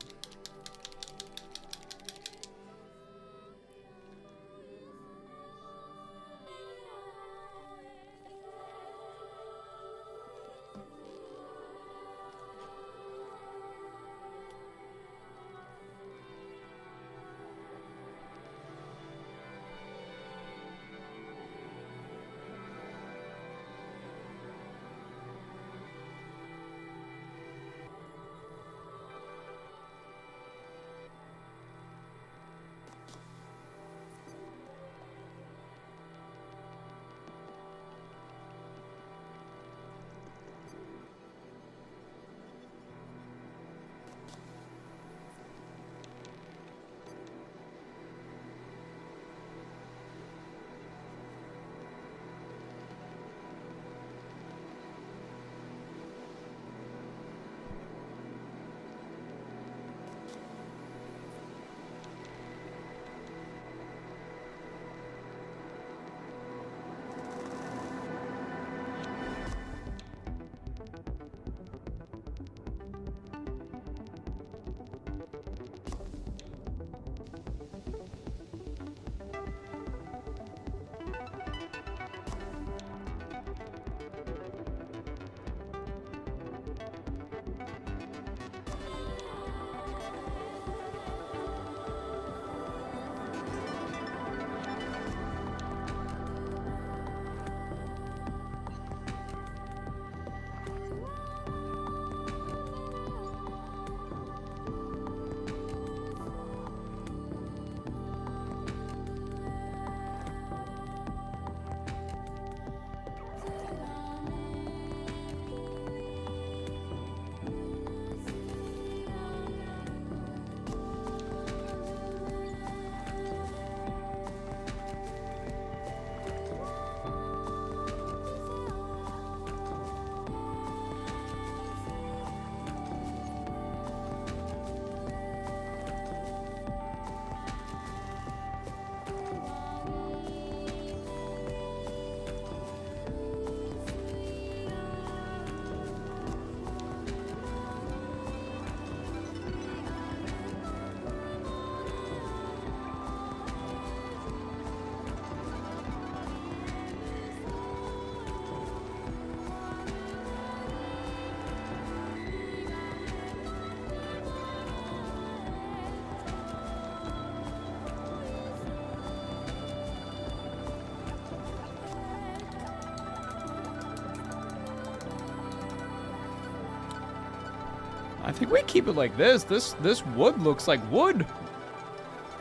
I think we keep it like this. This wood looks like wood.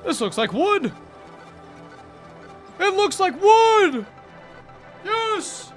This looks like wood. It looks like wood. Yes.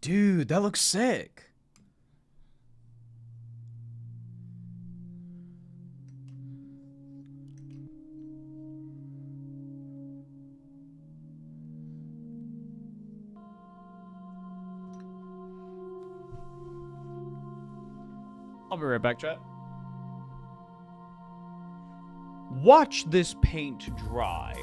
Dude, that looks sick. I'll be right back, chat. Watch this paint dry.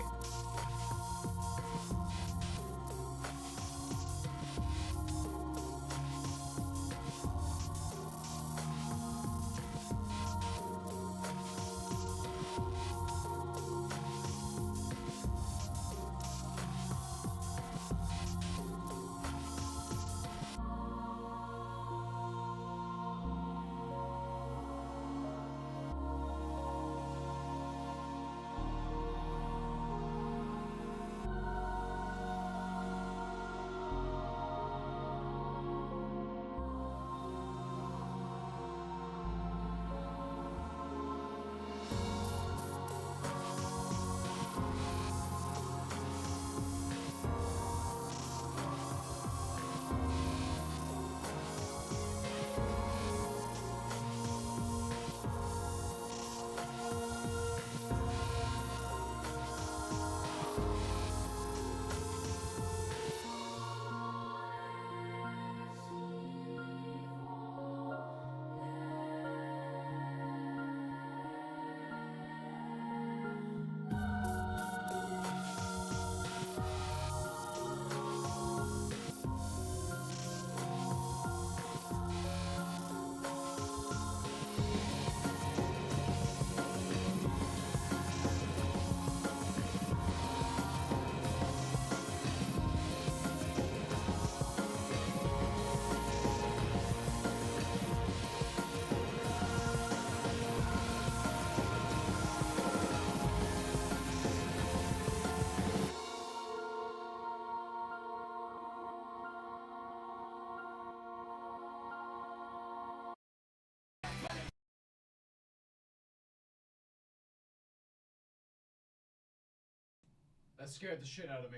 That scared the shit out of me.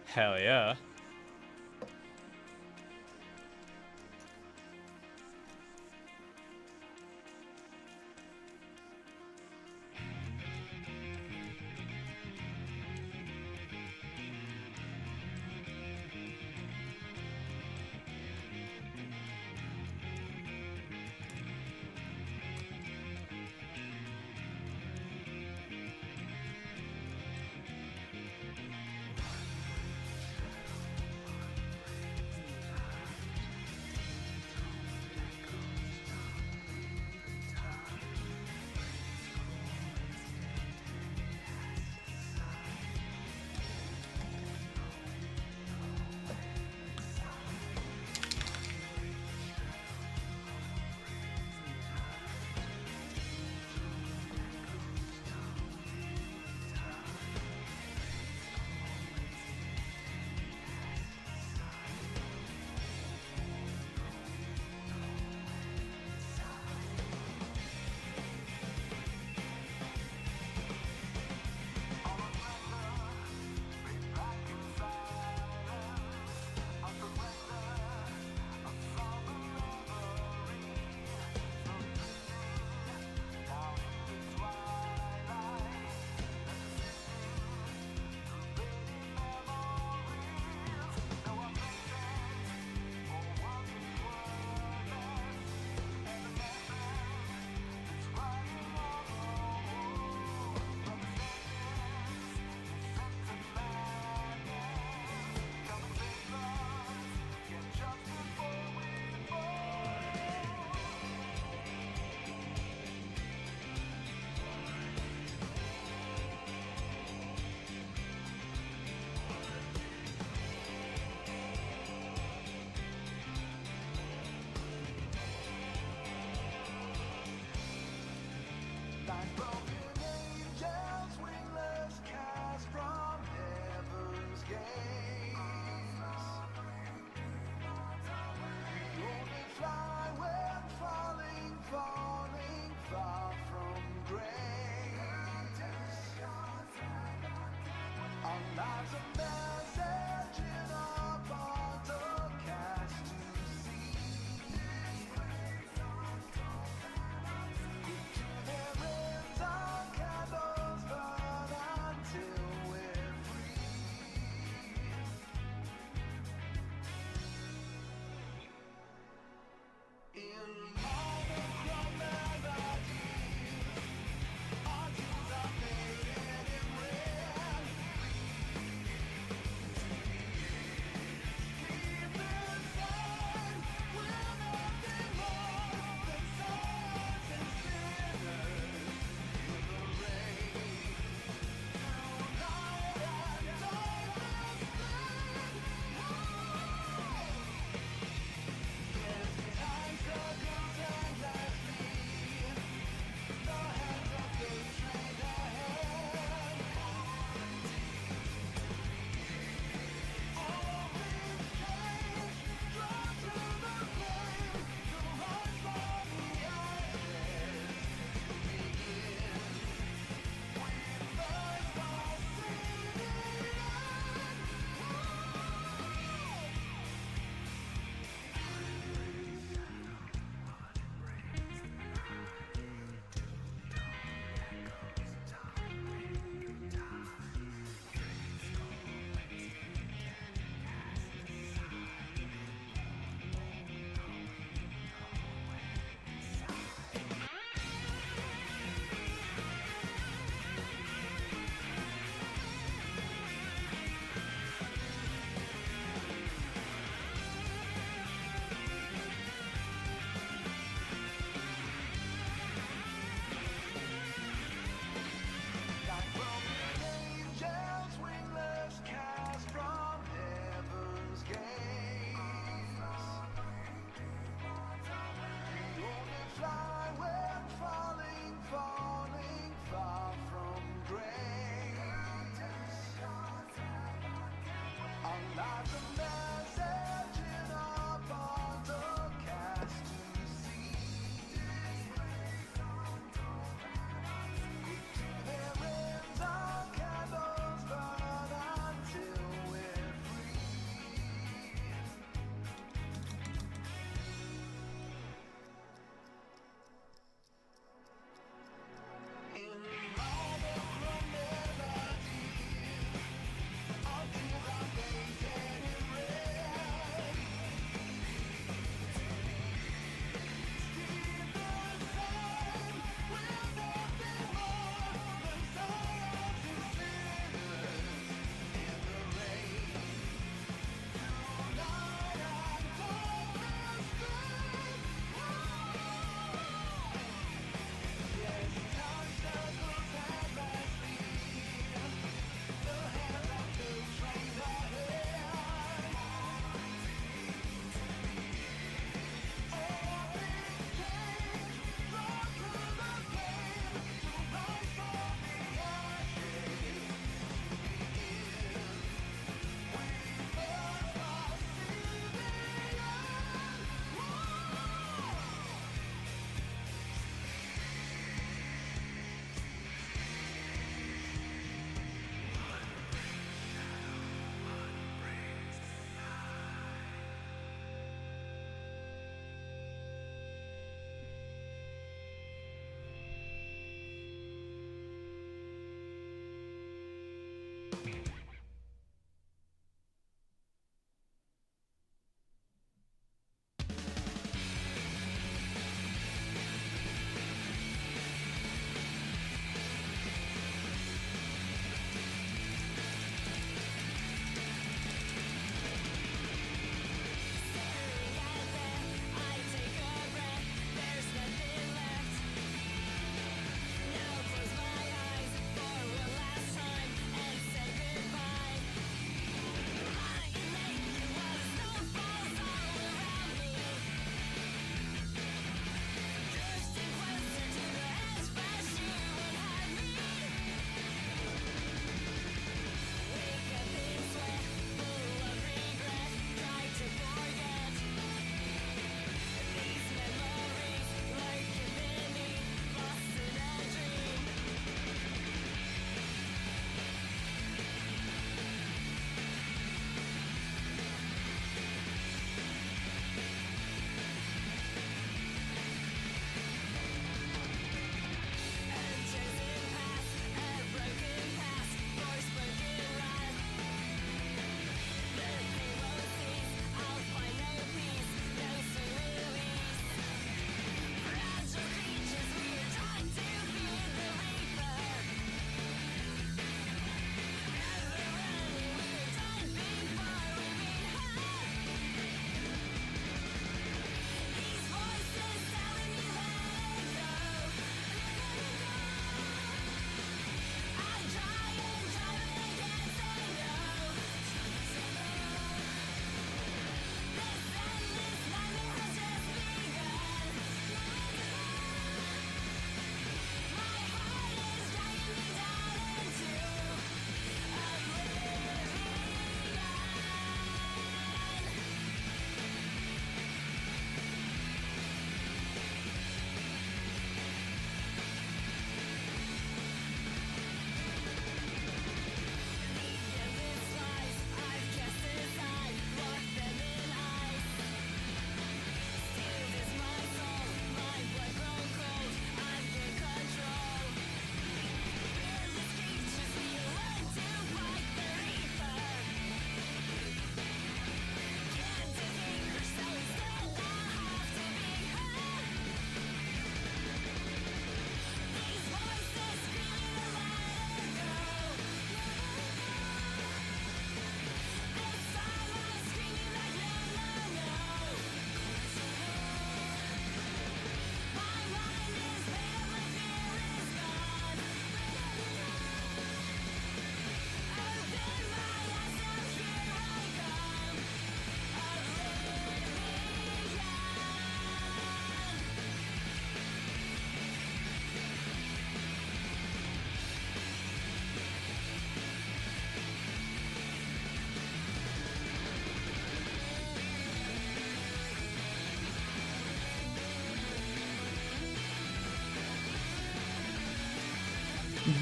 Hell yeah.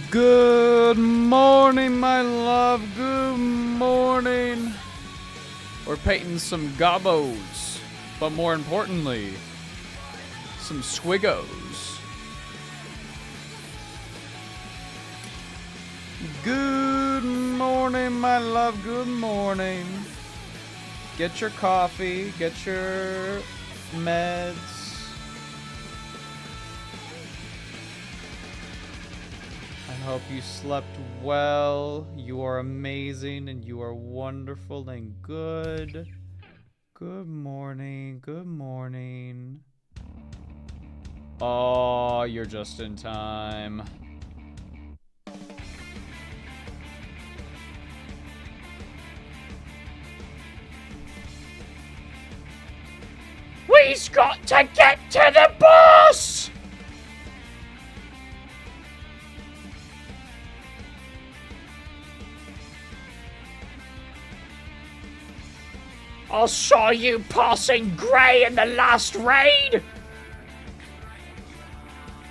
Good morning, my love. Good morning. We're painting some gobbos, but more importantly, some squiggos. Good morning, my love. Good morning. Get your coffee. Get your meds. I hope you slept well. You are amazing and you are wonderful and good. Good morning. Good morning. Oh, you're just in time. We've got to get to the boss! I saw you passing Grey in the last raid.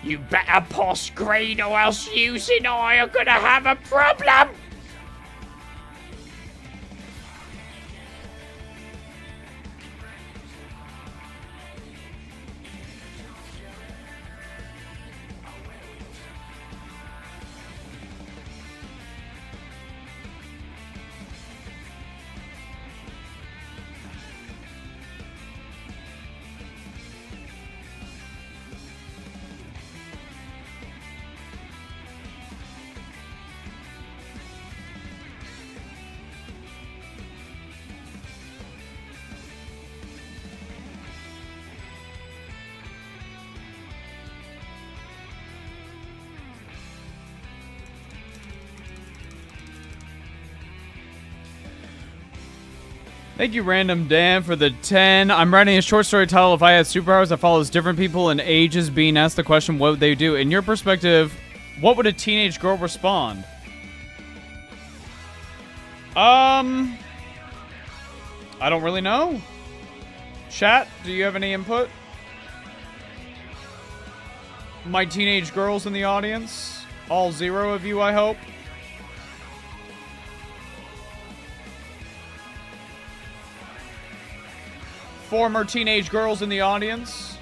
You better pass Green or else you and I are gonna have a problem. Thank you, Random Dan, for the 10. I'm writing a short story title, If I Had Superpowers, that follows different people in ages being asked the question, what would they do? In your perspective, what would a teenage girl respond? I don't really know. Chat, do you have any input? My teenage girls in the audience? All 0 of you, I hope. Former teenage girls in the audience.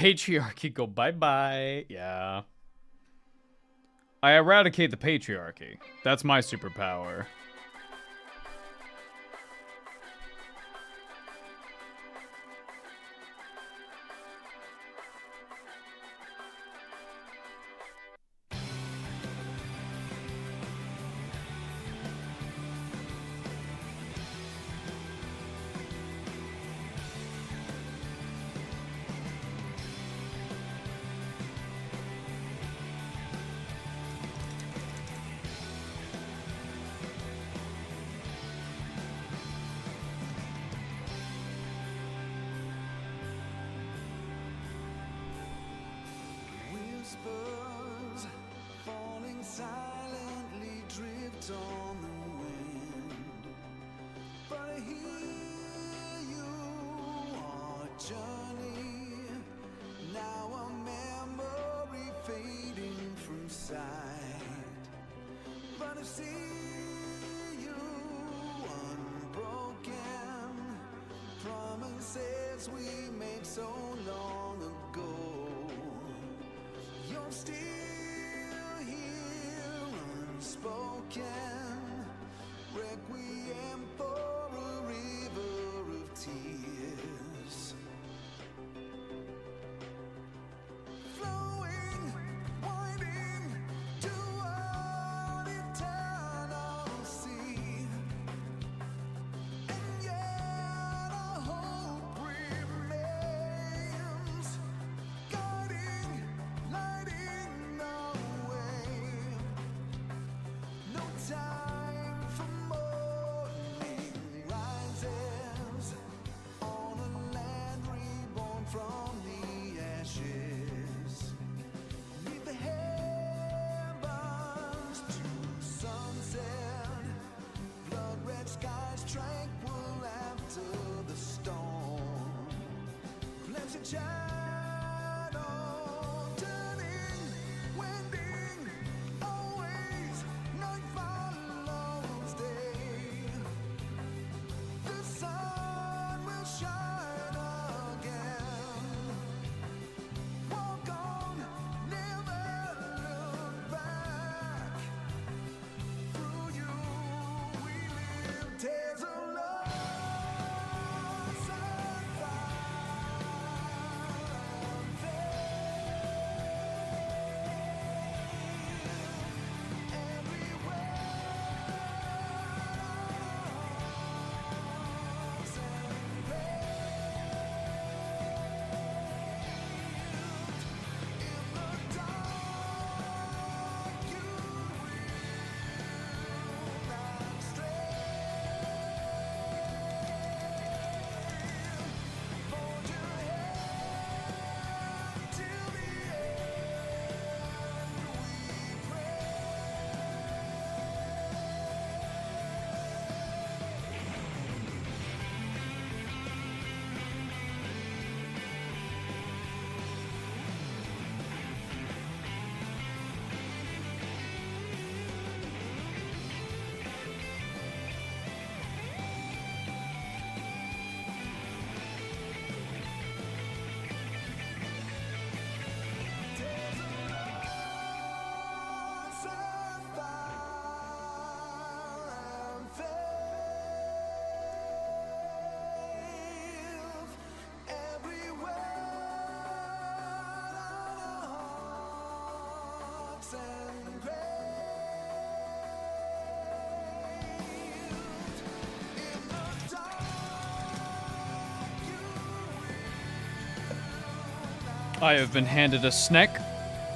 patriarchy go bye-bye. Yeah. I eradicate the patriarchy. That's my superpower. Whispers falling silently drift on the wind, but I hear you our journey. Now a memory fading from sight, but I see you unbroken. Promises we made so long ago. You're still here unspoken. Requiem for a river of tears. Flowing, winding to an eternal sea. And yet our hope remains. Guiding, lighting the way. No time for morning rises on a land reborn from the ashes. Leave the heavens to sunset. Blood red skies tranquil after the storm. Pledge a shadow, turning, wending, always night follows day. The sun will shine again. Walk on, never look back. Through you we live tales of love and fire and faith. Everywhere loves and in the dark you will not stray. Hold your hand till the end we pray. I have been handed a snack,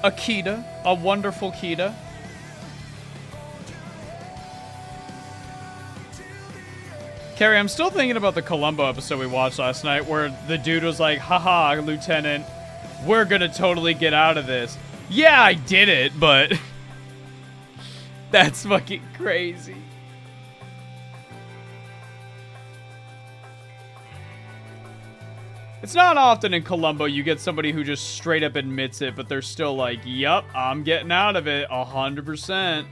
a Kita, a wonderful Kita. Carrie, I'm still thinking about the Columbo episode we watched last night where the dude was like, haha, Lieutenant, we're gonna totally get out of this. Yeah, I did it, but that's fucking crazy. It's not often in Columbo you get somebody who just straight up admits it, but they're still like, yup, I'm getting out of it 100%.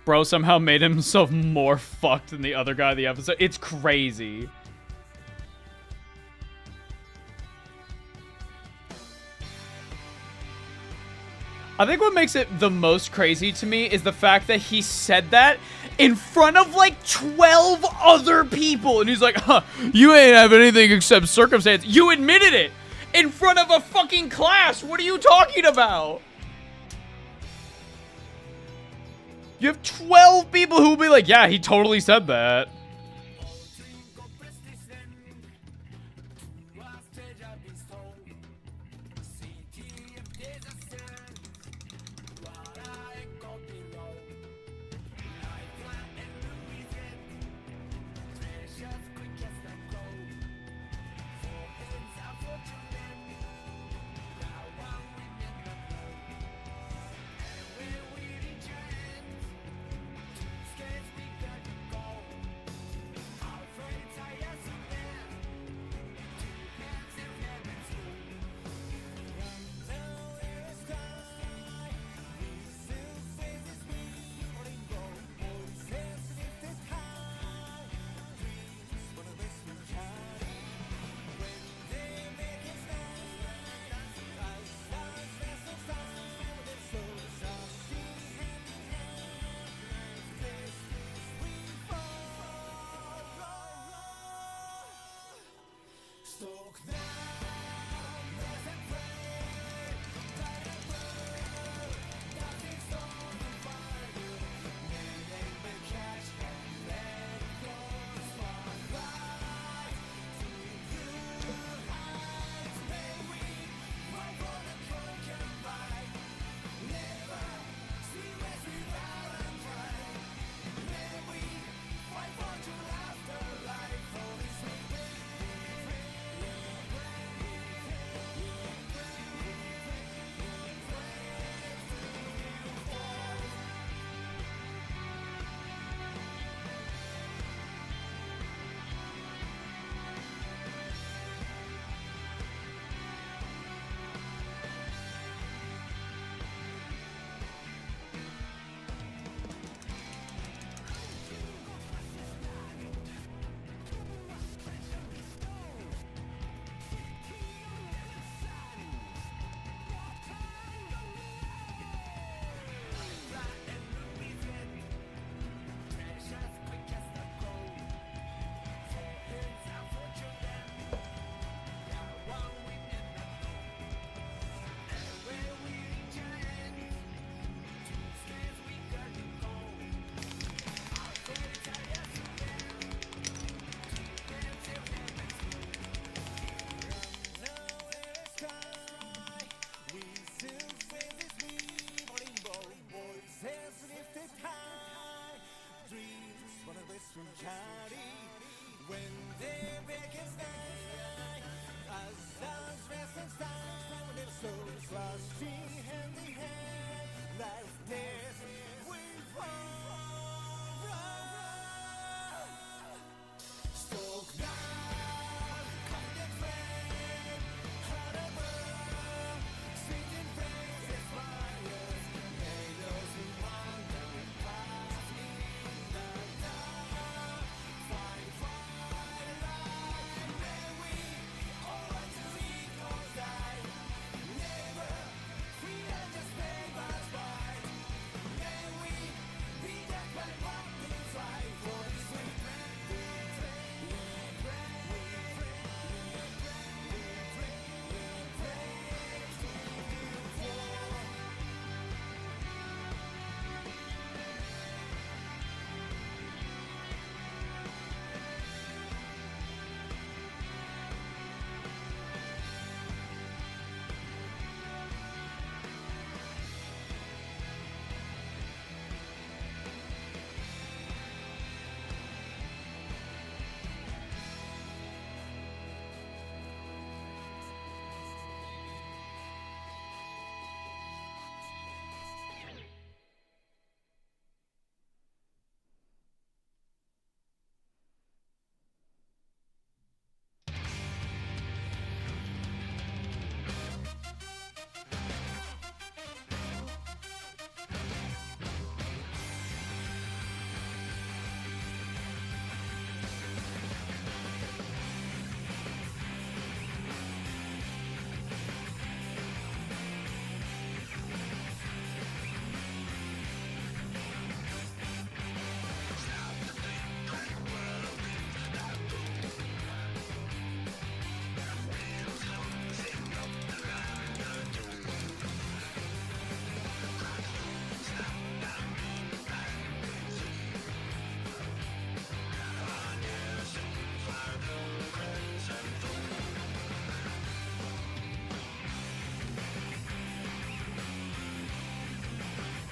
Bro somehow made himself more fucked than the other guy in the episode. It's crazy. I think what makes it the most crazy to me is the fact that he said that in front of like 12 other people. And he's like, huh, you ain't have anything except circumstance. You admitted it in front of a fucking class. What are you talking about? You have 12 people who will be like, yeah, he totally said that.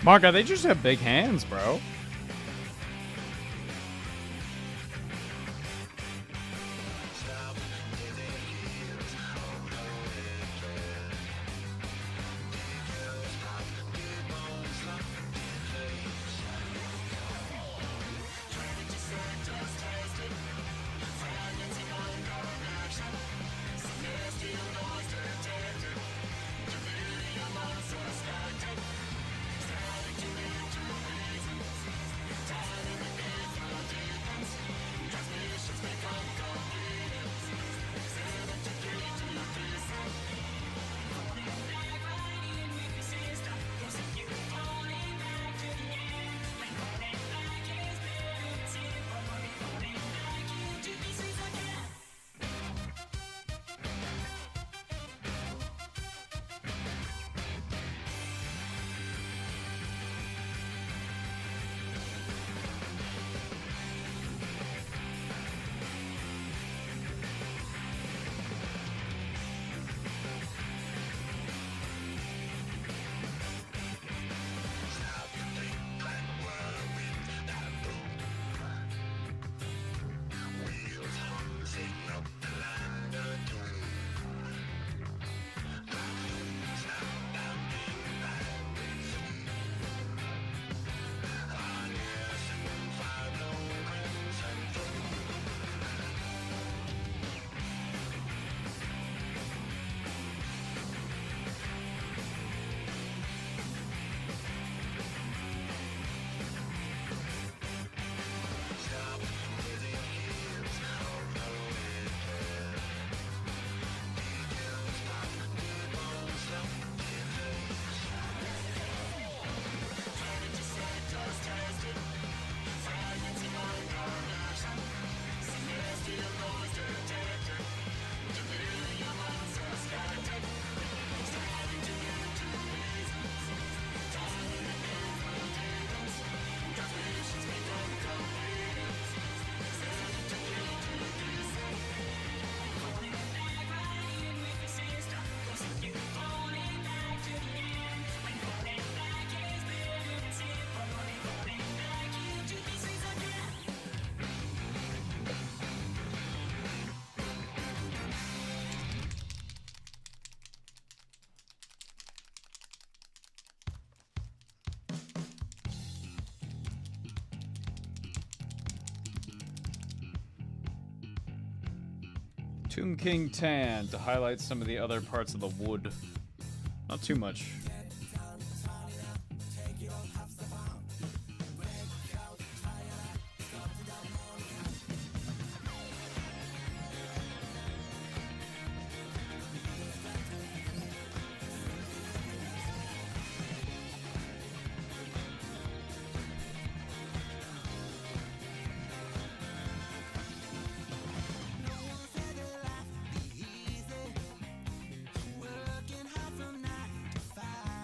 Marco, they just have big hands, bro. Tomb King Tan to highlight some of the other parts of the wood. Not too much. Working hard from 9 to 5.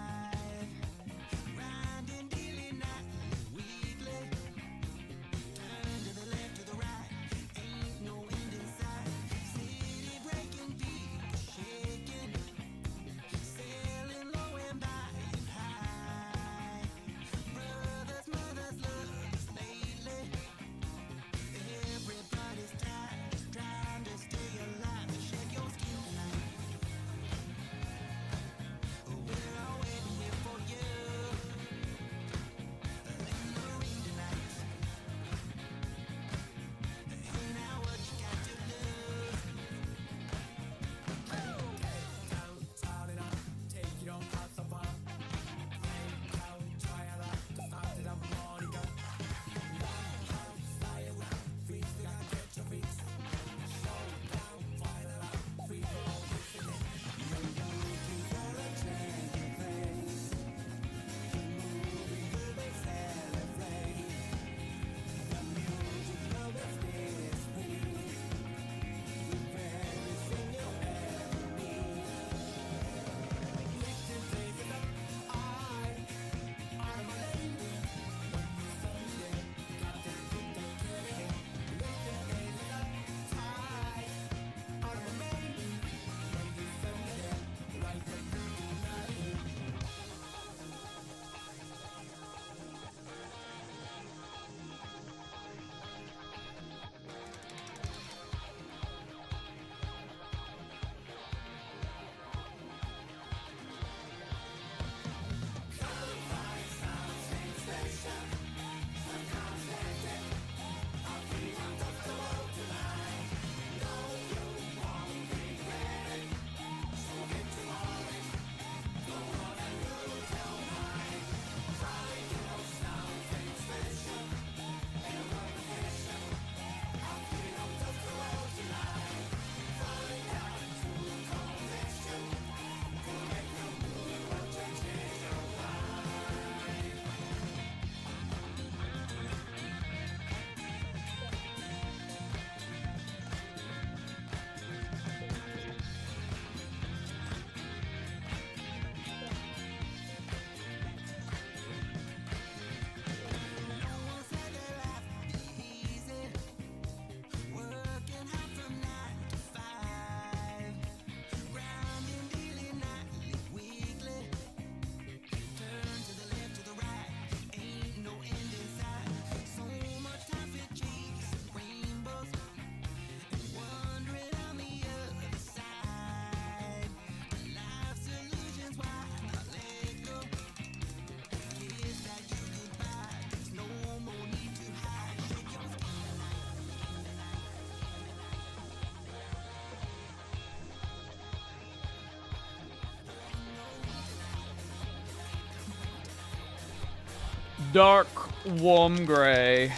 Dark, warm gray.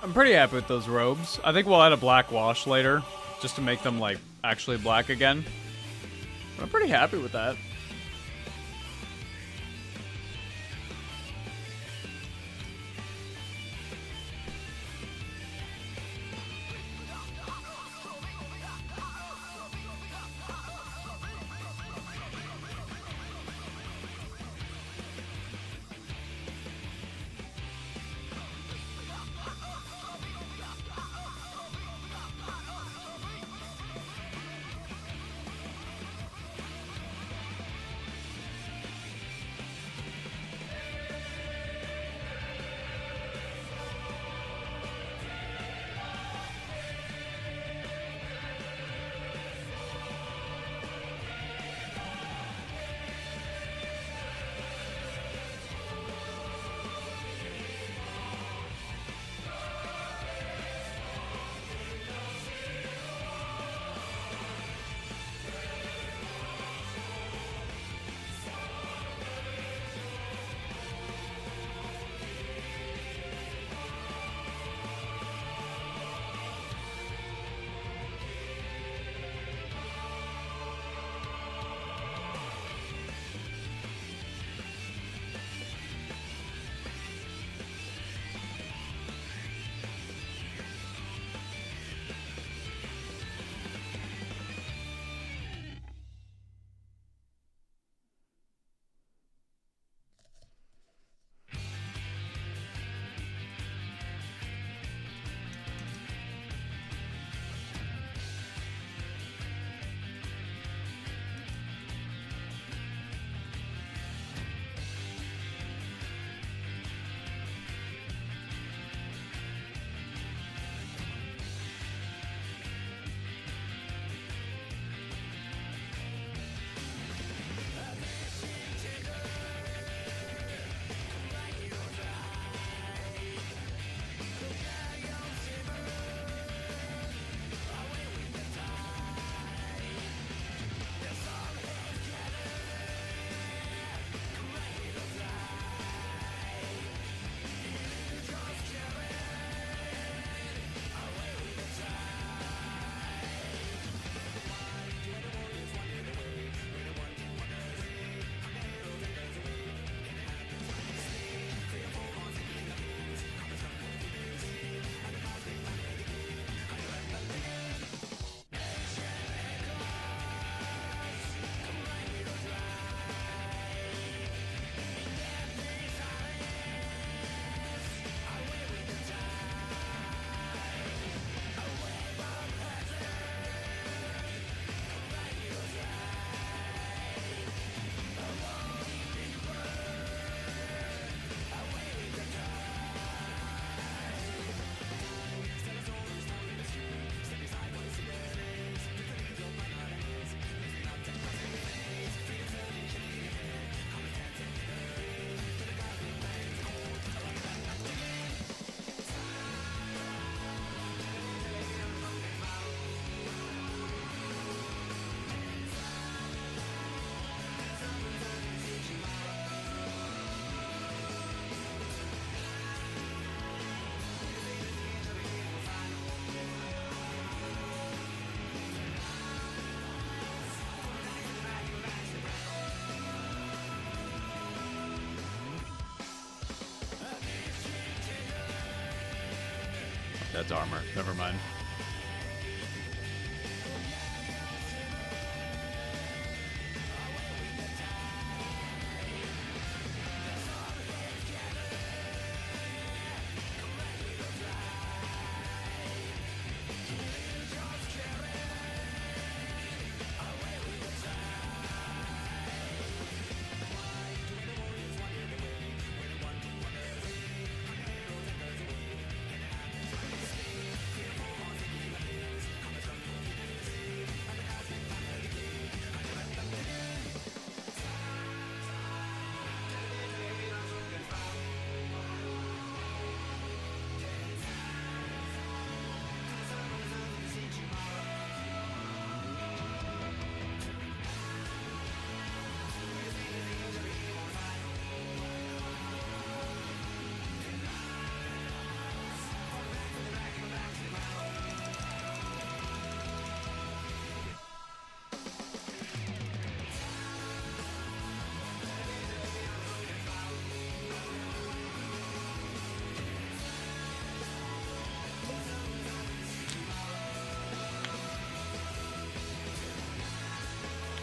I'm pretty happy with those robes. I think we'll add a black wash later, just to make them, like, actually black again. But I'm pretty happy with that. That's armor. Never mind.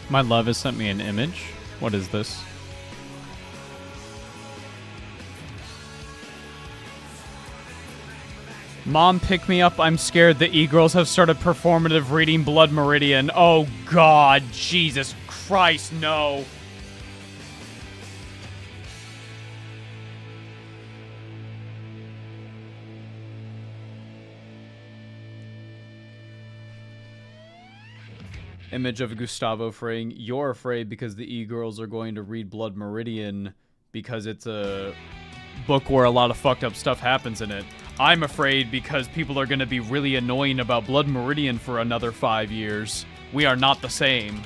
My love has sent me an image. What is this? Mom, pick me up. I'm scared. The e-girls have started performative reading Blood Meridian. Oh, God. Jesus Christ, no. Image of Gustavo Fring. You're afraid because the e-girls are going to read Blood Meridian because it's a book where a lot of fucked up stuff happens in it. I'm afraid because people are going to be really annoying about Blood Meridian for another 5 years. We are not the same.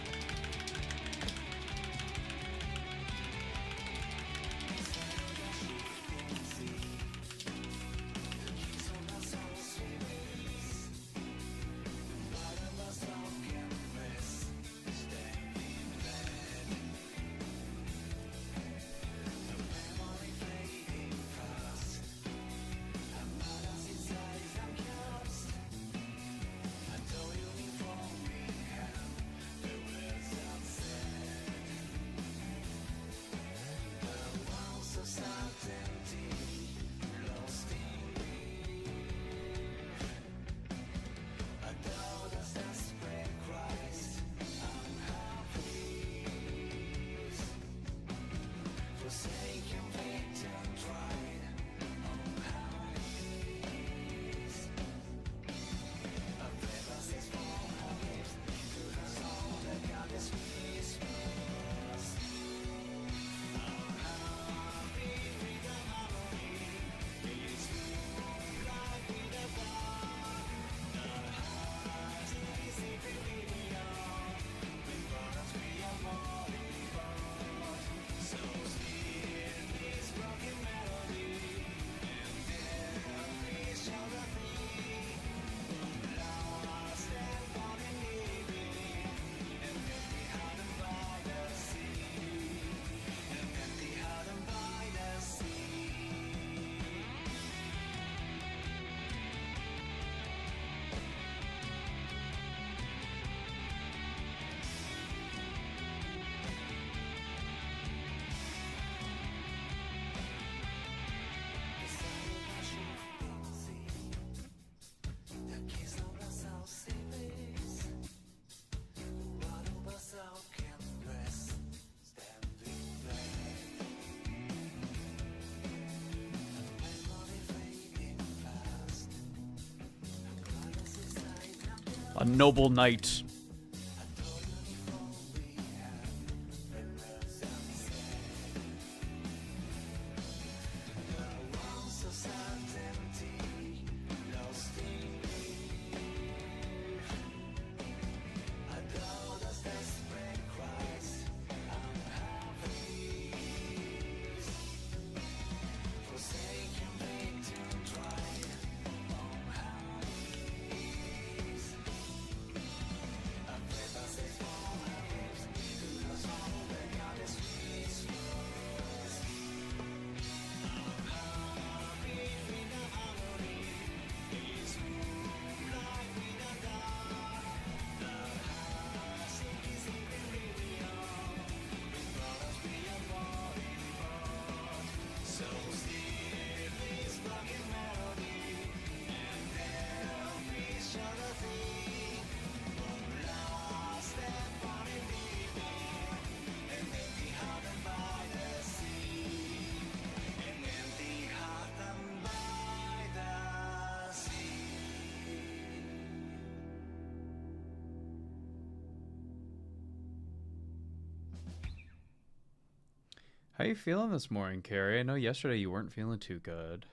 A noble knight. How you feeling this morning, Carrie? I know yesterday you weren't feeling too good.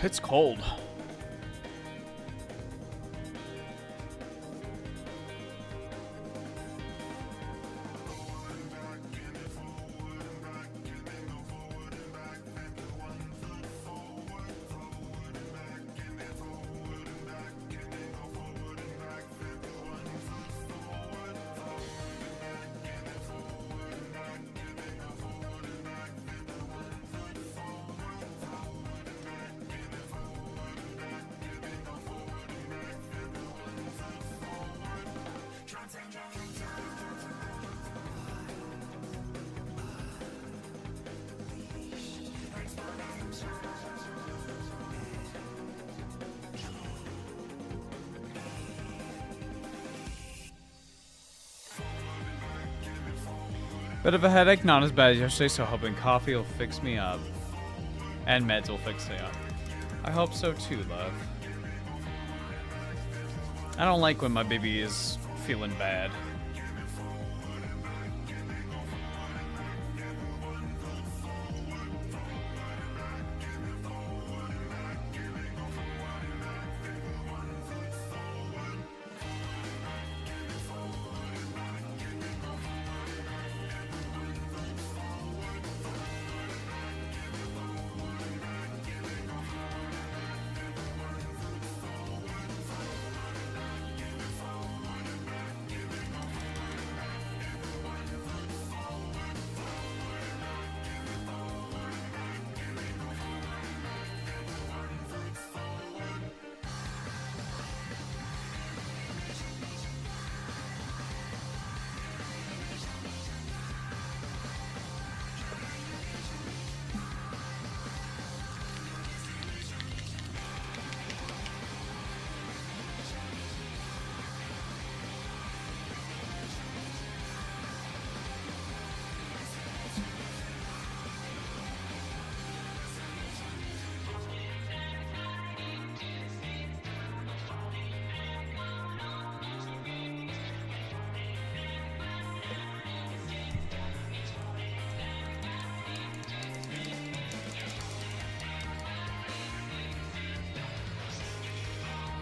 It's cold. Bit of a headache, not as bad as yesterday, so hoping coffee will fix me up. And meds will fix me up. I hope so too, love. I don't like when my baby is feeling bad.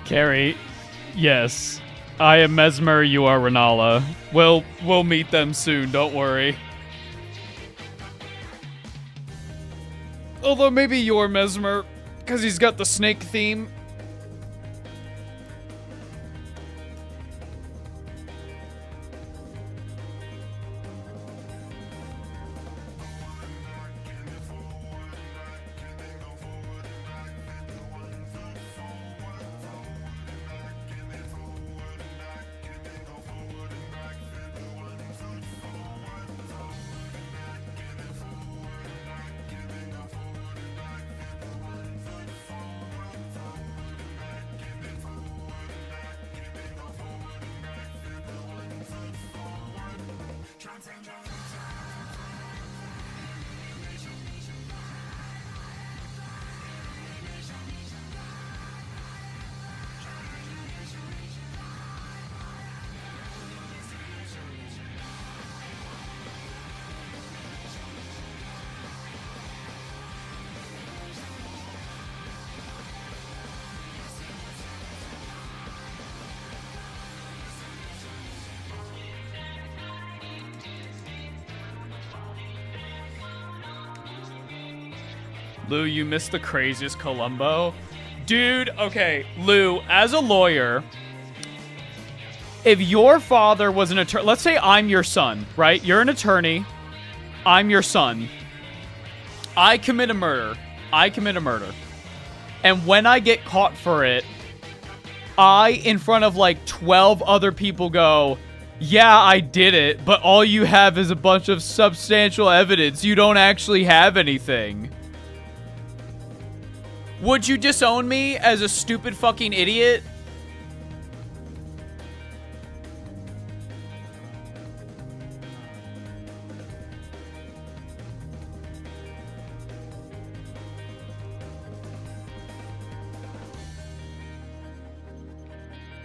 Carrie, yes. I am Mesmer, you are Renala. We'll meet them soon, don't worry. Although maybe you're Mesmer, because he's got the snake theme. Lou, you missed the craziest Columbo. Dude, okay, Lou, as a lawyer, if your father was an attorney, let's say I'm your son, right? You're an attorney. I'm your son. I commit a murder. And when I get caught for it, I, in front of like 12 other people, go, yeah, I did it, but all you have is a bunch of substantial evidence. You don't actually have anything. Would you disown me as a stupid fucking idiot?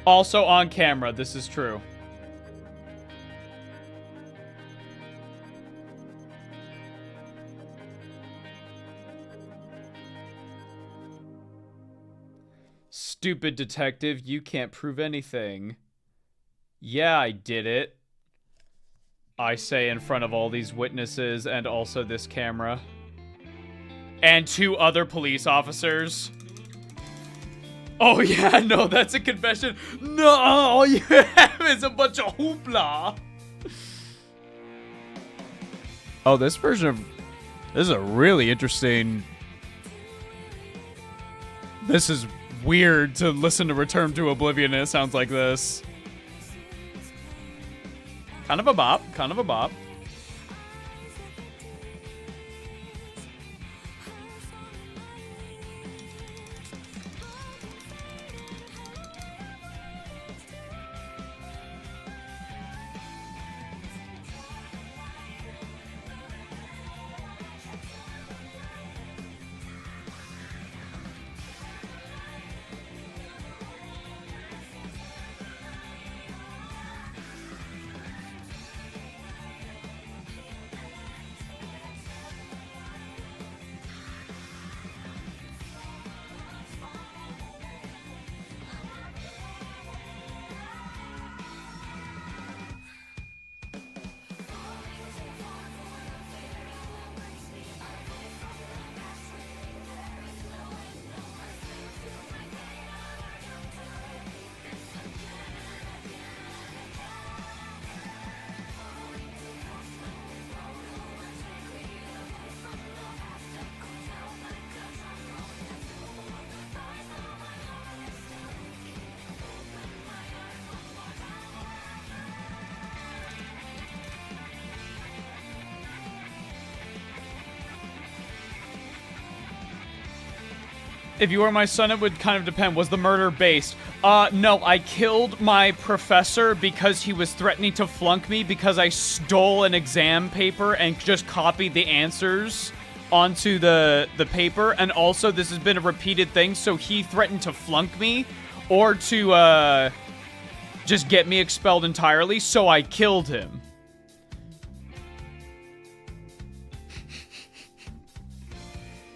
Also on camera, this is true. Stupid detective, you can't prove anything. Yeah, I did it. I say in front of all these witnesses and also this camera. And 2 other police officers. Oh yeah, no, that's a confession. No, all you have is a bunch of hoopla. Oh, this version of... This is a really interesting... This is weird to listen to Return to Oblivion and it sounds like this. Kind of a bop, kind of a bop. If you were my son, it would kind of depend. Was the murder based? No, I killed my professor because he was threatening to flunk me because I stole an exam paper and just copied the answers onto the paper. And also, this has been a repeated thing, so he threatened to flunk me or to, just get me expelled entirely, so I killed him.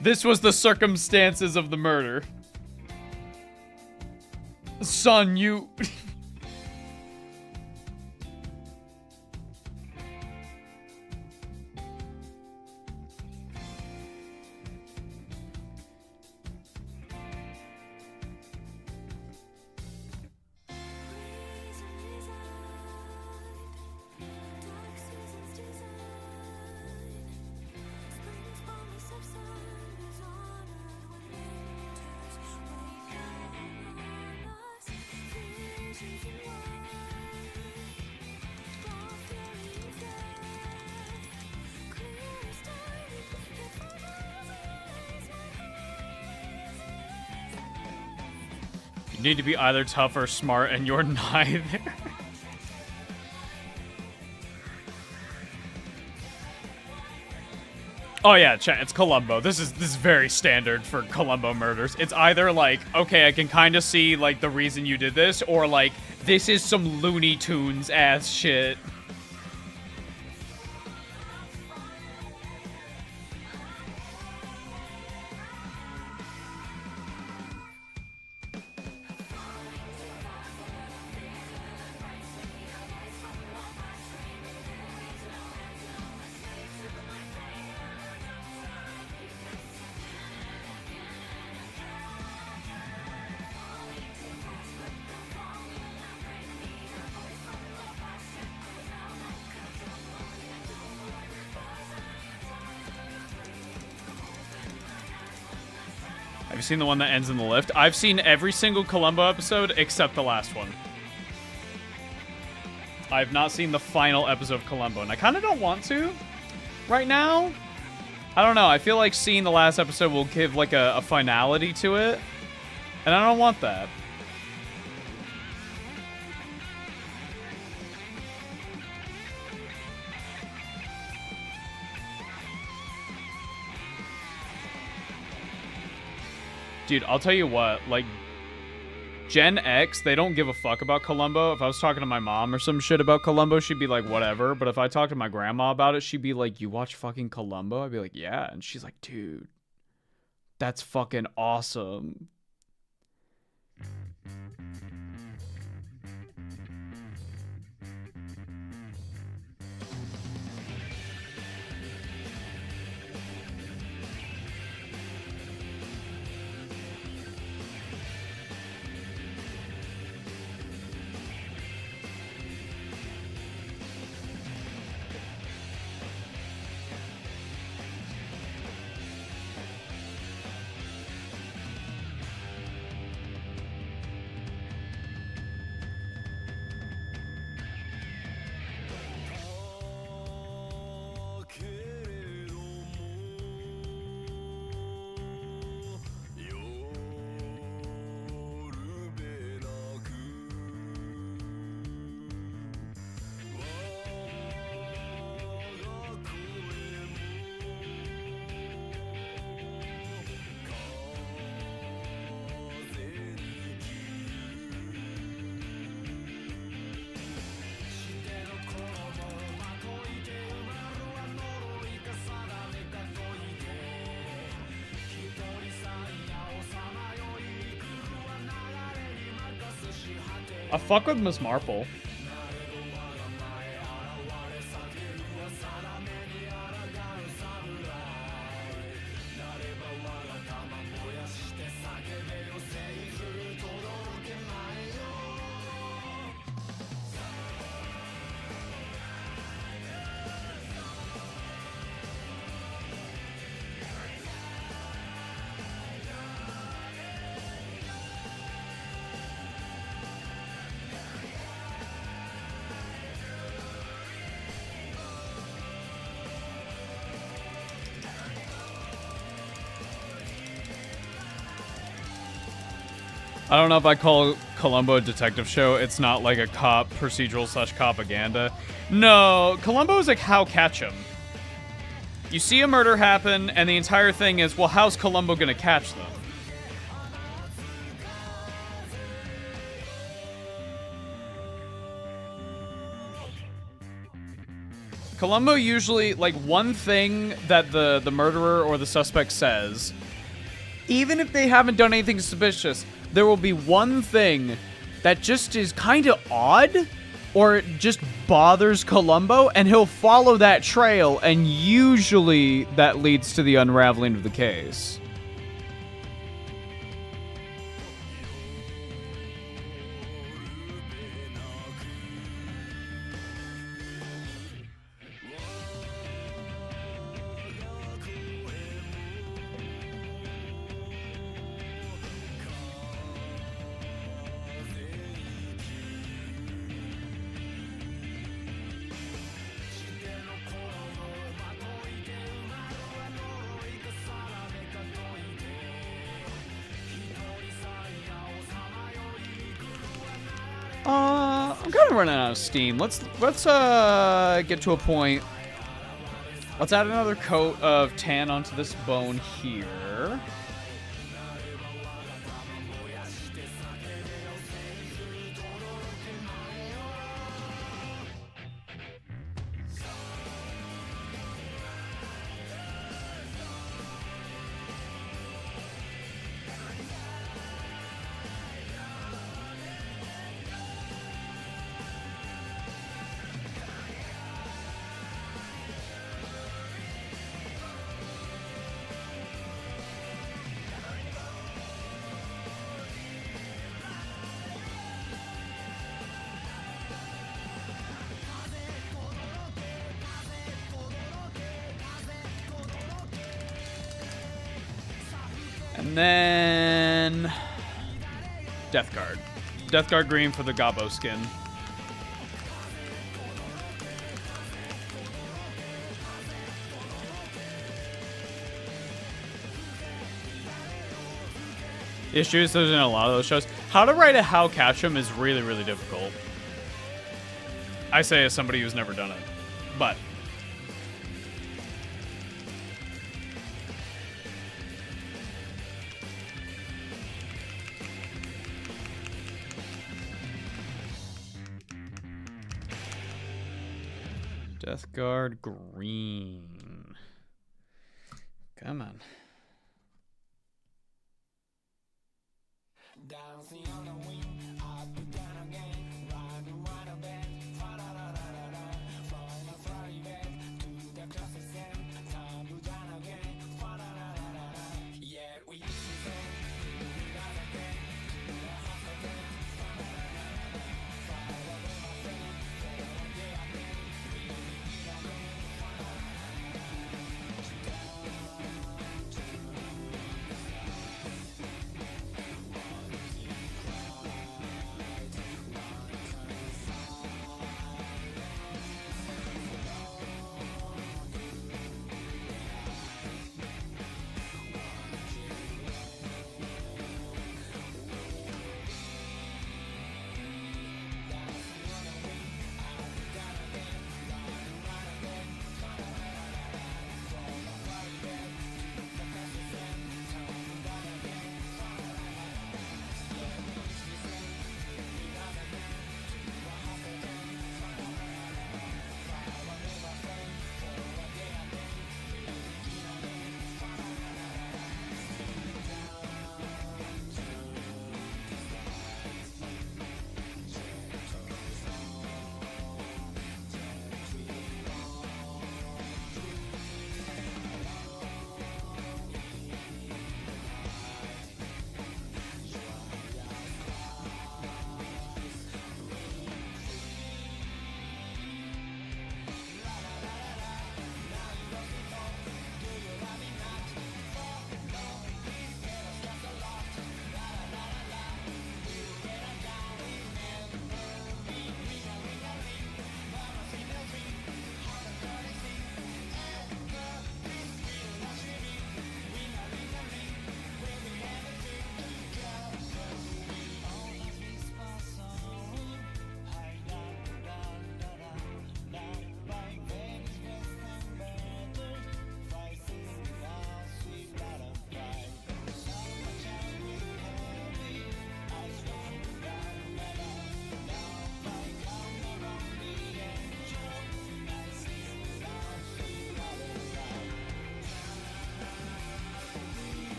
This was the circumstances of the murder. Son, you... You need to be either tough or smart, and you're neither. Oh yeah, chat, it's Columbo. This is very standard for Columbo murders. It's either like, okay, I can kind of see like the reason you did this, or like, this is some Looney Tunes ass shit. Have you seen the one that ends in the lift? I've seen every single Columbo episode except the last one. I've not seen the final episode of Columbo, and I kind of don't want to right now. I don't know. I feel like seeing the last episode will give like a finality to it, and I don't want that. Dude, I'll tell you what, like, Gen X, they don't give a fuck about Columbo. If I was talking to my mom or some shit about Columbo, she'd be like, whatever. But if I talked to my grandma about it, she'd be like, you watch fucking Columbo? I'd be like, yeah. And she's like, dude, that's fucking awesome. I fuck with Miss Marple. I don't know if I call Columbo a detective show. It's not like a cop procedural / propaganda. No, Columbo is like How Catch 'Em. You see a murder happen, and the entire thing is, well, how's Columbo gonna catch them? Columbo usually, like, one thing that the murderer or the suspect says, even if they haven't done anything suspicious, there will be one thing that just is kind of odd, or it just bothers Columbo, and he'll follow that trail, and usually that leads to the unraveling of the case. I'm kind of running out of steam. Let's get to a point. Let's add another coat of tan onto this bone here. And then Death Guard. Death Guard green for the Gobbo skin. The issue is there's in a lot of those shows. How to write a How Catch 'Em is really, really difficult. I say as somebody who's never done it. But Death Guard green. Come on.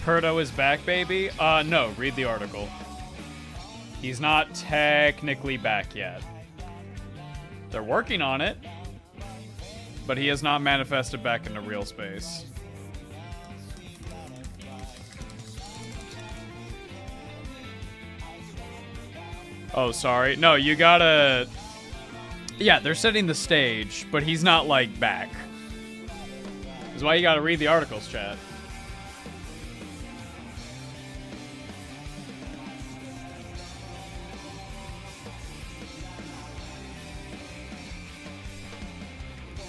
Perdo is back, baby? No, read the article. He's not technically back yet. They're working on it, but he has not manifested back into real space. Oh, sorry. No, you gotta... Yeah, they're setting the stage, but he's not, like, back. That's why you gotta read the articles, chat.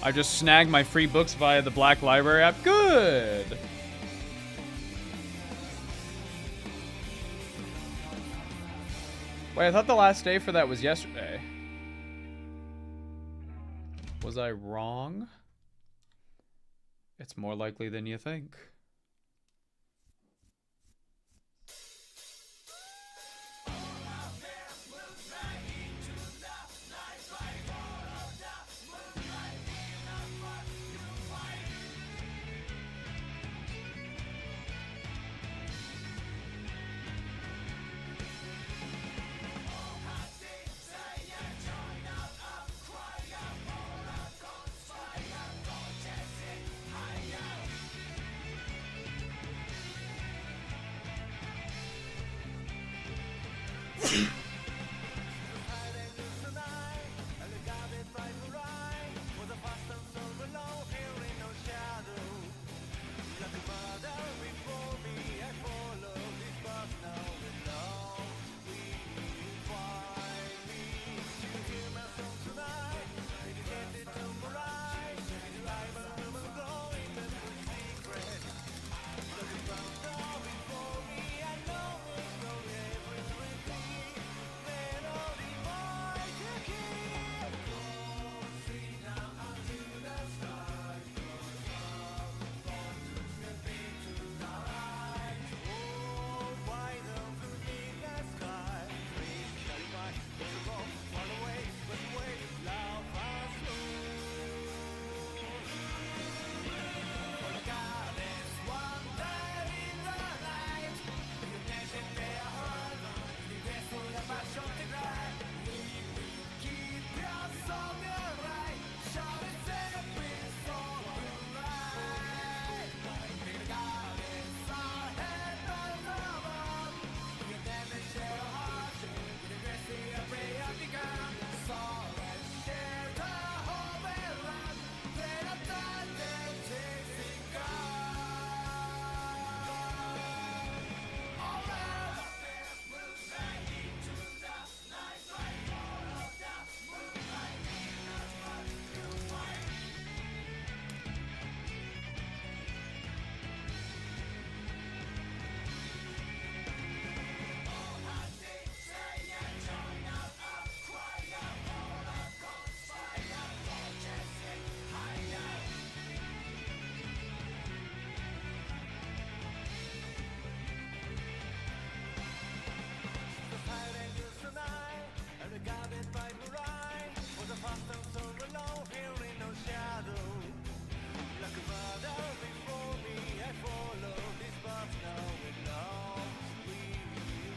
I just snagged my free books via the Black Library app. Good! Wait, I thought the last day for that was yesterday. Was I wrong? It's more likely than you think.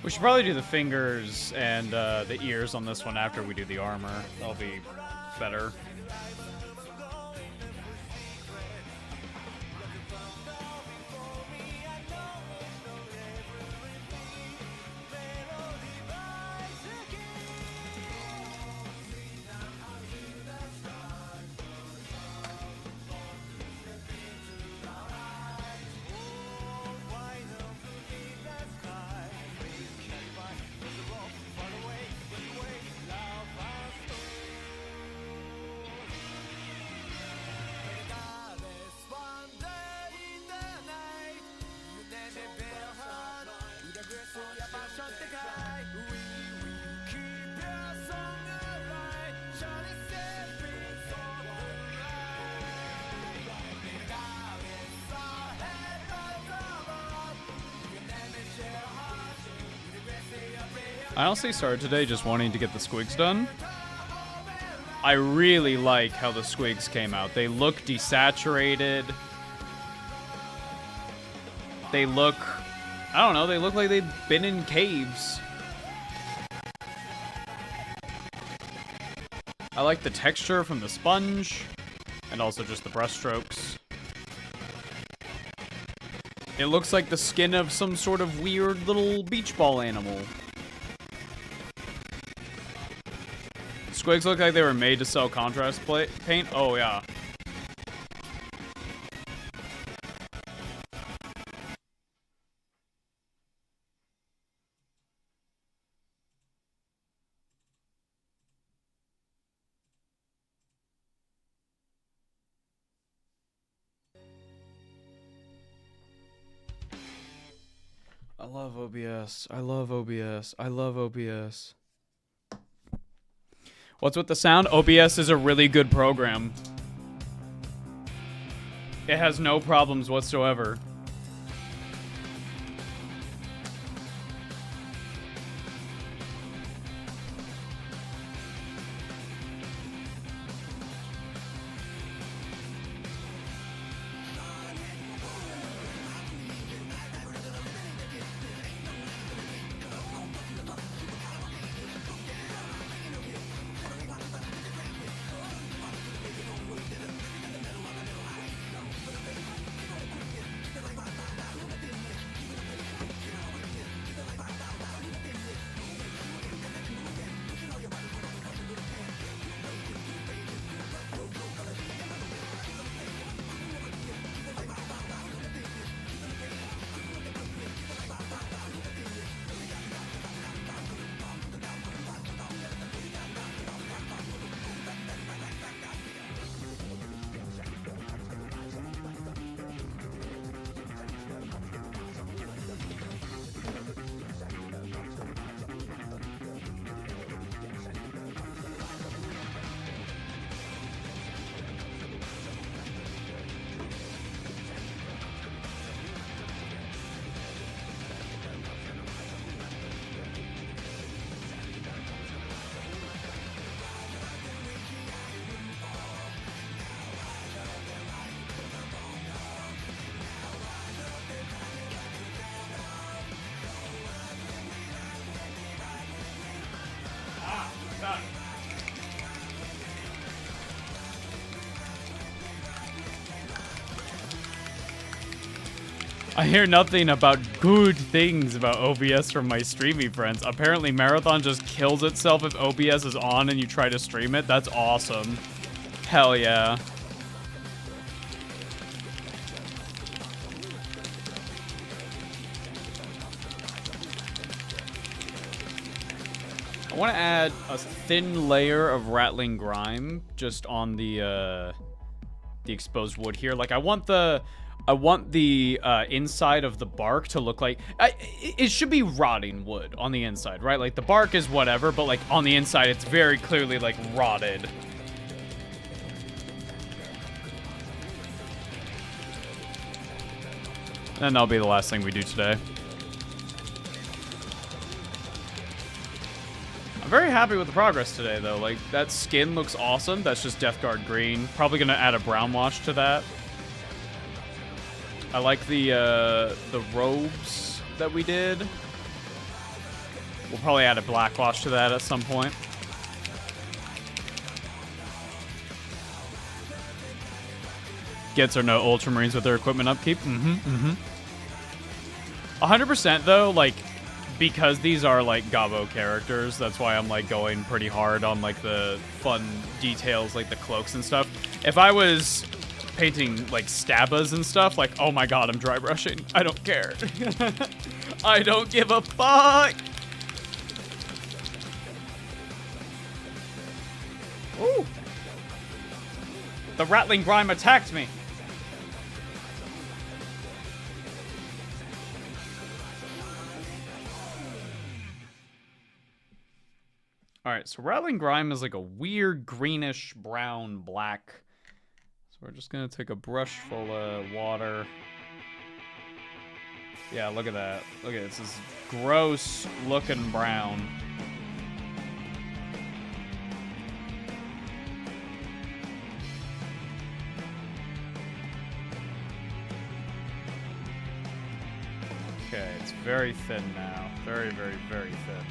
We should probably do the fingers and the ears on this one after we do the armor. That'll be better. I honestly started today just wanting to get the squigs done. I really like how the squigs came out. They look desaturated. They look I don't know, they look like they've been in caves. I like the texture from the sponge, and also just the brush strokes. It looks like the skin of some sort of weird little beach ball animal. Squigs look like they were made to sell contrast paint. Oh, yeah. I love OBS. I love OBS. I love OBS. What's with the sound? OBS is a really good program. It has no problems whatsoever. I hear nothing about good things about OBS from my streamy friends. Apparently, Marathon just kills itself if OBS is on and you try to stream it. That's awesome. Hell yeah. I want to add a thin layer of rattling grime just on the exposed wood here. Like, I want the inside of the bark to look like... it should be rotting wood on the inside, right? Like, the bark is whatever, but, like, on the inside, it's very clearly, like, rotted. And that'll be the last thing we do today. I'm very happy with the progress today, though. Like, that skin looks awesome. That's just Death Guard green. Probably gonna add a brown wash to that. I like the robes that we did. We'll probably add a black wash to that at some point. Gets or no Ultramarines with their equipment upkeep. 100% though, like, because these are like Gabo characters, that's why I'm like going pretty hard on like the fun details, like the cloaks and stuff. If I was painting like stabas and stuff, like, oh my god, I'm dry brushing. I don't care. I don't give a fuck. Ooh. The rattling grime attacked me. Alright, so rattling grime is like a weird greenish brown black. We're just gonna take a brush full of water. Yeah, look at that. Look at it. It's this gross looking brown. Okay, it's very thin now. Very, very, very thin.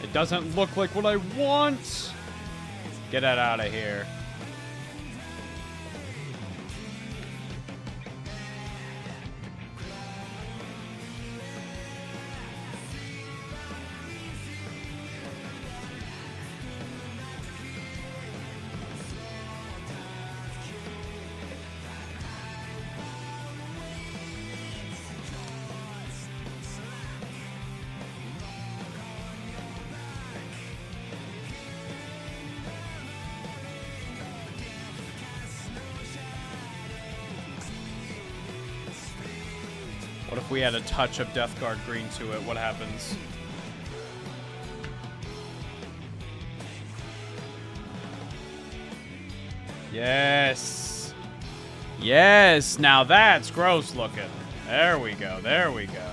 It doesn't look like what I want. Get that out of here. What if we add a touch of Death Guard green to it? What happens? Yes. Yes. Now that's gross looking. There we go. There we go.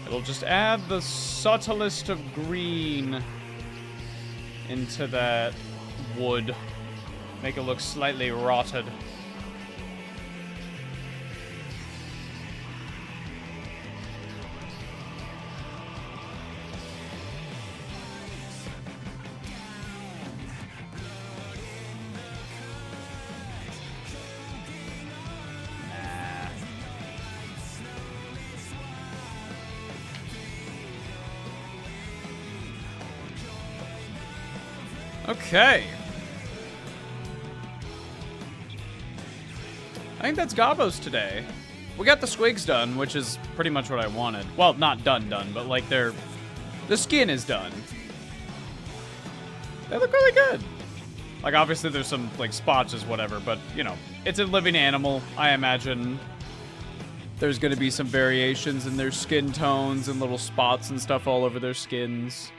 It'll just add the subtlest of green into that wood. Make it look slightly rotted. Okay. I think that's Gobos today. We got the squigs done, which is pretty much what I wanted. Well, not done, but like the skin is done. They look really good. Like obviously there's some like spotches, whatever, but you know, it's a living animal. I imagine there's gonna be some variations in their skin tones and little spots and stuff all over their skins.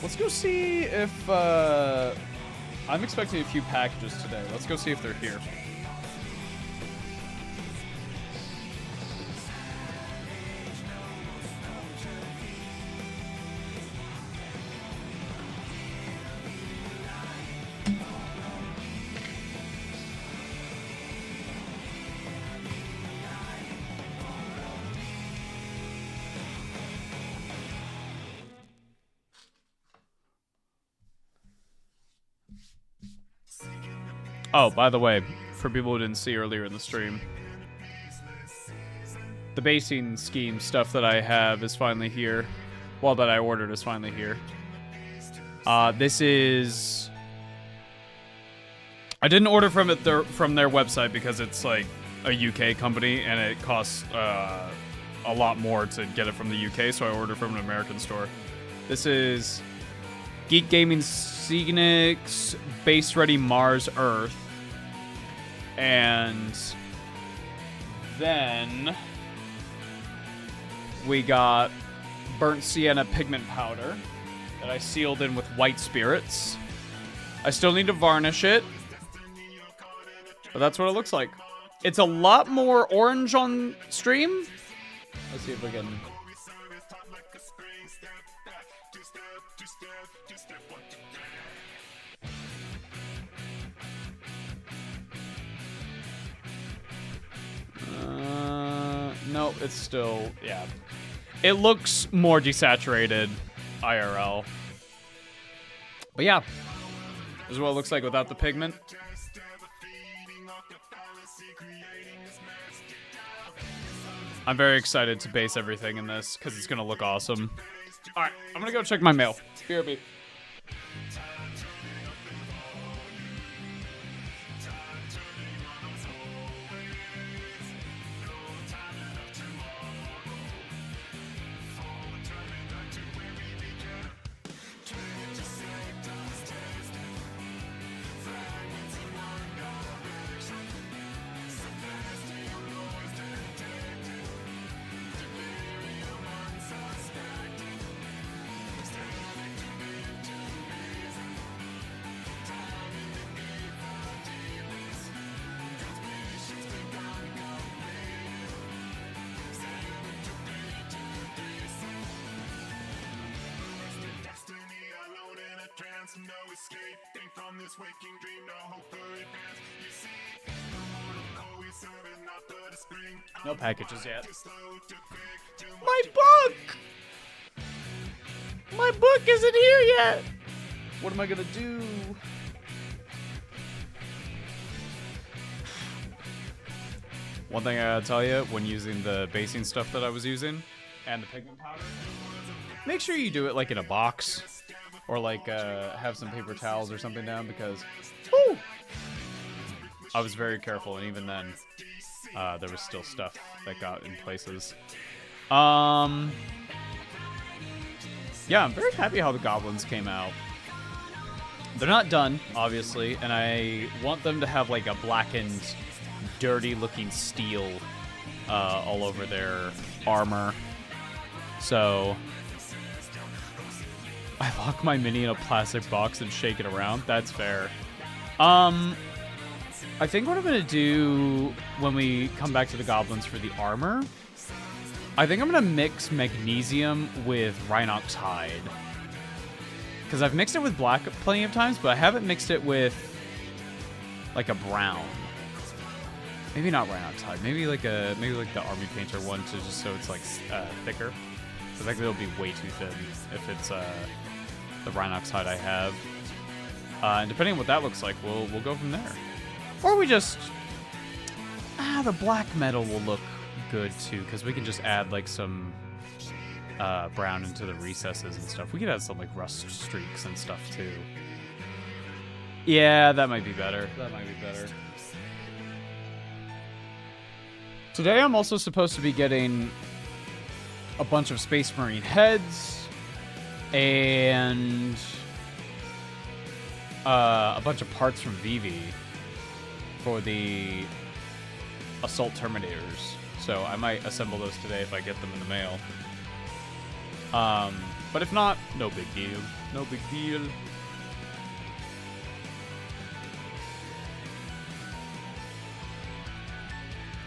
Let's go see if, I'm expecting a few packages today. Let's go see if they're here. Oh, by the way, for people who didn't see earlier in the stream, the basing scheme stuff that I have is finally here. Well, that I ordered is finally here. This is... I didn't order from their website because it's like a UK company and it costs a lot more to get it from the UK, so I ordered from an American store. This is Geek Gaming Scenics Base Ready Mars Earth. And then we got Burnt Sienna Pigment Powder that I sealed in with white spirits. I still need to varnish it, but that's what it looks like. It's a lot more orange on stream. Let's see if we can... no, it's still, yeah. It looks more desaturated IRL. But yeah, this is what it looks like without the pigment. I'm very excited to base everything in this because it's going to look awesome. All right, I'm going to go check my mail. BRB. No escape, think from this waking dream, no hope for advance. You see, the mortal cold we serve is not but a spring. No packages yet. Too slow, too quick, too much. My book! My book isn't here yet! What am I gonna do? One thing I gotta tell you, when using the basing stuff that I was using, and the pigment powder, make sure you do it like in a box. Or like have some paper towels or something down because whew, I was very careful, and even then there was still stuff that got in places. Yeah, I'm very happy how the goblins came out. They're not done, obviously, and I want them to have like a blackened, dirty looking steel all over their armor. So I lock my mini in a plastic box and shake it around. That's fair. I think what I'm going to do when we come back to the goblins for the armor, I think I'm going to mix magnesium with Rhinox hide. Because I've mixed it with black plenty of times, but I haven't mixed it with like a brown. Maybe not Rhinox hide. Maybe like the Army Painter one, to just so it's like thicker. I think it'll be way too thin if it's the Rhinox hide I have. And depending on what that looks like, we'll go from there. Or we just... the black metal will look good too, because we can just add like some brown into the recesses and stuff. We could add some like rust streaks and stuff too. Yeah, that might be better. Today I'm also supposed to be getting a bunch of Space Marine heads and a bunch of parts from Vivi for the Assault Terminators. So I might assemble those today if I get them in the mail. But if not, no big deal. No big deal.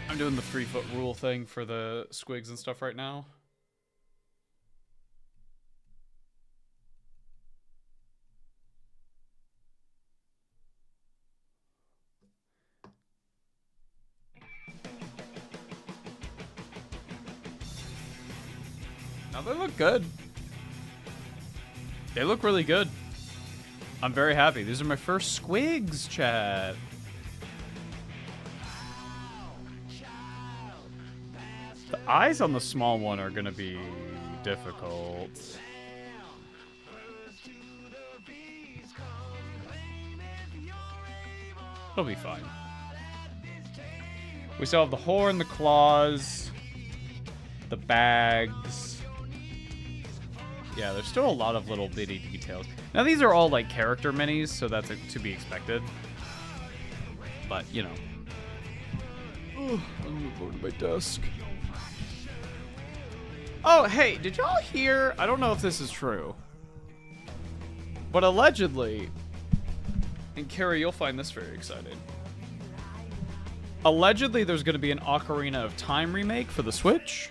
I'm doing the 3-foot rule thing for the squigs and stuff right now. Now they look good. They look really good. I'm very happy. These are my first squigs, chat. The eyes on the small one are gonna be difficult. It'll be fine. We still have the horn, the claws, the bags. Yeah, there's still a lot of little bitty details. Now these are all like character minis, so that's to be expected. But, you know. Oh, I'm gonna go to my desk. Oh, hey, did y'all hear? I don't know if this is true. But allegedly, and Carrie, you'll find this very exciting. Allegedly, there's going to be an Ocarina of Time remake for the Switch.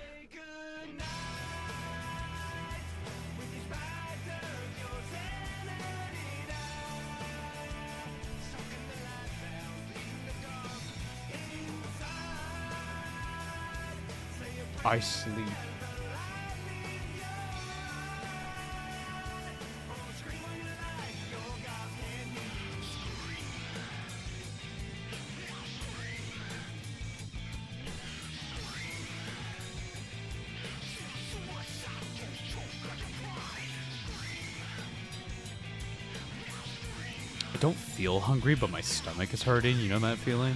I sleep. don't feel hungry, but my stomach is hurting. You know that feeling?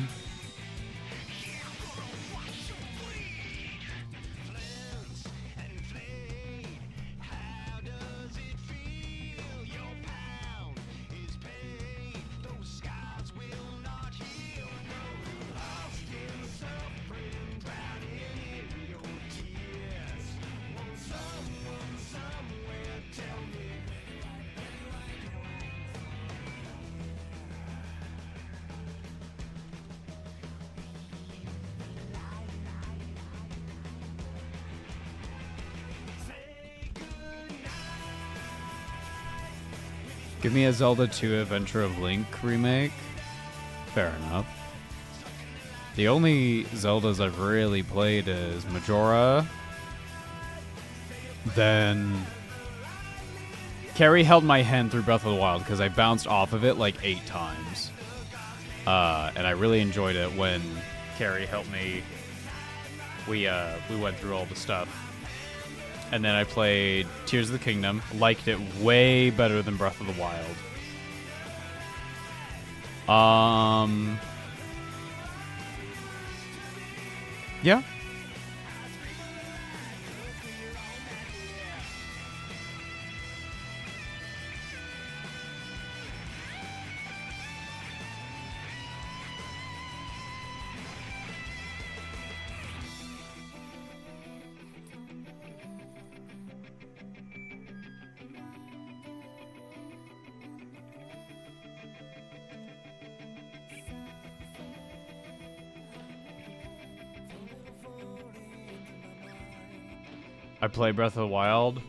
Give me a Zelda 2 Adventure of Link remake. Fair enough. The only Zeldas I've really played is Majora. Then Carrie held my hand through Breath of the Wild because I bounced off of it like 8 times. And I really enjoyed it when Carrie helped me. We went through all the stuff. And then I played Tears of the Kingdom. Liked it way better than Breath of the Wild. Yeah. I play Breath of the Wild,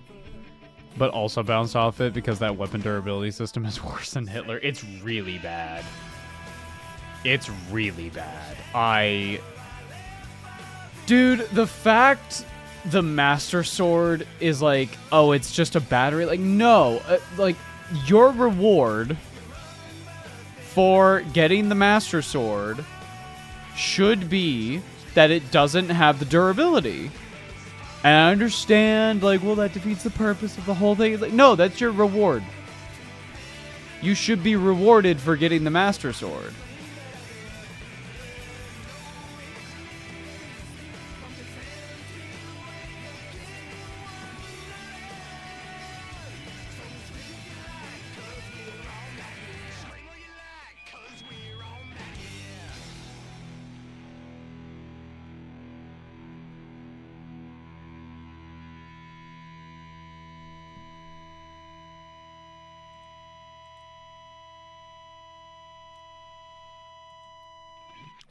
but also bounced off it because that weapon durability system is worse than Hitler. It's really bad. It's really bad. Dude, the fact the Master Sword is like, oh, it's just a battery. Like, no. Like, your reward for getting the Master Sword should be that it doesn't have the durability. And I understand, like, well, that defeats the purpose of the whole thing. It's like, no, that's your reward. You should be rewarded for getting the Master Sword.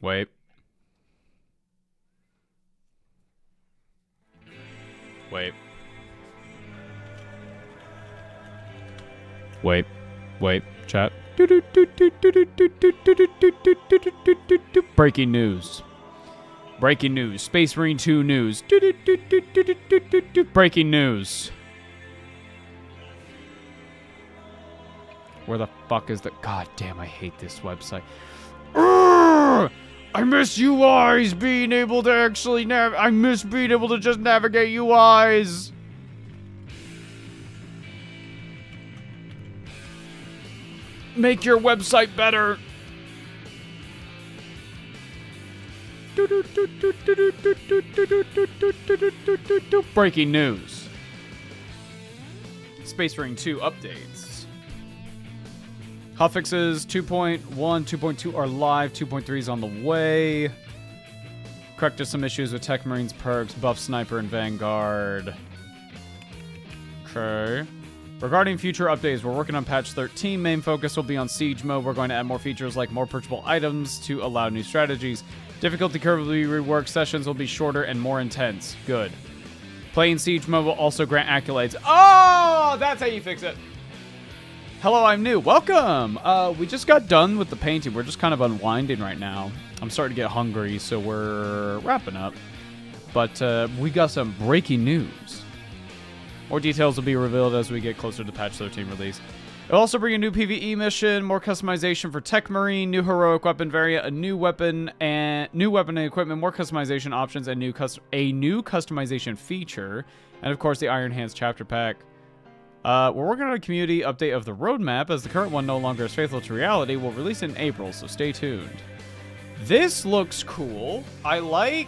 Wait. Wait. Wait. Wait. Chat. Breaking news. Breaking news. Space Marine 2 news. Breaking news. Where the fuck is the... God damn, I hate this website. I miss UIs being able to actually I miss being able to just navigate UIs. Make your website better. Breaking news. Space Marine 2 updates. Hotfixes 2.1, 2.2 are live, 2.3 is on the way. Corrected some issues with Tech Marines perks, Buff Sniper, and Vanguard. Okay. Regarding future updates, we're working on patch 13. Main focus will be on siege mode. We're going to add more features like more purchasable items to allow new strategies. Difficulty curve will be reworked. Sessions will be shorter and more intense. Good. Playing siege mode will also grant accolades. Oh, that's how you fix it. Hello, I'm new. Welcome! We just got done with the painting. We're just kind of unwinding right now. I'm starting to get hungry, so we're wrapping up. But we got some breaking news. More details will be revealed as we get closer to patch 13 release. It'll also bring a new PvE mission, more customization for Tech Marine, new heroic weapon variant, a new weapon and equipment, more customization options, and a new customization feature, and of course the Iron Hands chapter pack. We're working on a community update of the roadmap, as the current one no longer is faithful to reality. We'll release it in April, so stay tuned. This looks cool. I like...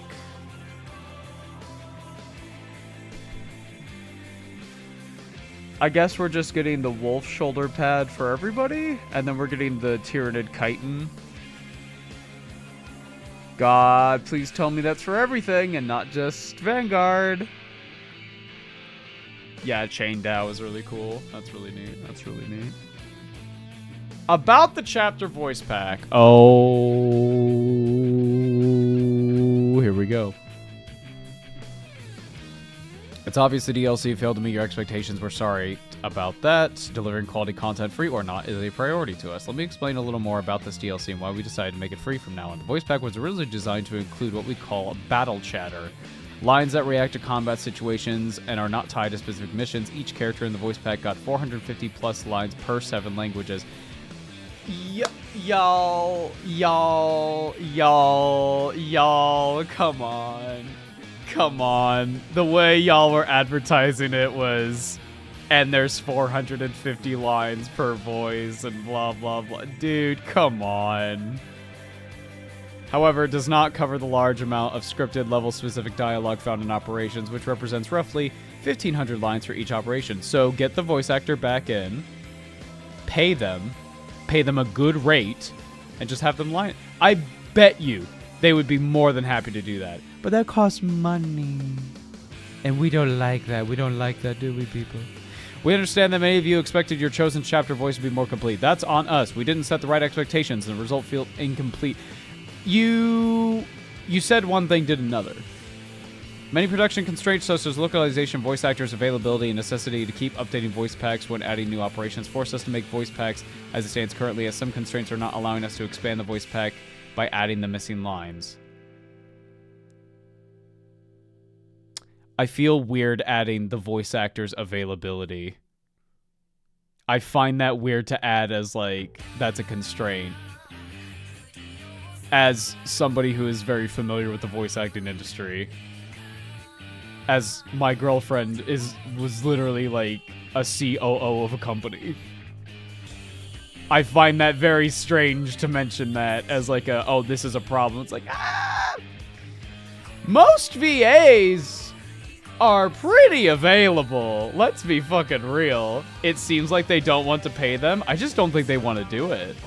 I guess we're just getting the wolf shoulder pad for everybody, and then we're getting the Tyrannid chitin. God, please tell me that's for everything and not just Vanguard. Yeah, Chain Dow is really cool. That's really neat. That's really neat. About the chapter voice pack. Oh, here we go. It's obvious the DLC failed to meet your expectations. We're sorry about that. Delivering quality content, free or not, is a priority to us. Let me explain a little more about this DLC and why we decided to make it free from now on. The voice pack was originally designed to include what we call battle chatter. Lines that react to combat situations and are not tied to specific missions. Each character in the voice pack got 450 plus lines per 7 languages. Y'all, come on. Come on. The way y'all were advertising it was, and there's 450 lines per voice and blah, blah, blah. Dude, come on. However, it does not cover the large amount of scripted level-specific dialogue found in operations, which represents roughly 1,500 lines for each operation. So get the voice actor back in, pay them a good rate, and just have them line. I bet you they would be more than happy to do that. But that costs money. And we don't like that. We don't like that, do we, people? We understand that many of you expected your chosen chapter voice to be more complete. That's on us. We didn't set the right expectations, and the result felt incomplete. You said one thing, did another. Many production constraints such as localization, voice actors, availability, and necessity to keep updating voice packs when adding new operations force us to make voice packs as it stands currently, as some constraints are not allowing us to expand the voice pack by adding the missing lines. I feel weird adding the voice actors' availability. I find that weird to add as, like, that's a constraint. As somebody who is very familiar with the voice acting industry. As my girlfriend was literally, like, a COO of a company. I find that very strange to mention that as, like, oh, this is a problem. It's like, ah! Most VAs are pretty available. Let's be fucking real. It seems like they don't want to pay them. I just don't think they want to do it.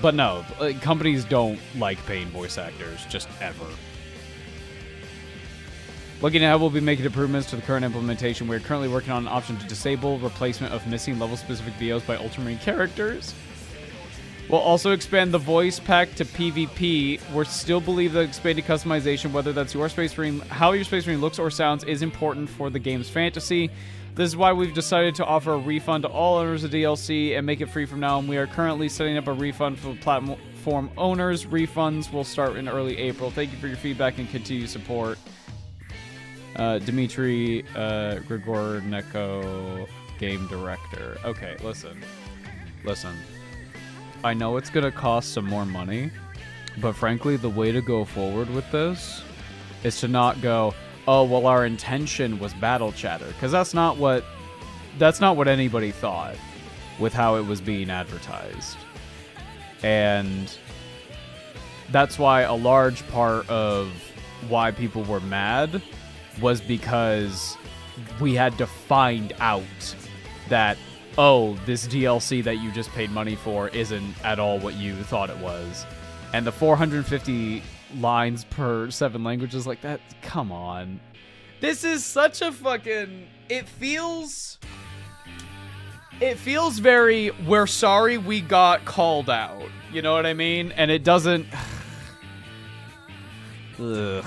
But no, companies don't like paying voice actors, just ever. Looking ahead, we'll be making improvements to the current implementation. We're currently working on an option to disable replacement of missing level-specific VOs by Ultramarine characters. We'll also expand the voice pack to PvP. We still believe that expanded customization, whether that's your Space Marine, how your Space Marine looks or sounds, is important for the game's fantasy. This is why we've decided to offer a refund to all owners of DLC and make it free from now on. We are currently setting up a refund for platform owners. Refunds will start in early April. Thank you for your feedback and continued support. Dmitry Grigornenko, game director. Okay, listen. I know it's going to cost some more money, but frankly, the way to go forward with this is to not go, oh, well, our intention was battle chatter, because that's not what anybody thought with how it was being advertised. And that's why a large part of why people were mad was because we had to find out that, oh, this DLC that you just paid money for isn't at all what you thought it was. And the 450 lines per 7 languages like that, come on. This is such a fucking... It feels very, we're sorry we got called out. You know what I mean? And it doesn't... Ugh.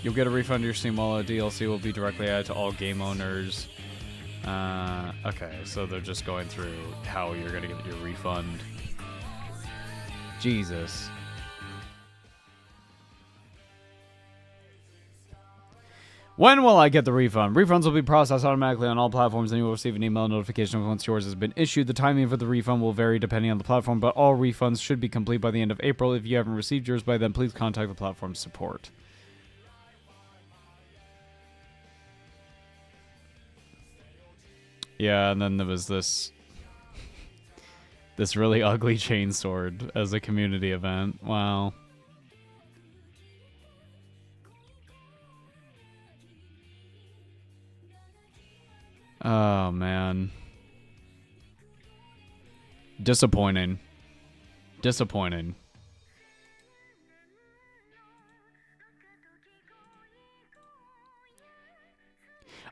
You'll get a refund of your Steam Wallet. DLC will be directly added to all game owners. Okay, so they're just going through how you're going to get your refund. Jesus. When will I get the refund? Refunds will be processed automatically on all platforms, and you will receive an email notification once yours has been issued. The timing for the refund will vary depending on the platform, but all refunds should be complete by the end of April. If you haven't received yours by then, please contact the platform support. Yeah, and then there was this really ugly chainsword as a community event. Wow. Oh, man. Disappointing. Disappointing.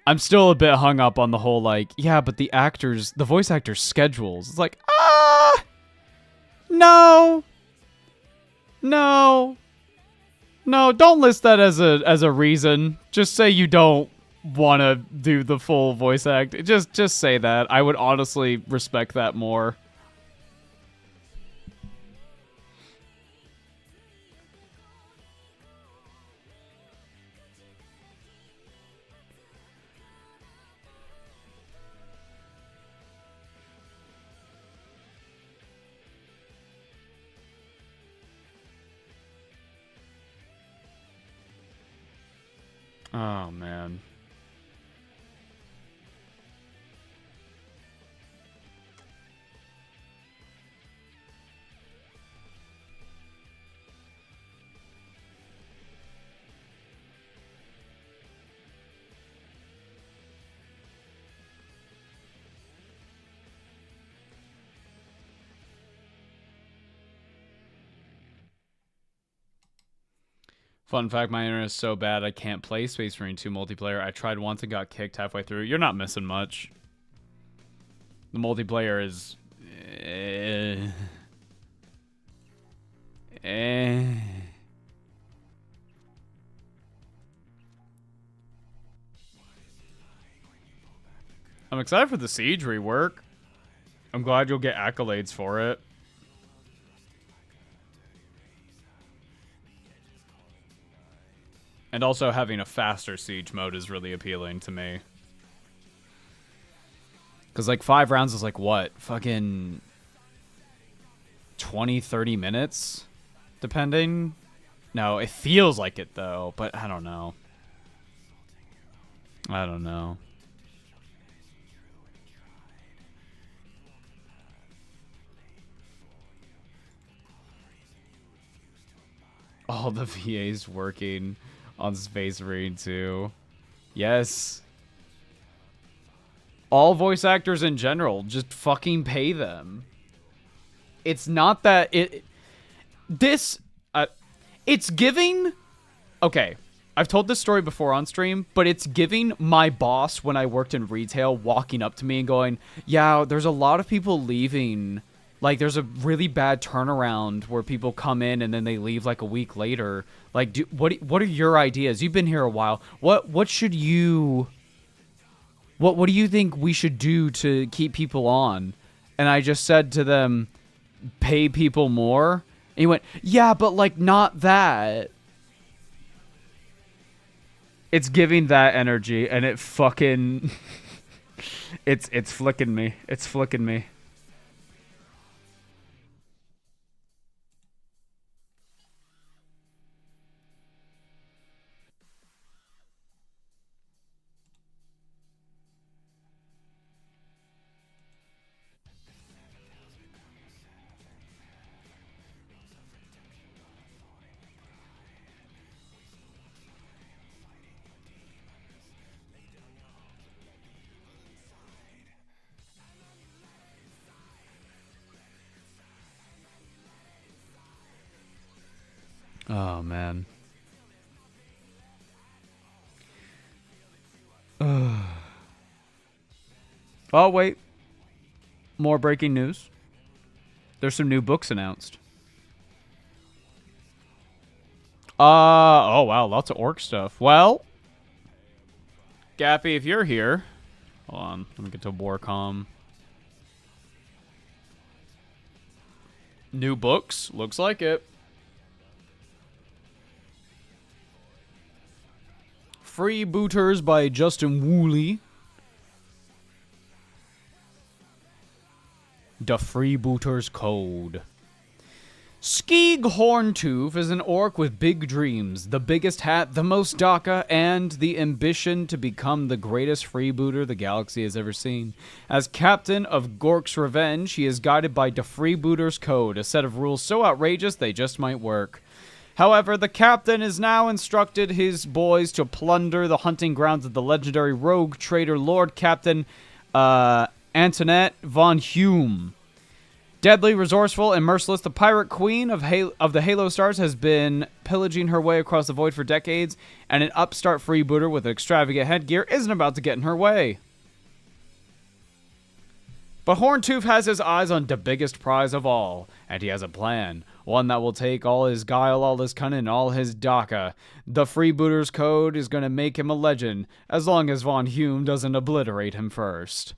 I'm still a bit hung up on the whole, like, yeah, but the voice actors' schedules. It's like, no. No. No, don't list that as a reason. Just say you don't want to do the full voice act. Just say that. I would honestly respect that more. Oh, man. Fun fact, my internet is so bad I can't play Space Marine 2 multiplayer. I tried once and got kicked halfway through. You're not missing much. The multiplayer is... I'm excited for the Siege rework. I'm glad you'll get accolades for it. And also having a faster Siege mode is really appealing to me. Because, like, 5 rounds is, like, what? Fucking 20, 30 minutes? Depending? No, it feels like it, though. But I don't know. I don't know. All the VAs working on Space Marine 2. Yes. All voice actors in general, just fucking pay them. It's not that it's giving... Okay, I've told this story before on stream, but it's giving my boss when I worked in retail walking up to me and going, yeah, there's a lot of people leaving. Like, there's a really bad turnaround where people come in and then they leave like a week later. Like, what are your ideas? You've been here a while. What should you... What do you think we should do to keep people on? And I just said to them, pay people more. And he went, yeah, but like not that. It's giving that energy, and it fucking... it's flicking me. It's flicking me. Oh, man. Oh, wait. More breaking news. There's some new books announced. Oh, wow. Lots of orc stuff. Well, Gappy, if you're here... Hold on. Let me get to Warcom. New books. Looks like it. Freebooters by Justin Woolley. The Freebooters Code. Skeeg Horntooth is an orc with big dreams, the biggest hat, the most DACA, and the ambition to become the greatest freebooter the galaxy has ever seen. As captain of Gork's Revenge, he is guided by the Freebooters Code, a set of rules so outrageous they just might work. However, the captain has now instructed his boys to plunder the hunting grounds of the legendary rogue trader Lord Captain Antoinette von Hume. Deadly, resourceful, and merciless, the pirate queen of the Halo Stars has been pillaging her way across the void for decades, and an upstart freebooter with extravagant headgear isn't about to get in her way. But Horntooth has his eyes on the biggest prize of all, and he has a plan. One that will take all his guile, all his cunning, and all his DACA. The Freebooter's Code is going to make him a legend, as long as Von Hume doesn't obliterate him first.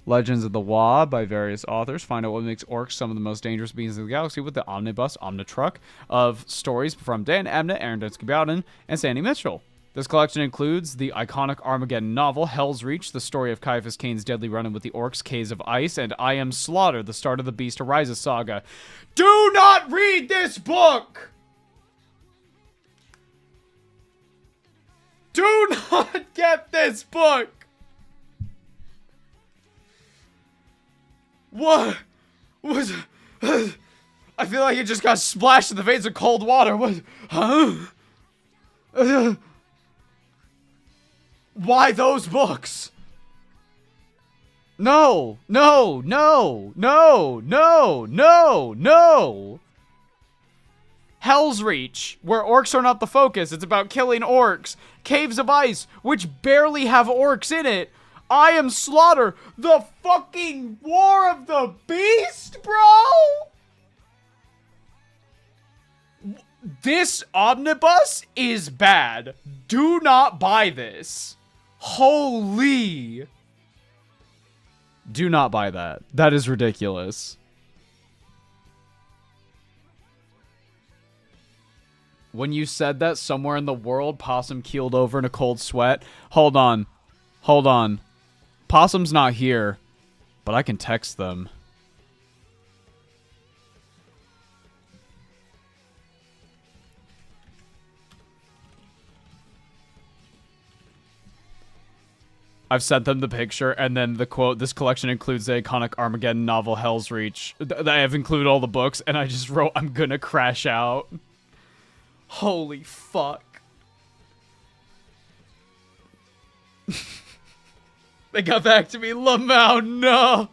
Legends of the Wa by various authors. Find out what makes orcs some of the most dangerous beings in the galaxy with the Omnibus Omnitruck of stories from Dan Abnett, Aaron Dunsky-Bowden, and Sandy Mitchell. This collection includes the iconic Armageddon novel, Hell's Reach, the story of Caiaphas Cain's deadly run-in with the orcs, Caves of Ice, and I Am Slaughter, the start of the Beast Arises saga. Do not read this book! Do not get this book! What was? I feel like it just got splashed in the face of cold water. What? Huh? Why those books? No, no, no, no, no, no, no. Hell's Reach, where orcs are not the focus. It's about killing orcs. Caves of Ice, which barely have orcs in it. I Am Slaughter, the fucking War of the Beast, bro? This omnibus is bad. Do not buy this. Holy. Do not buy that. That is ridiculous. When you said that somewhere in the world, Possum keeled over in a cold sweat. Hold on. Hold on. Possum's not here, but I can text them. I've sent them the picture, and then the quote, this collection includes the iconic Armageddon novel, Hell's Reach. I have included all the books, and I just wrote, I'm gonna crash out. Holy fuck. They got back to me. Lamau, no.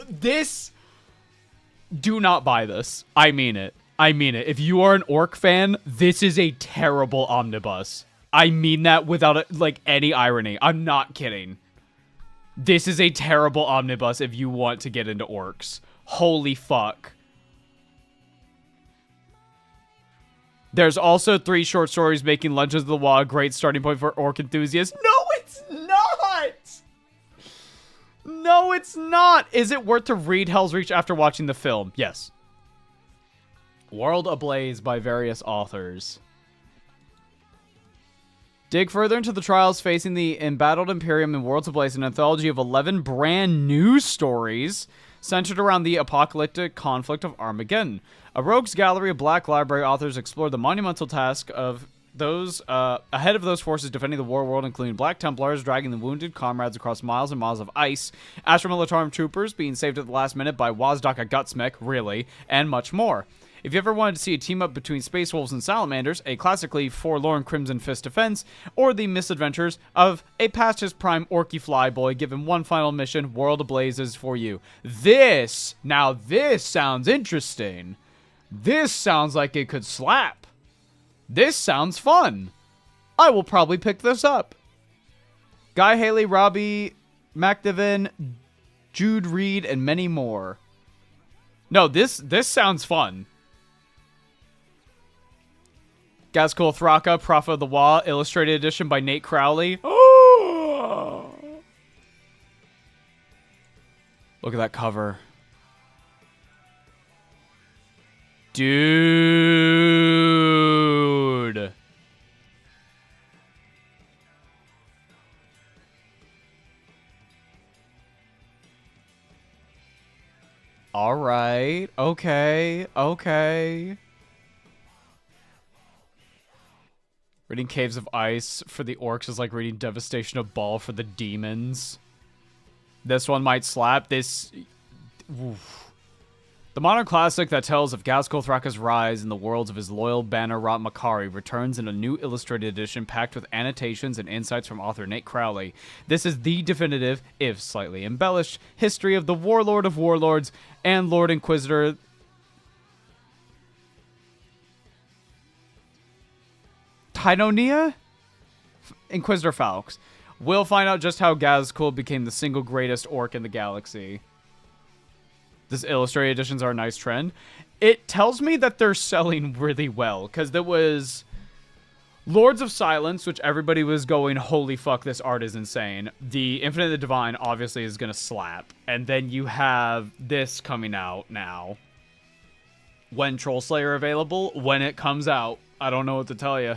This. Do not buy this. I mean it. I mean it. If you are an orc fan, this is a terrible omnibus. I mean that without any irony. I'm not kidding. This is a terrible omnibus if you want to get into orcs. Holy fuck. There's also 3 short stories making Legends of the Wa a great starting point for orc enthusiasts. No, it's not! No, it's not! Is it worth to read Hell's Reach after watching the film? Yes. World Ablaze by various authors. Dig further into the trials facing the embattled Imperium in Worlds Ablaze, an anthology of 11 brand new stories centered around the apocalyptic conflict of Armageddon. A rogues gallery of Black Library authors explore the monumental task of those ahead of those forces defending the war world, including Black Templars dragging the wounded comrades across miles and miles of ice, Astra Militarum troopers being saved at the last minute by Wazdaka Gutsmech, really, and much more. If you ever wanted to see a team-up between Space Wolves and Salamanders, a classically forlorn Crimson Fist defense, or the misadventures of a past his prime Orky Flyboy given one final mission, World Ablaze is for you. This sounds interesting. This sounds like it could slap. This sounds fun. I will probably pick this up. Guy Haley, Robbie McDivin, Jude Reed, and many more. No, this sounds fun. Gazkul Thraka, Prophet of the Wa, illustrated edition by Nate Crowley. Oh! Look at that cover. Dude. All right. Okay. Okay. Reading Caves of Ice for the orcs is like reading Devastation of Ball for the demons. This one might slap. This... Oof. The modern classic that tells of Ghazghkull Thraka's rise in the worlds of his loyal banner-wrought Makari returns in a new illustrated edition packed with annotations and insights from author Nate Crowley. This is the definitive, if slightly embellished, history of the Warlord of Warlords and Lord Inquisitor... Tynonia? Inquisitor Falx. We'll find out just how Ghazghkull became the single greatest orc in the galaxy. This illustrated editions are a nice trend. It tells me that they're selling really well, because there was Lords of Silence, which everybody was going, holy fuck, this art is insane. The Infinite the Divine obviously is going to slap. And then you have this coming out now. When Troll Slayer available? When it comes out. I don't know what to tell you.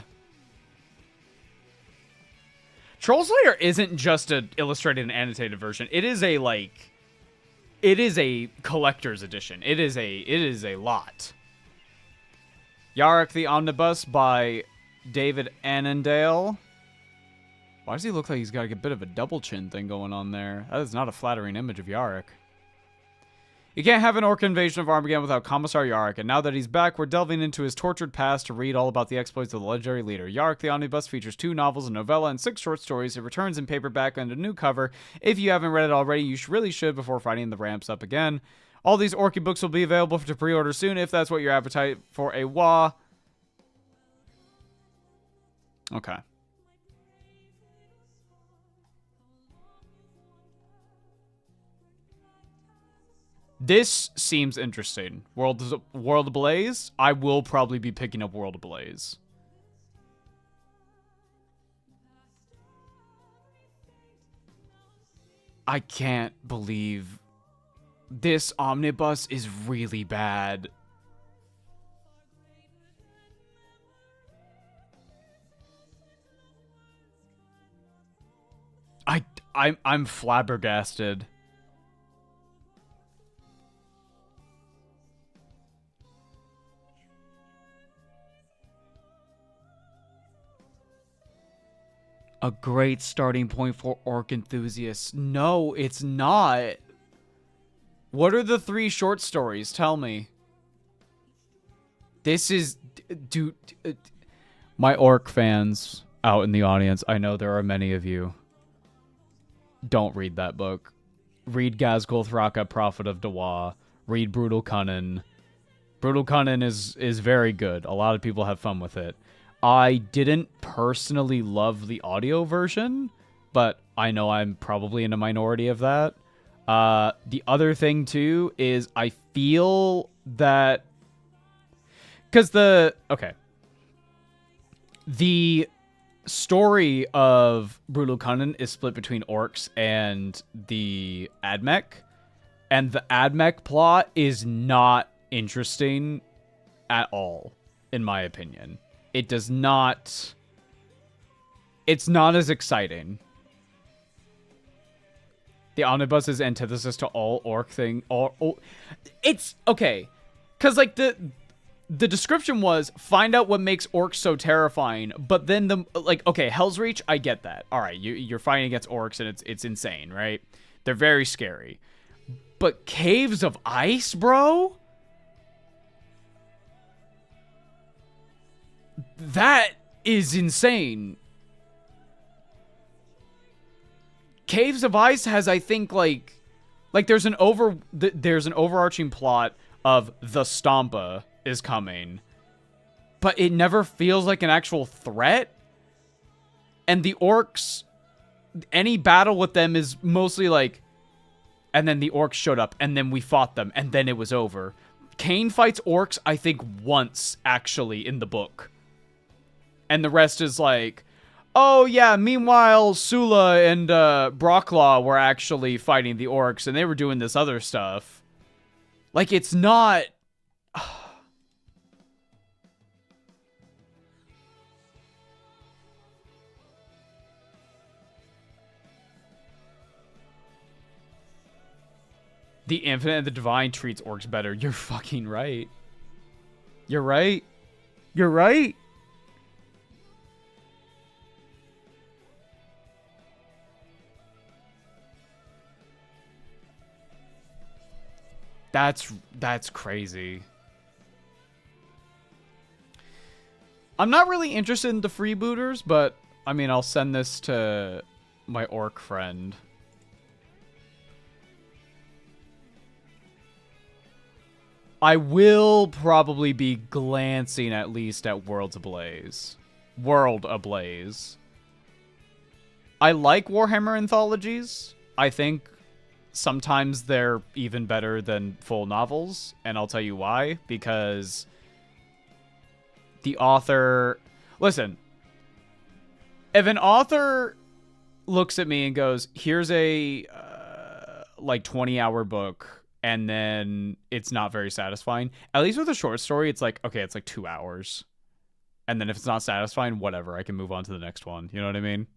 Troll Slayer isn't just an illustrated and annotated version. It is a, like... It is a collector's edition. It is a lot. Yarok the Omnibus by David Annandale. Why does he look like he's got a bit of a double chin thing going on there? That is not a flattering image of Yarok. You can't have an orc invasion of Armageddon without Commissar Yarok, and now that he's back, we're delving into his tortured past to read all about the exploits of the legendary leader. Yarok the Omnibus features 2 novels, a novella, and 6 short stories. It returns in paperback and a new cover. If you haven't read it already, you really should before fighting the ramps up again. All these Orky books will be available to pre-order soon if that's what your appetite for a wah. Okay. This seems interesting. World Ablaze? I will probably be picking up World Ablaze. I can't believe this omnibus is really bad. I'm flabbergasted. A great starting point for orc enthusiasts. No, it's not. What are the 3 short stories? Tell me. This is... Dude... My orc fans out in the audience, I know there are many of you. Don't read that book. Read Ghazghkull Thraka, Prophet of Dawa. Read Brutal Cunnin. Brutal Cunnin is very good. A lot of people have fun with it. I didn't personally love the audio version, but I know I'm probably in a minority of that. The other thing, too, is I feel that... Because okay. The story of Brutal Cunnin is split between orcs and the Admech, and the Admech plot is not interesting at all, in my opinion. It does not... It's not as exciting. The omnibus is antithesis to all orc thing. It's... Okay. Because, like, the description was, find out what makes orcs so terrifying. But then the... Like, okay, Hell's Reach, I get that. Alright, you're fighting against orcs and it's insane, right? They're very scary. But Caves of Ice, bro? That is insane. Caves of Ice has, I think, like there's an overarching plot of the Stompa is coming, but it never feels like an actual threat. And the orcs, any battle with them is mostly like, and then the orcs showed up, and then we fought them, and then it was over. Kane fights orcs, I think, once, actually, in the book. And the rest is like, oh yeah, meanwhile, Sula and Brocklaw were actually fighting the orcs, and they were doing this other stuff. Like, it's not... The Infinite and the Divine treats orcs better. You're fucking right. You're right. You're right. That's crazy. I'm not really interested in the freebooters, but I mean, I'll send this to my orc friend. I will probably be glancing at least at World Ablaze. World Ablaze. I like Warhammer anthologies. I think sometimes they're even better than full novels, and I'll tell you why. Because the author... Listen, if an author looks at me and goes, here's a like 20-hour book, and then it's not very satisfying. At least with a short story, it's like, okay, it's like 2 hours. And then if it's not satisfying, whatever, I can move on to the next one. You know what I mean?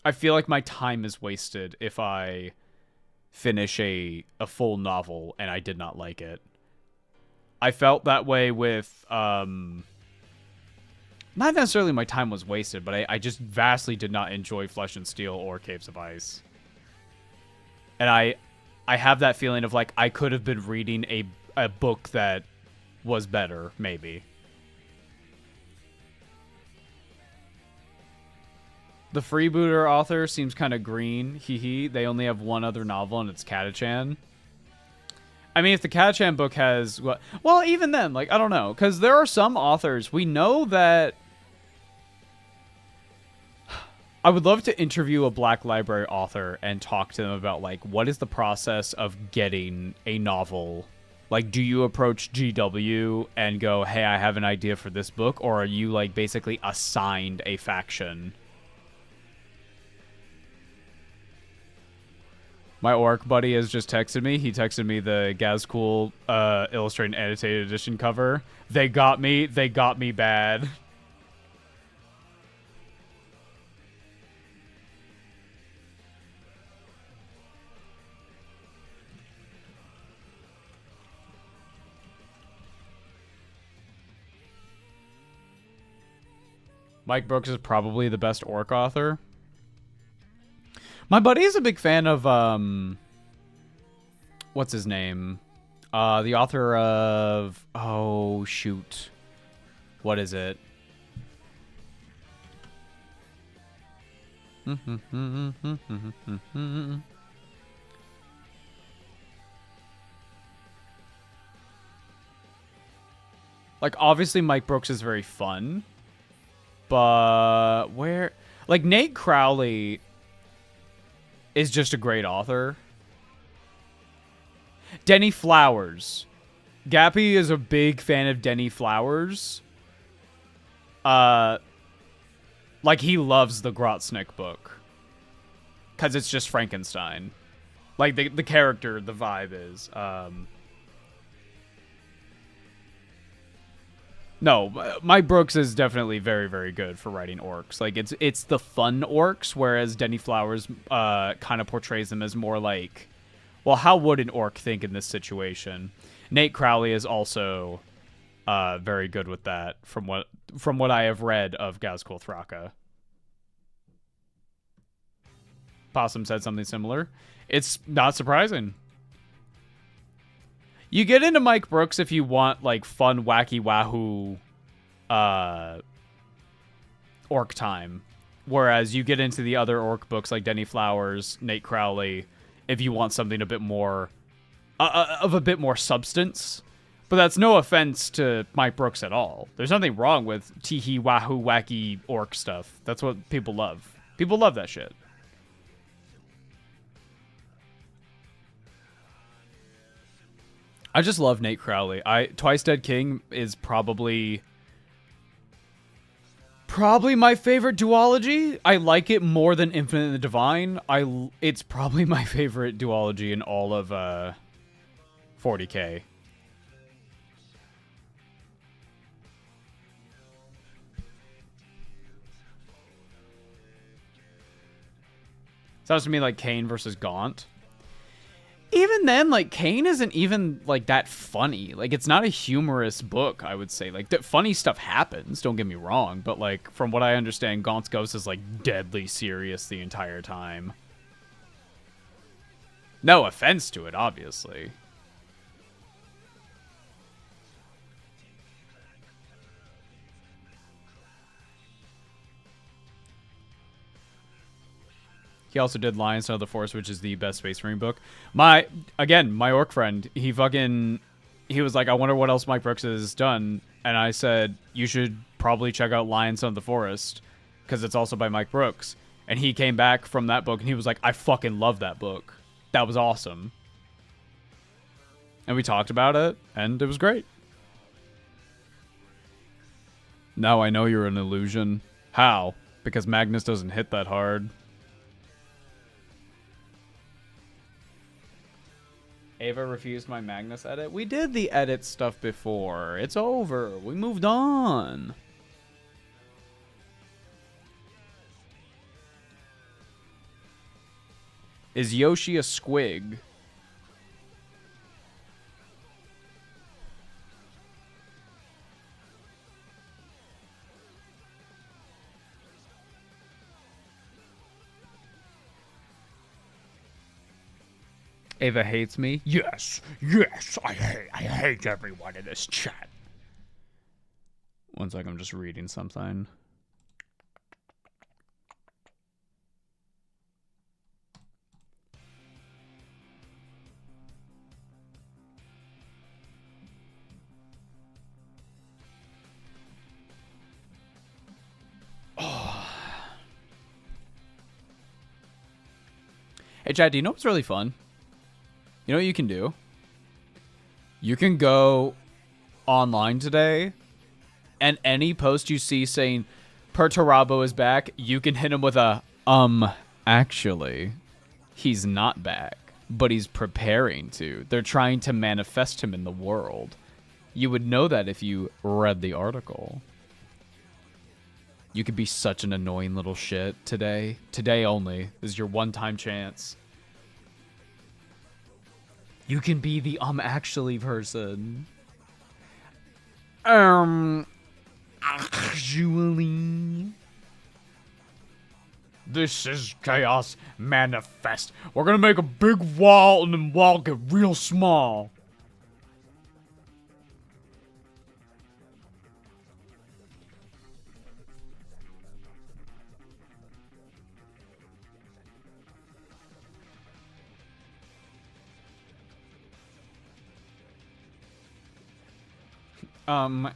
I feel like my time is wasted if I finish a full novel and I did not like it. I felt that way with, not necessarily my time was wasted, but I just vastly did not enjoy Flesh and Steel or Caves of Ice. And I have that feeling of like I could have been reading a book that was better, maybe. The freebooter author seems kind of green. Hee hee. They only have one other novel, and it's Katachan. I mean, if the Katachan book has... Well, even then, like, I don't know. Because there are some authors... We know that... I would love to interview a Black Library author and talk to them about, like, what is the process of getting a novel? Like, do you approach GW and go, hey, I have an idea for this book? Or are you, like, basically assigned a faction? My orc buddy has just texted me. He texted me the Gazcool Illustrated and Annotated Edition cover. They got me. They got me bad. Mike Brooks is probably the best orc author. My buddy is a big fan of, what's his name? The author of, oh, shoot. What is it? Like, obviously Mike Brooks is very fun. But where... Like, Nate Crowley is just a great author. Denny Flowers. Gappy is a big fan of Denny Flowers. Like, he loves the Grotsnick book. Because it's just Frankenstein. Like, the character, the vibe is. No, Mike Brooks is definitely very, very good for writing orcs. Like, it's the fun orcs, whereas Denny Flowers kind of portrays them as more like, well, how would an orc think in this situation? Nate Crowley is also very good with that, from what I have read of Gazkul Thraka. Possum said something similar. It's not surprising. You get into Mike Brooks if you want, like, fun, wacky, wahoo orc time. Whereas you get into the other orc books like Denny Flowers, Nate Crowley, if you want something a bit more, of a bit more substance. But that's no offense to Mike Brooks at all. There's nothing wrong with tee-hee, wahoo, wacky orc stuff. That's what people love. People love that shit. I just love Nate Crowley. Twice Dead King is probably my favorite duology. I like it more than Infinite and the Divine. It's probably my favorite duology in all of 40K. Sounds to me like Kane versus Gaunt. even then, like, Kane isn't even, like, that funny. Like, it's not a humorous book, I would say. Like, the funny stuff happens, don't get me wrong. But, like, from what I understand, Gaunt's Ghost is, like, deadly serious the entire time. No offense to it, obviously. He also did Lions of the Force, which is the best Space Marine book. My orc friend, he was like, I wonder what else Mike Brooks has done. And I said, you should probably check out Lions of the Forest, because it's also by Mike Brooks. And he came back from that book, and he was like, I fucking love that book. That was awesome. And we talked about it, and it was great. Now I know you're an illusion. How? Because Magnus doesn't hit that hard. Ava refused my Magnus edit. We did the edit stuff before. It's over. We moved on. Is Yoshi a squig? Ava hates me. Yes, I hate everyone in this chat. One sec, I'm just reading something. Oh. Hey, Chad, do you know what's really fun? You know what you can do? You can go online today, and any post you see saying Perturabo is back, you can hit him with a, actually, he's not back, but he's preparing to. They're trying to manifest him in the world. You would know that if you read the article. You could be such an annoying little shit today. Today only. This is your one-time chance. You can be the actually person. Actually. This is Chaos Manifest. We're gonna make a big wall and then wall get real small.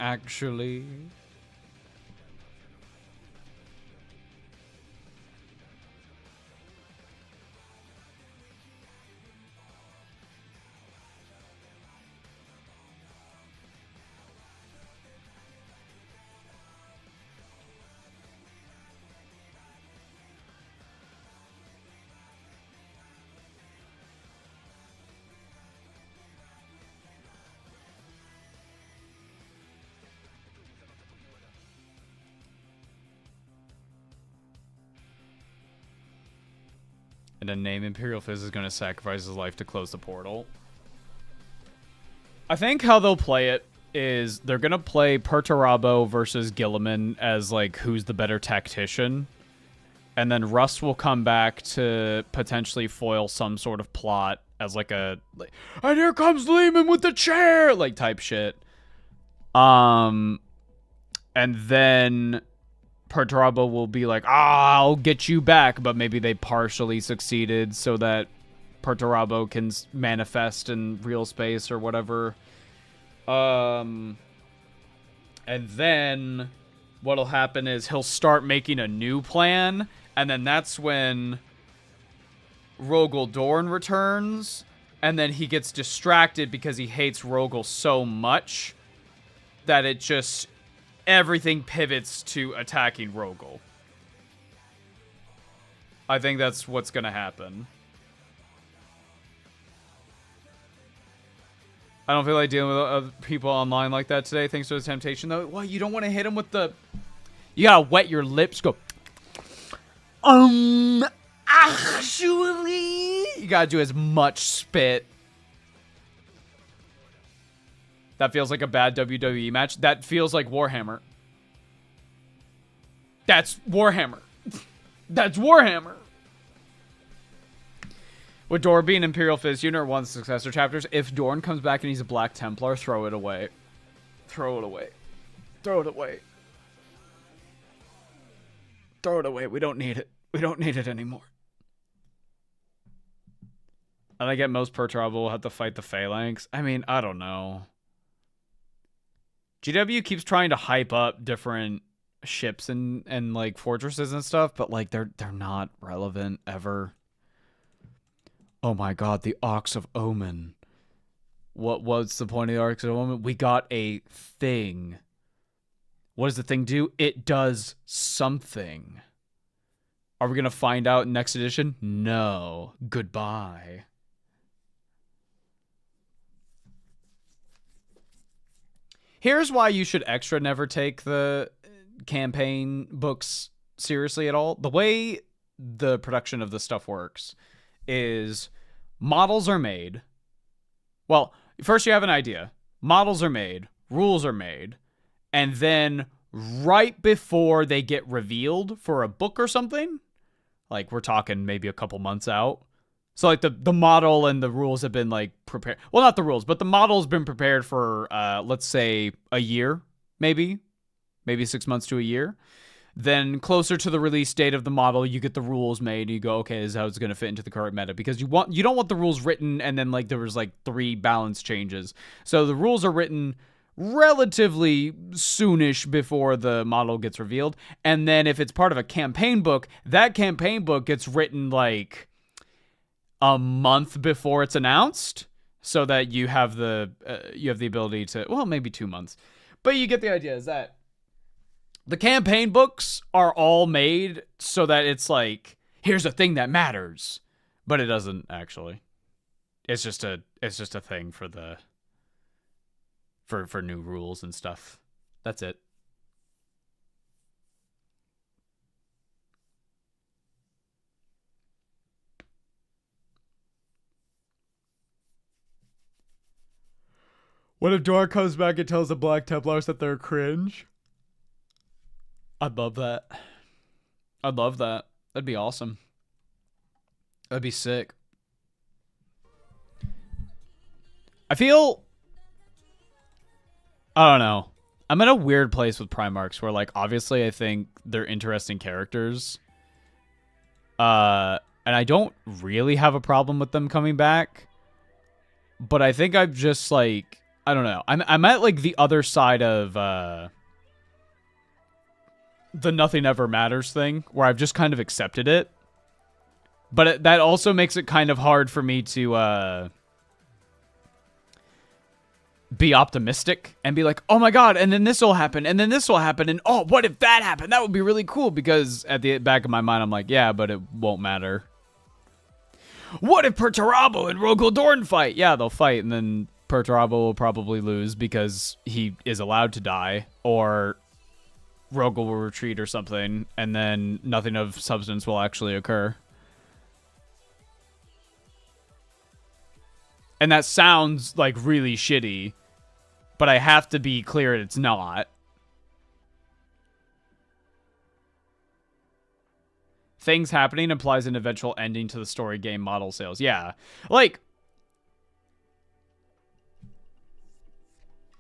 Actually. And then name Imperial Fizz is going to sacrifice his life to close the portal. I think how they'll play it is they're going to play Perturabo versus Gilliman as, like, who's the better tactician. And then Russ will come back to potentially foil some sort of plot as, like, a... Like, and here comes Lehman with the chair! Like, type shit. And then... Perturabo will be like, I'll get you back, but maybe they partially succeeded so that Perturabo can manifest in real space or whatever. And then what'll happen is he'll start making a new plan, and then that's when Rogel Dorn returns, and then he gets distracted because he hates Rogel so much that it just... everything pivots to attacking Rogel. I think that's what's gonna happen. I don't feel like dealing with other people online like that today. Thanks for the temptation, though. Well, you don't want to hit him with the... You gotta wet your lips, go... Actually... You gotta do as much spit. That feels like a bad WWE match. That feels like Warhammer. That's Warhammer. That's Warhammer. Would Dorn be an Imperial Fist unit or one of the successor chapters? If Dorn comes back and he's a Black Templar, throw it away. Throw it away. Throw it away. Throw it away. We don't need it. We don't need it anymore. And I get most Perturabo will have to fight the Phalanx. I mean, I don't know. GW keeps trying to hype up different ships and like fortresses and stuff, but like they're not relevant ever. Oh my god, the Ox of Omen. What was the point of the Ox of Omen? We got a thing. What does the thing do? It does something. Are we going to find out next edition? No. Goodbye. Here's why you should extra never take the campaign books seriously at all. The way the production of this stuff works is models are made. Well, first you have an idea. Models are made. Rules are made. And then right before they get revealed for a book or something, like we're talking maybe a couple months out. So like the model and the rules have been like prepared. Well, not the rules, but the model's been prepared for, let's say a year, maybe 6 months to a year. Then closer to the release date of the model, you get the rules made. And you go, okay, this is how it's going to fit into the current meta, because you don't want the rules written and then like there was like 3 balance changes. So the rules are written relatively soonish before the model gets revealed. And then if it's part of a campaign book, that campaign book gets written like a month before it's announced, so that you have the ability to, well, maybe 2 months. But you get the idea, is that the campaign books are all made so that it's like, here's a thing that matters, but it doesn't actually. It's just a thing for the for new rules and stuff. That's it. What if Dora comes back and tells the Black Templars that they're cringe? I'd love that. I'd love that. That'd be awesome. That'd be sick. I don't know. I'm in a weird place with Primarchs where, like, obviously I think they're interesting characters. And I don't really have a problem with them coming back. But I think I'm just, like, I don't know. I'm at, like, the other side of, the nothing ever matters thing, where I've just kind of accepted it. But that also makes it kind of hard for me to be optimistic and be like, oh my god, and then this will happen, and then this will happen, and oh, what if that happened? That would be really cool, because at the back of my mind, I'm like, yeah, but it won't matter. What if Perturabo and Rogel Dorn fight? Yeah, they'll fight, and then Perturabo will probably lose because he is allowed to die, or Rogel will retreat or something, and then nothing of substance will actually occur. And that sounds like really shitty, but I have to be clear it's not. Things happening implies an eventual ending to the story game model sales. Yeah. Like,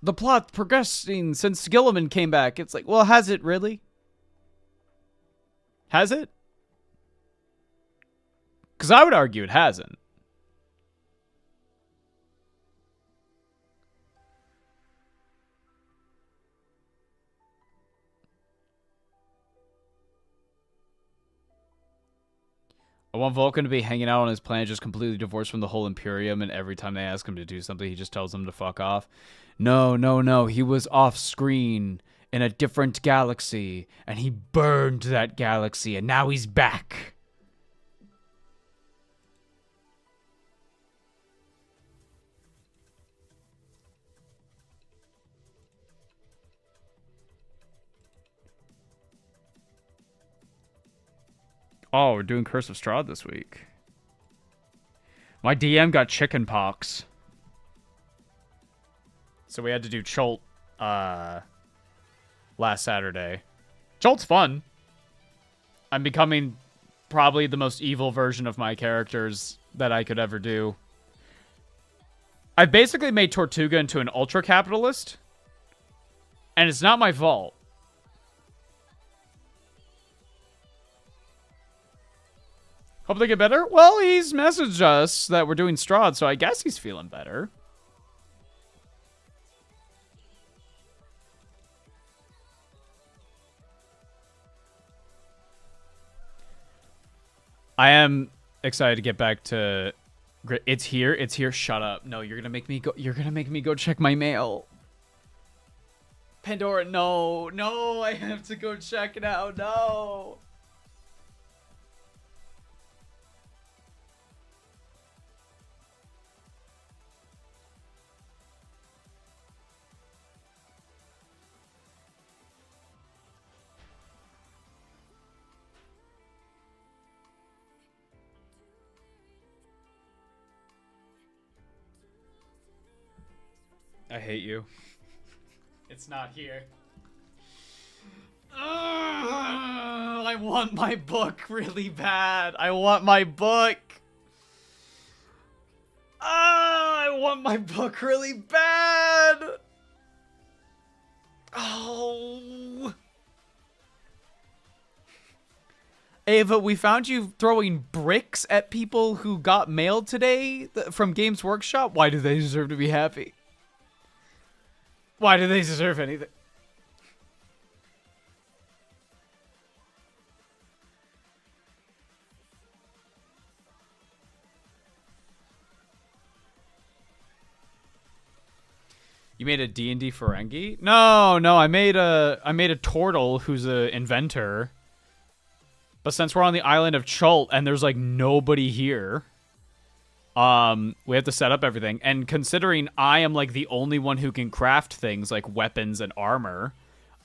the plot progressing since Gilliman came back. It's like, well, has it really? Has it? Because I would argue it hasn't. I want Vulcan to be hanging out on his planet just completely divorced from the whole Imperium, and every time they ask him to do something, he just tells them to fuck off. No, no, no. He was off screen in a different galaxy, and he burned that galaxy, and now he's back. Oh, we're doing Curse of Strahd this week. My DM got chicken pox. So we had to do Cholt last Saturday. Cholt's fun. I'm becoming probably the most evil version of my characters that I could ever do. I've basically made Tortuga into an ultra-capitalist. And it's not my fault. Hope they get better? Well, he's messaged us that we're doing Strahd, so I guess he's feeling better. I am excited to get back to... It's here. It's here. Shut up. No, you're gonna make me go... You're gonna make me go check my mail. Pandora, no. No, I have to go check it out. No. I hate you. It's not here. I want my book really bad. I want my book. I want my book really bad. Oh. Ava, we found you throwing bricks at people who got mail today from Games Workshop. Why do they deserve to be happy? Why do they deserve anything? You made a D&D Ferengi? No, I made a turtle who's an inventor. But since we're on the island of Chult and there's like nobody here, we have to set up everything. And considering I am like the only one who can craft things like weapons and armor,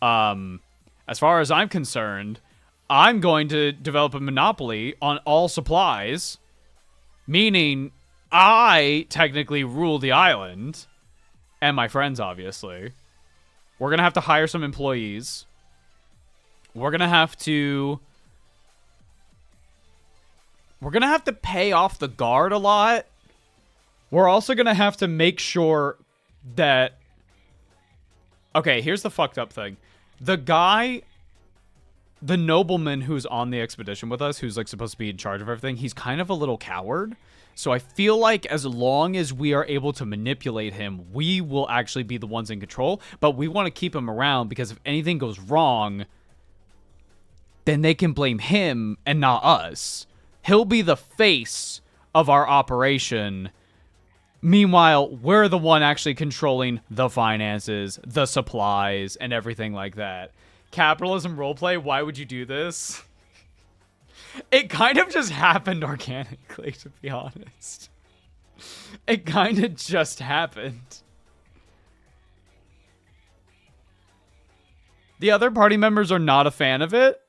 as far as I'm concerned, I'm going to develop a monopoly on all supplies, meaning I technically rule the island, and my friends, obviously. We're going to have to hire some employees. We're going to have to pay off the guard a lot. We're also going to have to make sure that... Okay, here's the fucked up thing. The guy, the nobleman who's on the expedition with us, who's like supposed to be in charge of everything, he's kind of a little coward. So I feel like as long as we are able to manipulate him, we will actually be the ones in control. But we want to keep him around because if anything goes wrong, then they can blame him and not us. He'll be the face of our operation. Meanwhile, we're the one actually controlling the finances, the supplies, and everything like that. Capitalism roleplay, why would you do this? It kind of just happened organically, to be honest. It kind of just happened. The other party members are not a fan of it,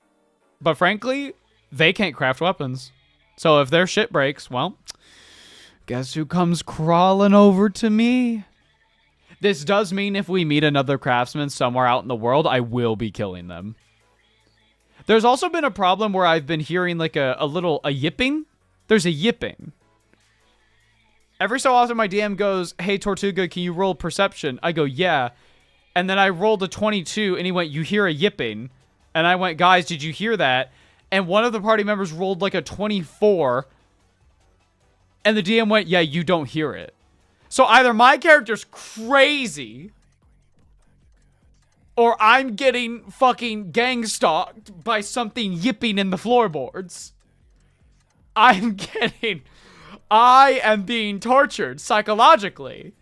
but frankly, they can't craft weapons. So if their shit breaks, well, guess who comes crawling over to me? This does mean if we meet another craftsman somewhere out in the world, I will be killing them. There's also been a problem where I've been hearing like a yipping. There's a yipping. Every so often my DM goes, hey, Tortuga, can you roll perception? I go, yeah. And then I rolled a 22 and he went, you hear a yipping. And I went, guys, did you hear that? And one of the party members rolled like a 24. And the DM went, yeah, you don't hear it. So either my character's crazy, or I'm getting fucking gang stalked by something yipping in the floorboards. I am being tortured psychologically.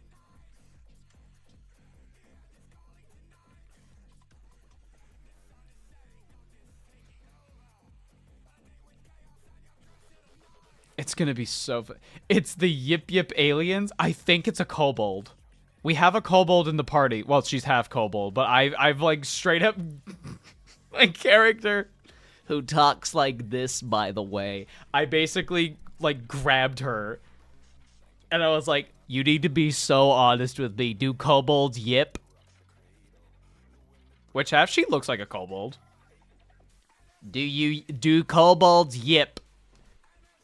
It's gonna be so fun. It's the Yip Yip aliens. I think it's a kobold. We have a kobold in the party. Well, she's half kobold, but I've like straight up my character who talks like this, by the way. I basically like grabbed her And I was like, you need to be so honest with me. Do kobolds yip? Which half? She looks like a kobold. Do kobolds yip?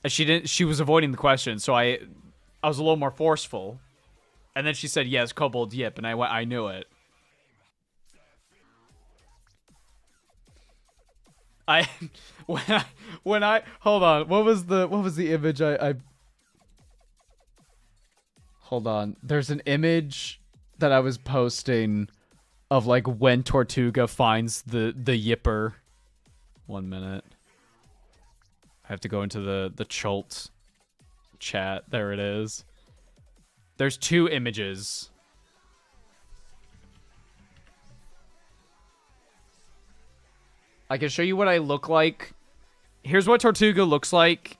She was avoiding the question, so I was a little more forceful. And then she said, yes, kobolds yip, and I knew it. Hold on, what was the image I hold on. There's an image that I was posting of like when Tortuga finds the yipper. 1 minute. I have to go into the Chult chat. There it is. There's 2 images. I can show you what I look like. Here's what Tortuga looks like.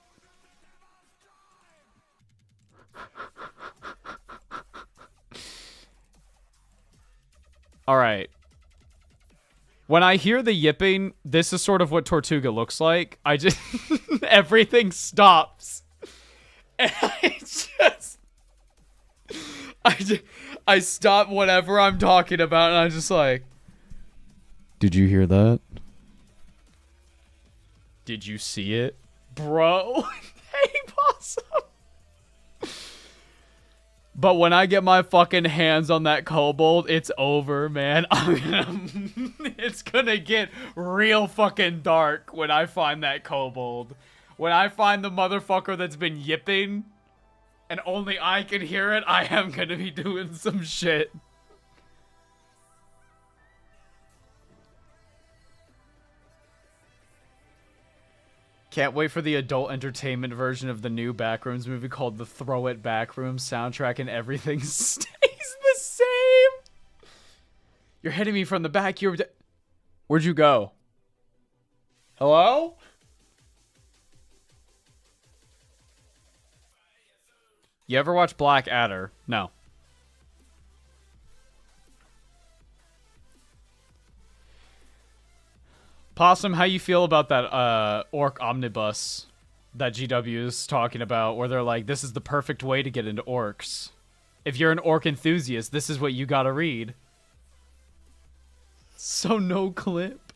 All right. When I hear the yipping, this is sort of what Tortuga looks like. I just... everything stops. And I stop whatever I'm talking about, and I'm just like... Did you hear that? Did you see it? Bro. Hey, Possum. But when I get my fucking hands on that kobold, it's over, man. It's gonna get real fucking dark when I find that kobold. When I find the motherfucker that's been yipping, and only I can hear it, I am gonna be doing some shit. Can't wait for the adult entertainment version of the new Backrooms movie called The Throw It Backrooms. Soundtrack and everything stays the same. You're hitting me from the back. Where'd you go? Hello? You ever watch Black Adder? No. Possum, how you feel about that orc omnibus that GW is talking about, where they're like, this is the perfect way to get into orcs. If you're an orc enthusiast, this is what you gotta read. So no clip.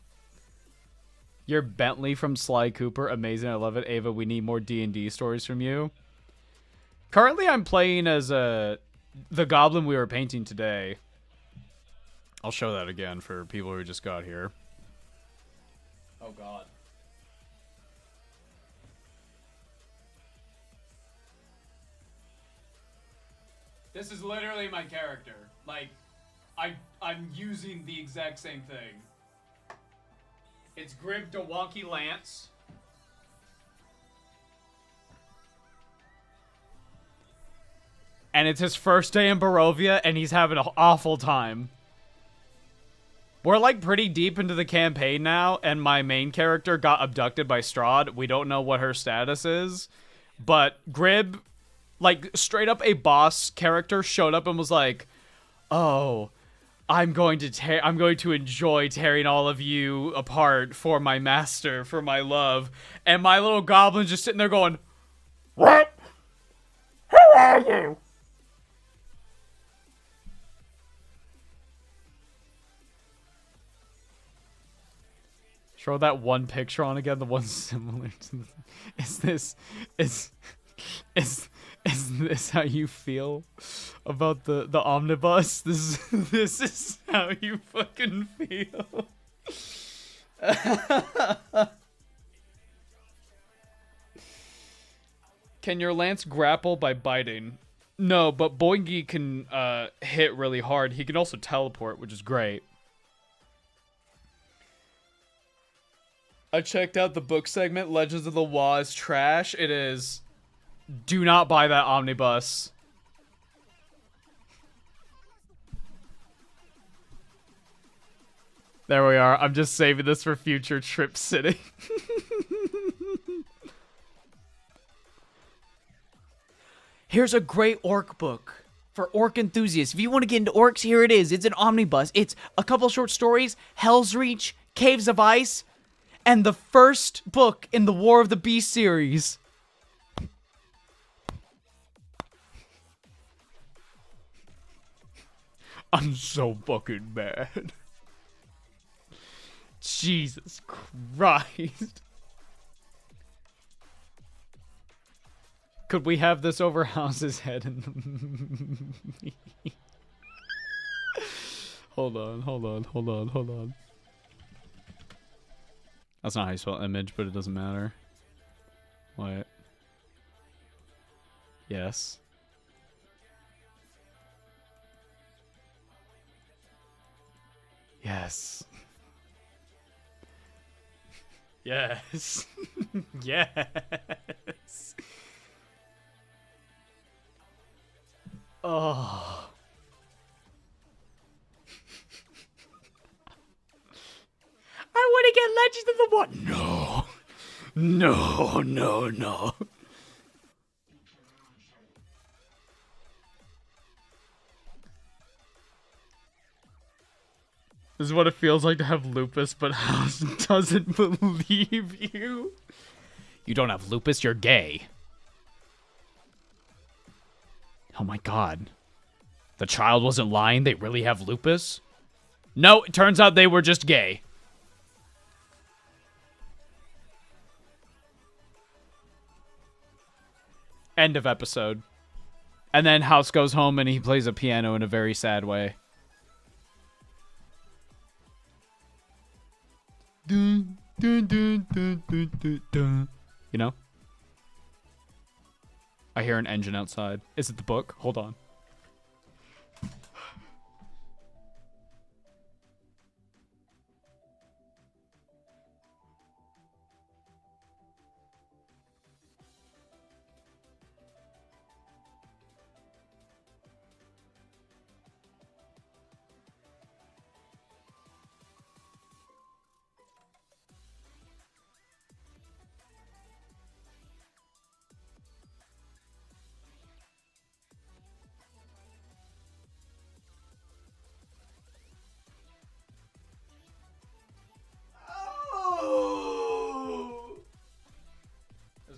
You're Bentley from Sly Cooper. Amazing, I love it. Ava, we need more D&D stories from you. Currently, I'm playing as the goblin we were painting today. I'll show that again for people who just got here. Oh, God. This is literally my character. Like, I'm using the exact same thing. It's Grib DeWonky Lance. And it's his first day in Barovia, and he's having an awful time. We're, like, pretty deep into the campaign now, and my main character got abducted by Strahd. We don't know what her status is. But Grib, like, straight up a boss character showed up and was like, oh, I'm going to enjoy tearing all of you apart for my master, for my love. And my little goblin's just sitting there going, what? Who are you? Show that one picture on again, the one similar to the... Is this how you feel about the omnibus? This is how you fucking feel. Can your lance grapple by biting? No, but Boingy can hit really hard. He can also teleport, which is great. I checked out the book segment. Legends of the Wa is trash. It is. Do not buy that omnibus. There we are. I'm just saving this for future trip sitting. Here's a great orc book for orc enthusiasts. If you want to get into orcs, here it is. It's an omnibus. It's a couple short stories, Hell's Reach, Caves of Ice, and the first book in the War of the Beast series. I'm so fucking mad. Jesus Christ. Could we have this over House's head in the... Hold on. That's not how you spell image, but it doesn't matter. What? Yes. Yes. Yes. Yes. Oh. I want to get Legends of the Water. No. This is what it feels like to have lupus, but House doesn't believe you. You don't have lupus, you're gay. Oh my god. The child wasn't lying, they really have lupus? No, it turns out they were just gay. End of episode. And then House goes home and he plays a piano in a very sad way. Dun, dun, dun, dun, dun, dun, dun. You know? I hear an engine outside. Is it the book? Hold on.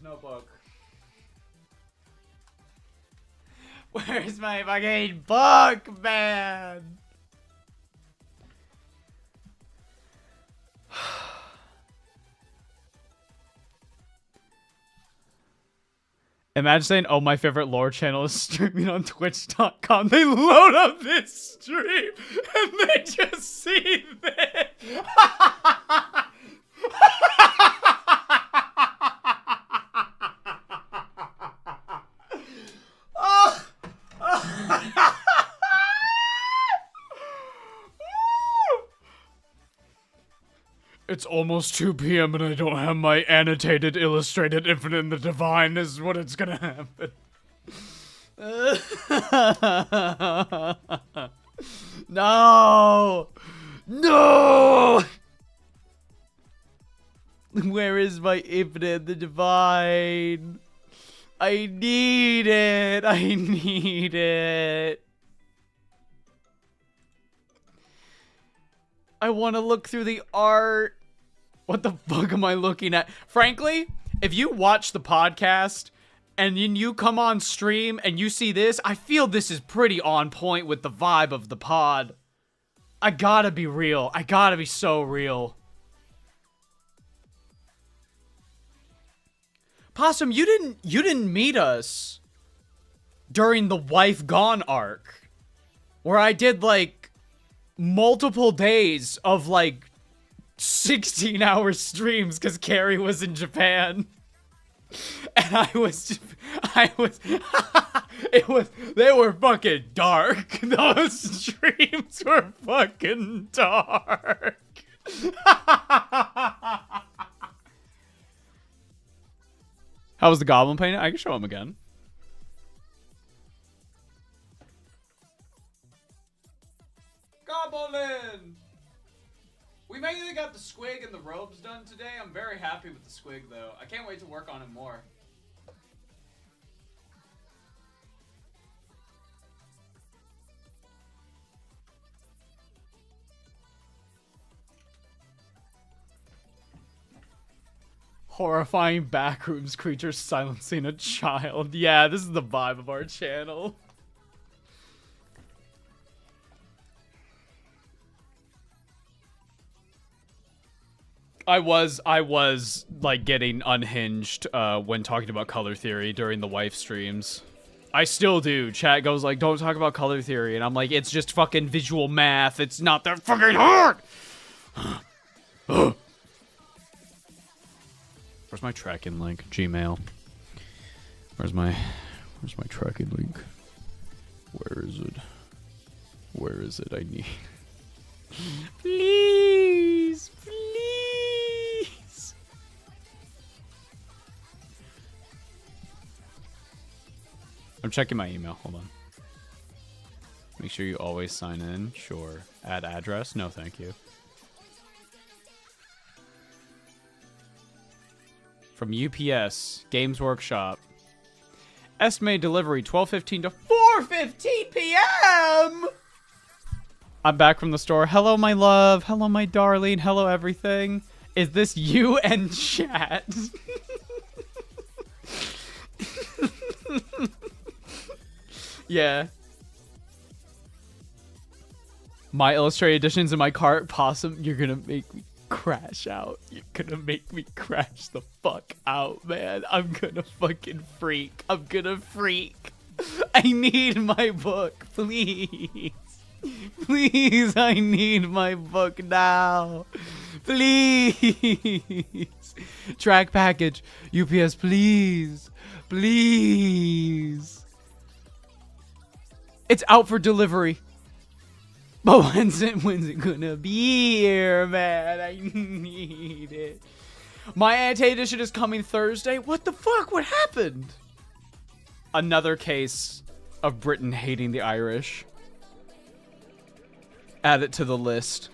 No book. Where's my fucking book, man? Imagine saying, oh, my favorite lore channel is streaming on twitch.com. They load up this stream and they just see this. It's almost 2 p.m. and I don't have my annotated, illustrated Infinite in the Divine is what it's gonna happen. No! No! Where is my Infinite in the Divine? I need it! I need it! I want to look through the art. What the fuck am I looking at? Frankly, if you watch the podcast and then you come on stream and you see this, I feel this is pretty on point with the vibe of the pod. I gotta be real. I gotta be so real. Possum, you didn't meet us during the Wife Gone arc, where I did like multiple days of like 16-hour streams because Carrie was in Japan. And they were fucking dark. Those streams were fucking dark. How was the Goblin painting? I can show him again. Goblin! We mainly got the squig and the robes done today. I'm very happy with the squig, though. I can't wait to work on him more. Horrifying backrooms creatures silencing a child. Yeah, this is the vibe of our channel. I was like getting unhinged when talking about color theory during the wife streams. I still do. Chat goes like, don't talk about color theory. And I'm like, it's just fucking visual math. It's not that fucking hard. Where's my tracking link? Gmail. Where's my tracking link? Where is it? Where is it? I need... Please. Please. I'm checking my email. Hold on. Make sure you always sign in. Sure. Add address? No, thank you. From UPS, Games Workshop. Estimated delivery 12:15 to 4:15 p.m. I'm back from the store. Hello, my love. Hello, my darling. Hello, everything. Is this you and chat? Yeah. My illustrated editions in my cart. Possum, you're gonna make me crash out. You're gonna make me crash the fuck out, man. I'm gonna fucking freak. I'm gonna freak. I need my book, please. Please, I need my book now. Please. Track package. UPS, please. Please. It's out for delivery. But when's it gonna be here, man? I need it. My anti edition is coming Thursday. What the fuck? What happened? Another case of Britain hating the Irish. Add it to the list.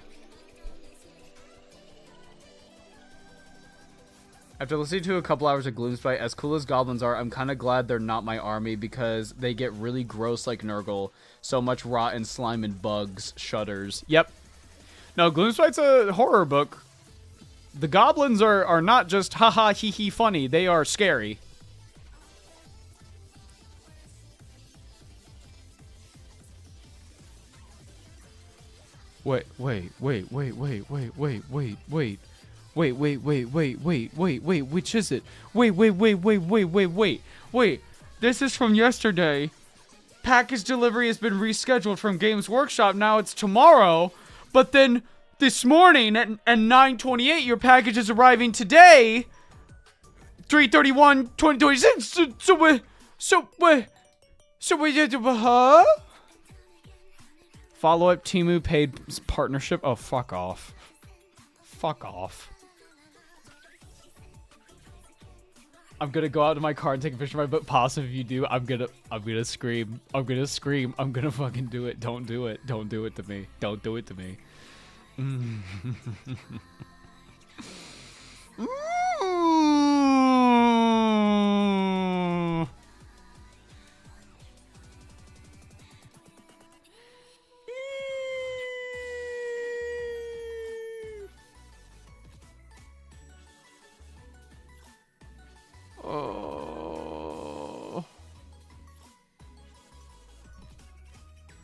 After listening to a couple hours of Gloomspite, as cool as goblins are, I'm kind of glad they're not my army because they get really gross like Nurgle. So much rot and slime and bugs. Shudders. Yep. No, Gloomspite's a horror book. The goblins are not just haha hee hee funny. They are scary. Wait, which is it? Wait, this is from yesterday. Package delivery has been rescheduled from Games Workshop. Now it's tomorrow. But then this morning at 9:28, your package is arriving today. 3/31/2026. Huh? Follow-up Temu paid partnership. Oh, fuck off. Fuck off. I'm gonna go out to my car and take a picture of my book. Possum, if you do, I'm gonna scream. I'm gonna scream. I'm gonna fucking do it. Don't do it. Don't do it to me. Don't do it to me.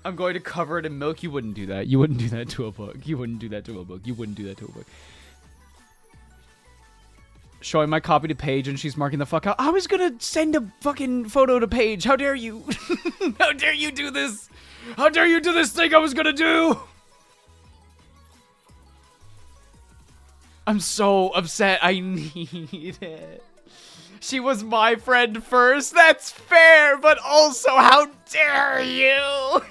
I'm going to cover it in milk. You wouldn't do that. You wouldn't do that to a book. You wouldn't do that to a book. You wouldn't do that to a book. Showing my copy to Paige and she's marking the fuck out. I was gonna send a fucking photo to Paige. How dare you? How dare you do this? How dare you do this thing I was gonna do? I'm so upset. I need it. She was my friend first. That's fair, but also how dare you?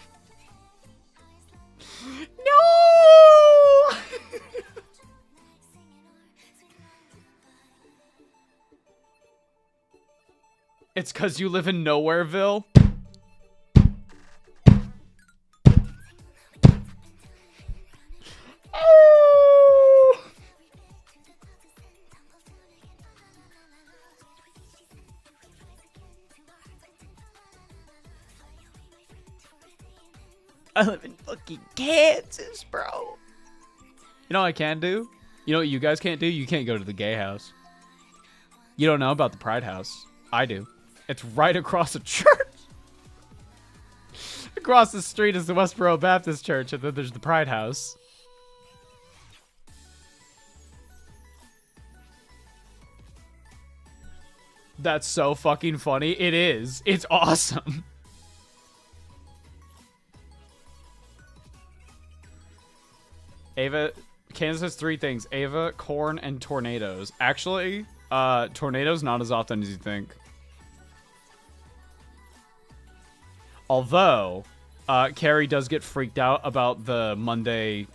No! It's 'cause you live in Nowhereville? Oh! I live in fucking Kansas, bro. You know what I can do? You know what you guys can't do? You can't go to the gay house. You don't know about the Pride House. I do. It's right across the church. Across the street is the Westboro Baptist Church, and then there's the Pride House. That's so fucking funny. It is. It's awesome. Ava, Kansas has 3 things. Ava, corn, and tornadoes. Actually, tornadoes not as often as you think. Although, Carrie does get freaked out about the Monday.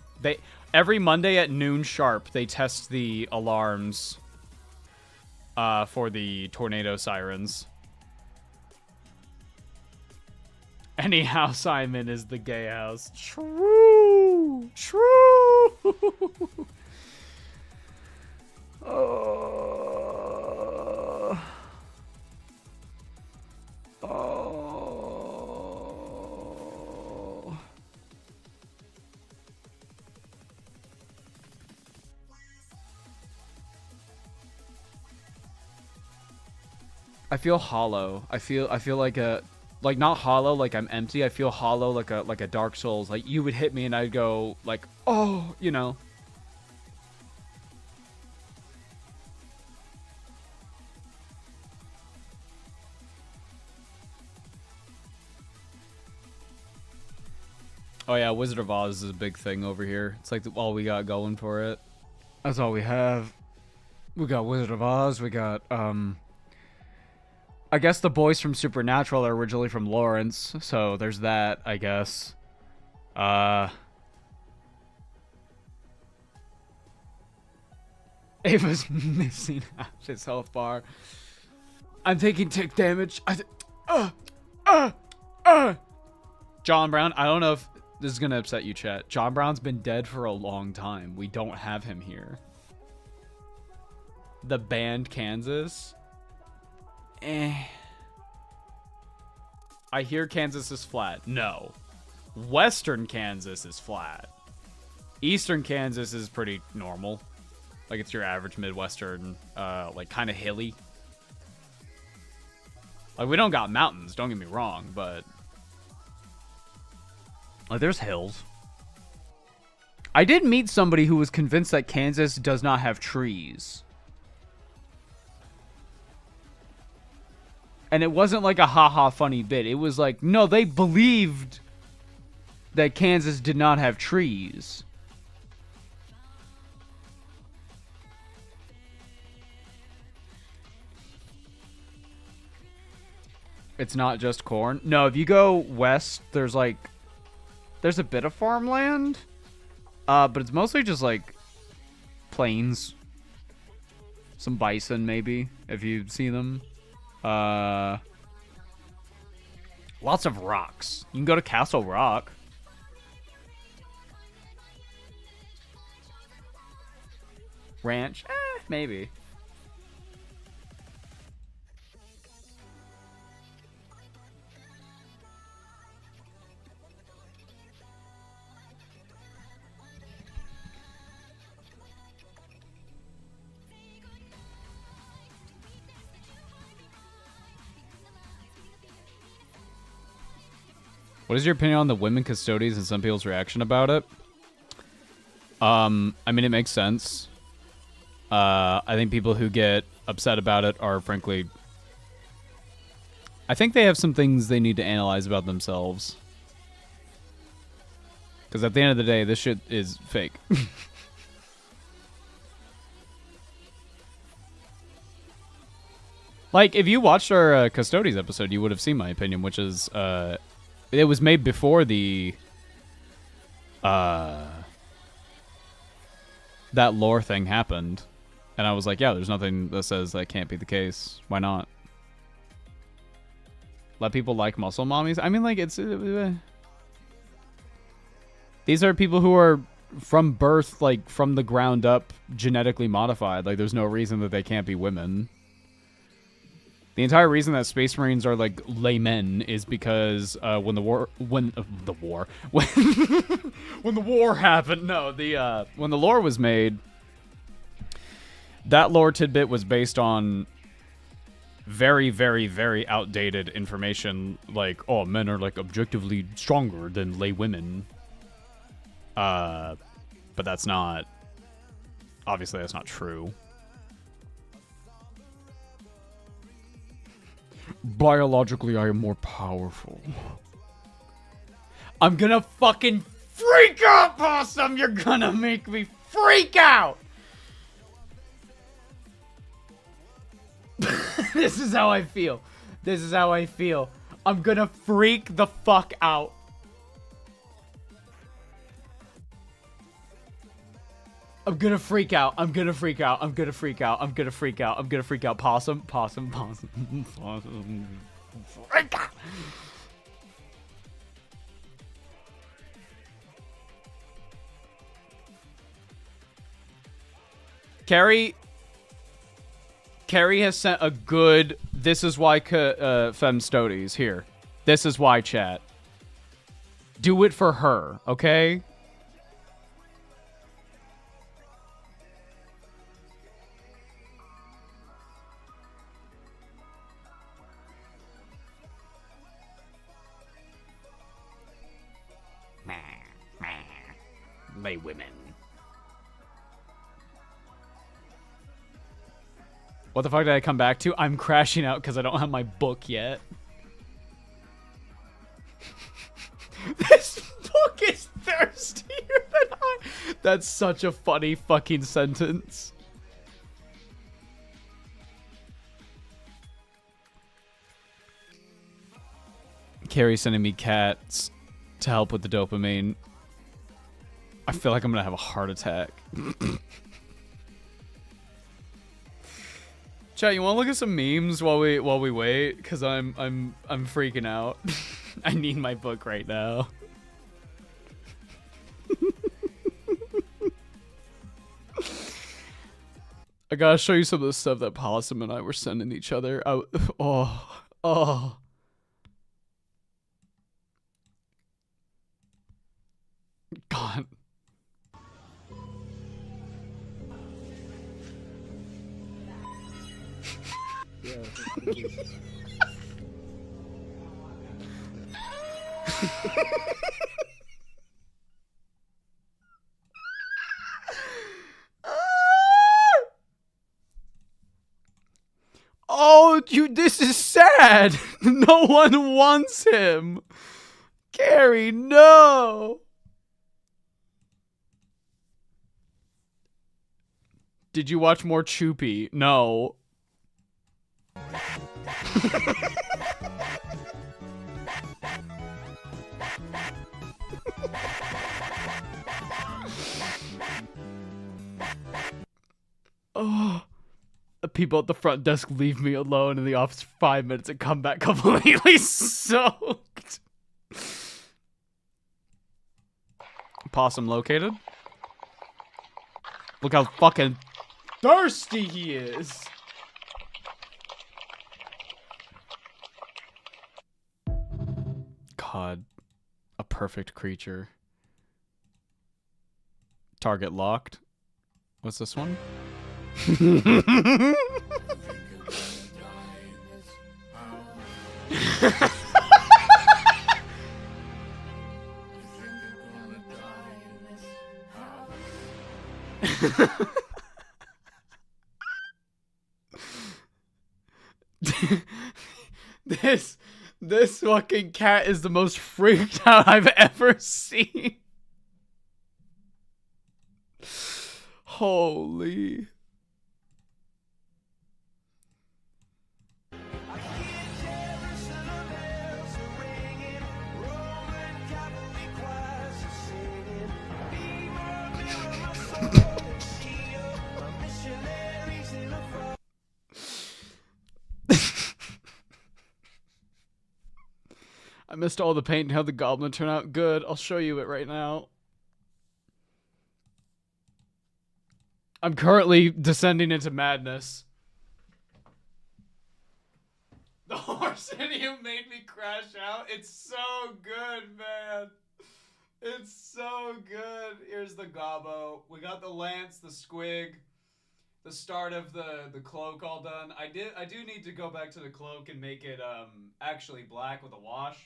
Every Monday at noon sharp, they test the alarms for the tornado sirens. Any house I'm in is the gay house. True. True. Oh. I feel hollow. I feel like not hollow like I'm empty. I feel hollow like a Dark Souls. Like you would hit me and I'd go like, oh, you know. Oh yeah, Wizard of Oz is a big thing over here. It's like all we got going for it. That's all we have. We got Wizard of Oz. We got I guess the boys from Supernatural are originally from Lawrence, so there's that, I guess. Ava's missing half his health bar. I'm taking tick damage. John Brown, I don't know if this is going to upset you, chat. John Brown's been dead for a long time. We don't have him here. The band Kansas... I hear Kansas is flat. No. Western Kansas is flat. Eastern Kansas is pretty normal. Like, it's your average Midwestern, like, kind of hilly. Like, we don't got mountains, don't get me wrong, but... like, there's hills. I did meet somebody who was convinced that Kansas does not have trees. And it wasn't like a haha funny bit. It was like, no, they believed that Kansas did not have trees. It's not just corn. No, if you go west, there's a bit of farmland. But it's mostly just like plains. Some bison maybe, if you see them. Lots of rocks. You can go to Castle Rock. Ranch? Maybe. What is your opinion on the women custodians and some people's reaction about it? I mean, it makes sense. I think people who get upset about it are, frankly... I think they have some things they need to analyze about themselves. Because at the end of the day, this shit is fake. Like, if you watched our Custodies episode, you would have seen my opinion, which is... it was made before the... that lore thing happened. And I was like, yeah, there's nothing that says that can't be the case. Why not? Let people like muscle mommies? I mean, like, it's... these are people who are from birth, like, from the ground up, genetically modified. Like, there's no reason that they can't be women. The entire reason that Space Marines are like laymen is because when the war happened, when the lore was made, that lore tidbit was based on very, very, very outdated information. Like, oh, men are like objectively stronger than lay women. But that's not. Obviously, that's not true. Biologically, I am more powerful. I'm gonna fucking freak out, Possum! You're gonna make me freak out! This is how I feel. This is how I feel. I'm gonna freak the fuck out. I'm gonna freak out. I'm gonna freak out. I'm gonna freak out. I'm gonna freak out. I'm gonna freak out. Possum. Possum. Possum. Possum. Freak out. Carrie has sent a good. This is why Fem Stoties here. This is why, chat. Do it for her, okay? My women. What the fuck did I come back to? I'm crashing out because I don't have my book yet. This book is thirstier than I. That's such a funny fucking sentence. Carrie's sending me cats to help with the dopamine. I feel like I'm gonna have a heart attack. Chat, you want to look at some memes while we wait? Cause I'm freaking out. I need my book right now. I gotta show you some of the stuff that Possum and I were sending each other. Oh. God. Oh, this is sad. No one wants him. Carrie, no. Did you watch more Choopy? No. Oh. The people at the front desk leave me alone in the office for 5 minutes and come back completely soaked. Possum located. Look how fucking thirsty he is. God, a perfect creature. Target locked. What's this one? This fucking cat is the most freaked out I've ever seen. Holy. I missed all the paint and how the goblin turned out good. I'll show you it right now. I'm currently descending into madness. The horse in you made me crash out. It's so good, man. It's so good. Here's the gobbo. We got the lance, the squig, the start of the cloak all done. I do need to go back to the cloak and make it actually black with a wash.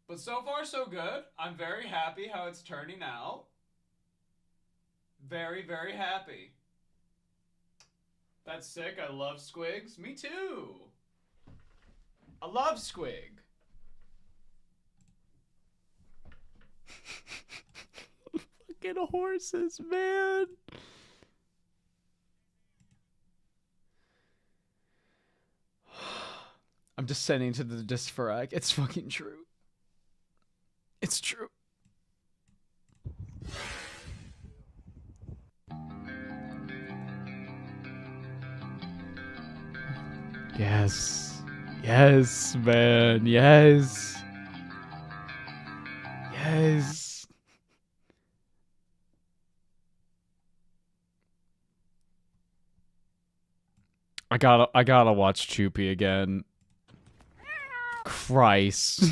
But so far so good. I'm very happy how it's turning out. Very, very happy. That's sick. I love squigs. Me too. I love squig. Fucking horses, man. I'm descending to the dysphoric. It's fucking true. It's true. Yes. Yes, man. Yes. Yes. I gotta watch Choopy again. Christ.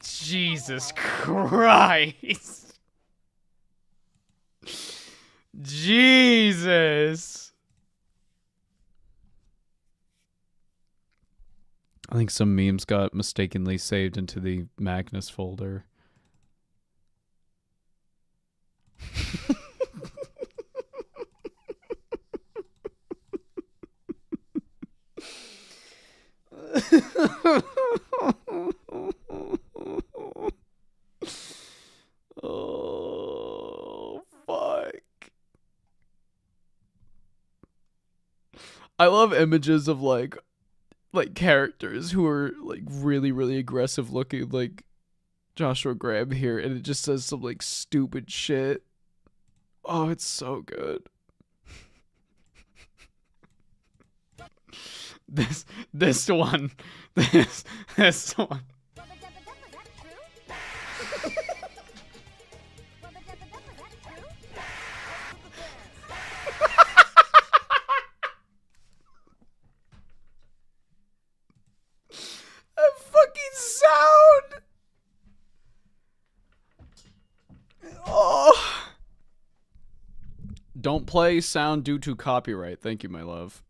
Jesus Christ. Jesus. I think some memes got mistakenly saved into the Magnus folder. Oh, fuck. I love images of like characters who are like really, really aggressive looking, like Joshua Graham here, and it just says some like stupid shit. Oh, it's so good. This one. This one. That fucking sound. Oh. Don't play sound due to copyright. Thank you, my love.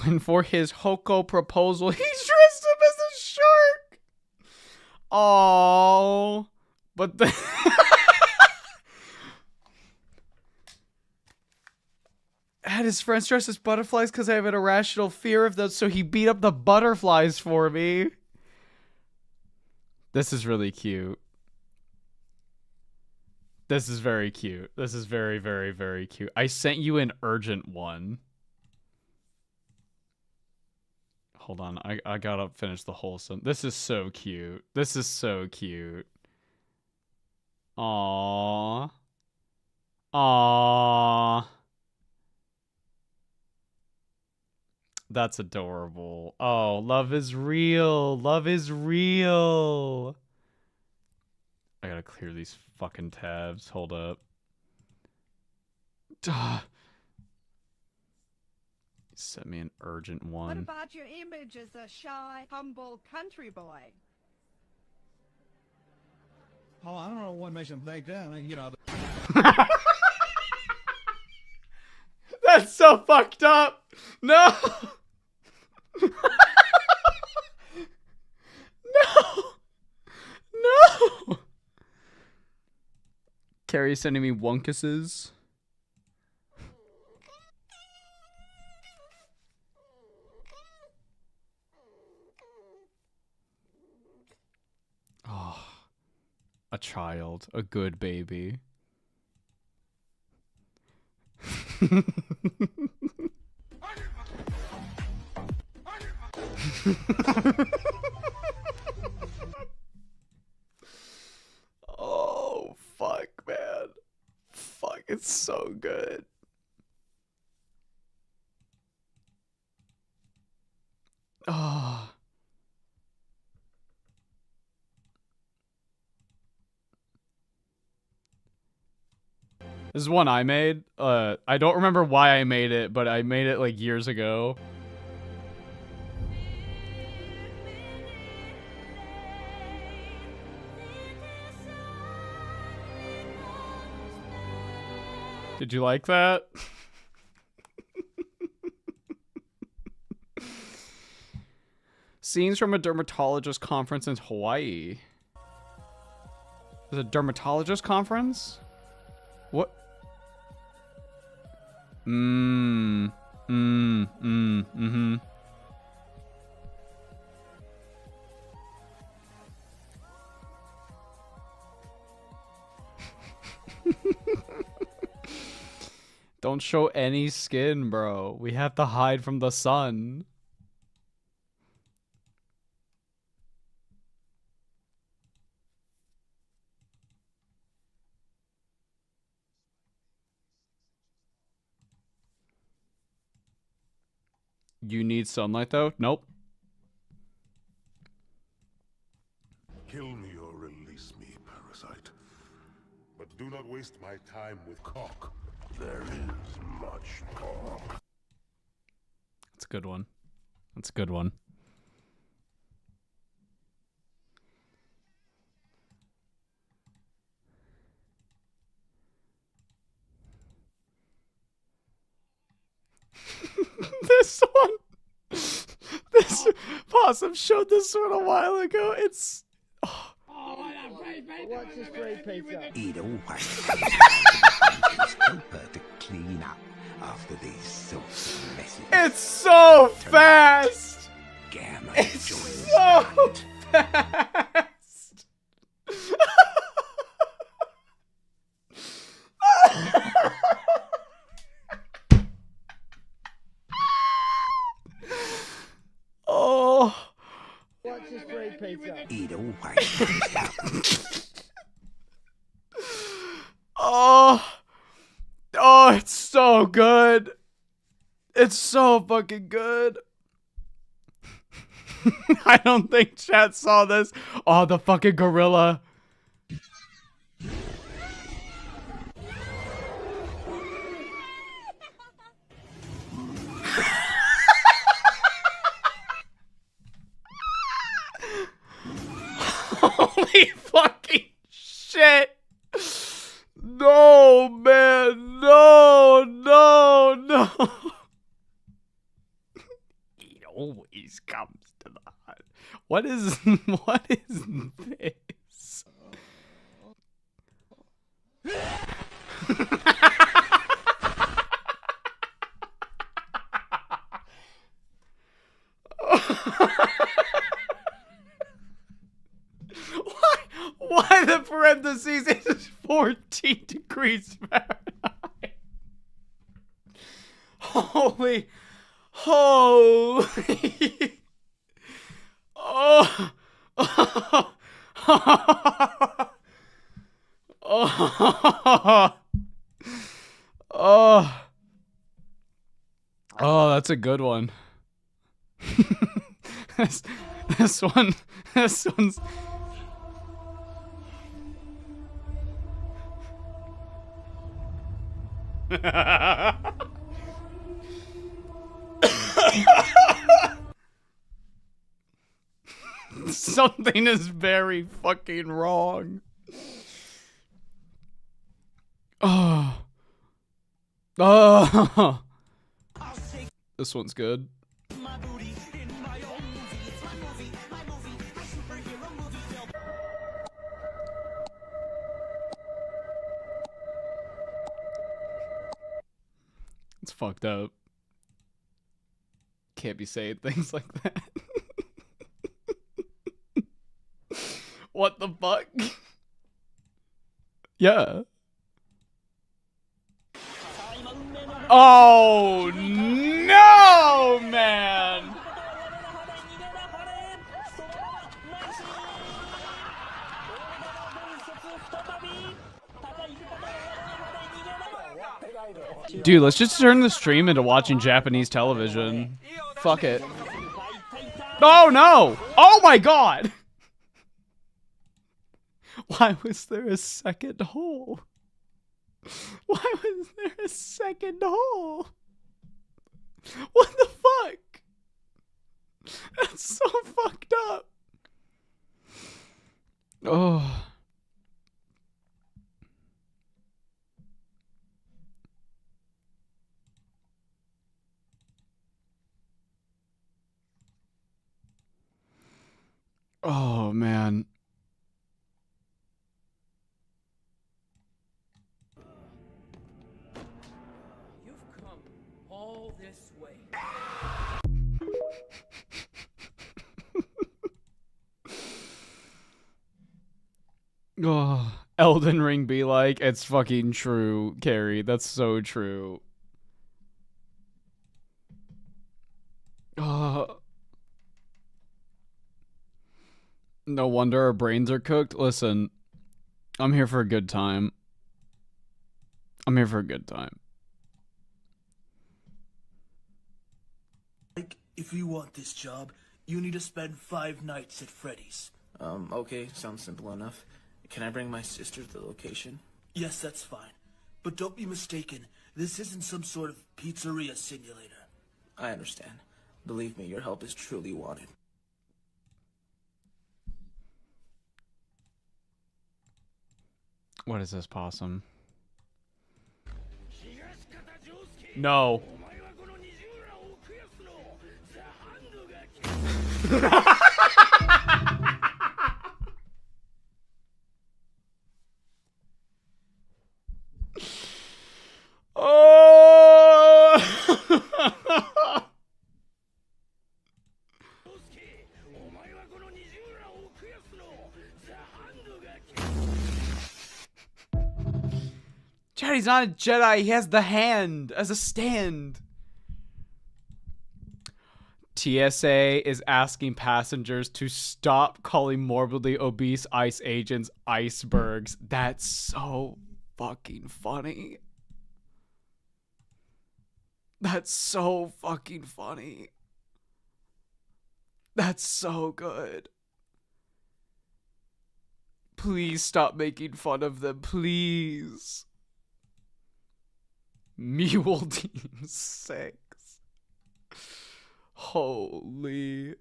When for his Hoko proposal, he dressed him as a shark. Oh, but the had his friends dressed as butterflies because I have an irrational fear of those, so he beat up the butterflies for me. This is really cute. This is very cute. This is very, very, very cute. I sent you an urgent one. Hold on, I gotta finish the whole sentence. This is so cute. This is so cute. Aww. Aww. That's adorable. Oh, love is real. Love is real. I gotta clear these fucking tabs. Hold up. Duh. Sent me an urgent one. What about your image as a shy, humble country boy? Oh, I don't know what makes them think that. You know. That's so fucked up. No. No. No. Carrie's sending me wunkuses. Oh, a child, a good baby. Oh, fuck, man. Fuck, it's so good. Oh. This is one I made. I don't remember why I made it, but I made it like years ago. Did you like that? Scenes from a dermatologist conference in Hawaii. There's a dermatologist conference? What? Mm-hmm. Don't show any skin, bro. We have to hide from the sun. You need sunlight, though? Nope. Kill me or release me, parasite. But do not waste my time with cock. There is much talk. That's a good one. That's a good one. This one. This Possum showed this one a while ago. It's. Oh. What's this great pizza? It always takes helper to clean up after these sorts of messes. It's so fast. Gamma It's joins so fast. Oh. What's this great pizza? It always Oh. Oh, it's so good. It's so fucking good. I don't think chat saw this. Oh, the fucking gorilla. Holy fucking shit. No, man. No, no, no. It always comes to the heart. What is this? Why the parentheses is 14 degrees Fahrenheit? Holy. Oh. Oh. Oh. Oh, that's a good one. this one's something is very fucking wrong. Oh. Oh. This one's good. It's fucked up. Can't be saying things like that. What the fuck? Yeah. Oh no, man. Dude, let's just turn the stream into watching Japanese television. Fuck it. Oh no! Oh my god! Why was there a second hole? Why was there a second hole? What the fuck? That's so fucked up. Oh. Oh, man. all this way. Oh, Elden Ring be like, it's fucking true, Carrie. That's so true. No wonder our brains are cooked. Listen, I'm here for a good time. I'm here for a good time. Like, if you want this job, you need to spend 5 nights at Freddy's. Okay, sounds simple enough. Can I bring my sister to the location? Yes, that's fine. But don't be mistaken, this isn't some sort of pizzeria simulator. I understand. Believe me, your help is truly wanted. What is this possum? No. Oh! Chad, he's not a Jedi. He has the hand as a stand. TSA is asking passengers to stop calling morbidly obese ICE agents icebergs. That's so fucking funny. That's so fucking funny. That's so good. Please stop making fun of them, please. Mule Team 6. Holy.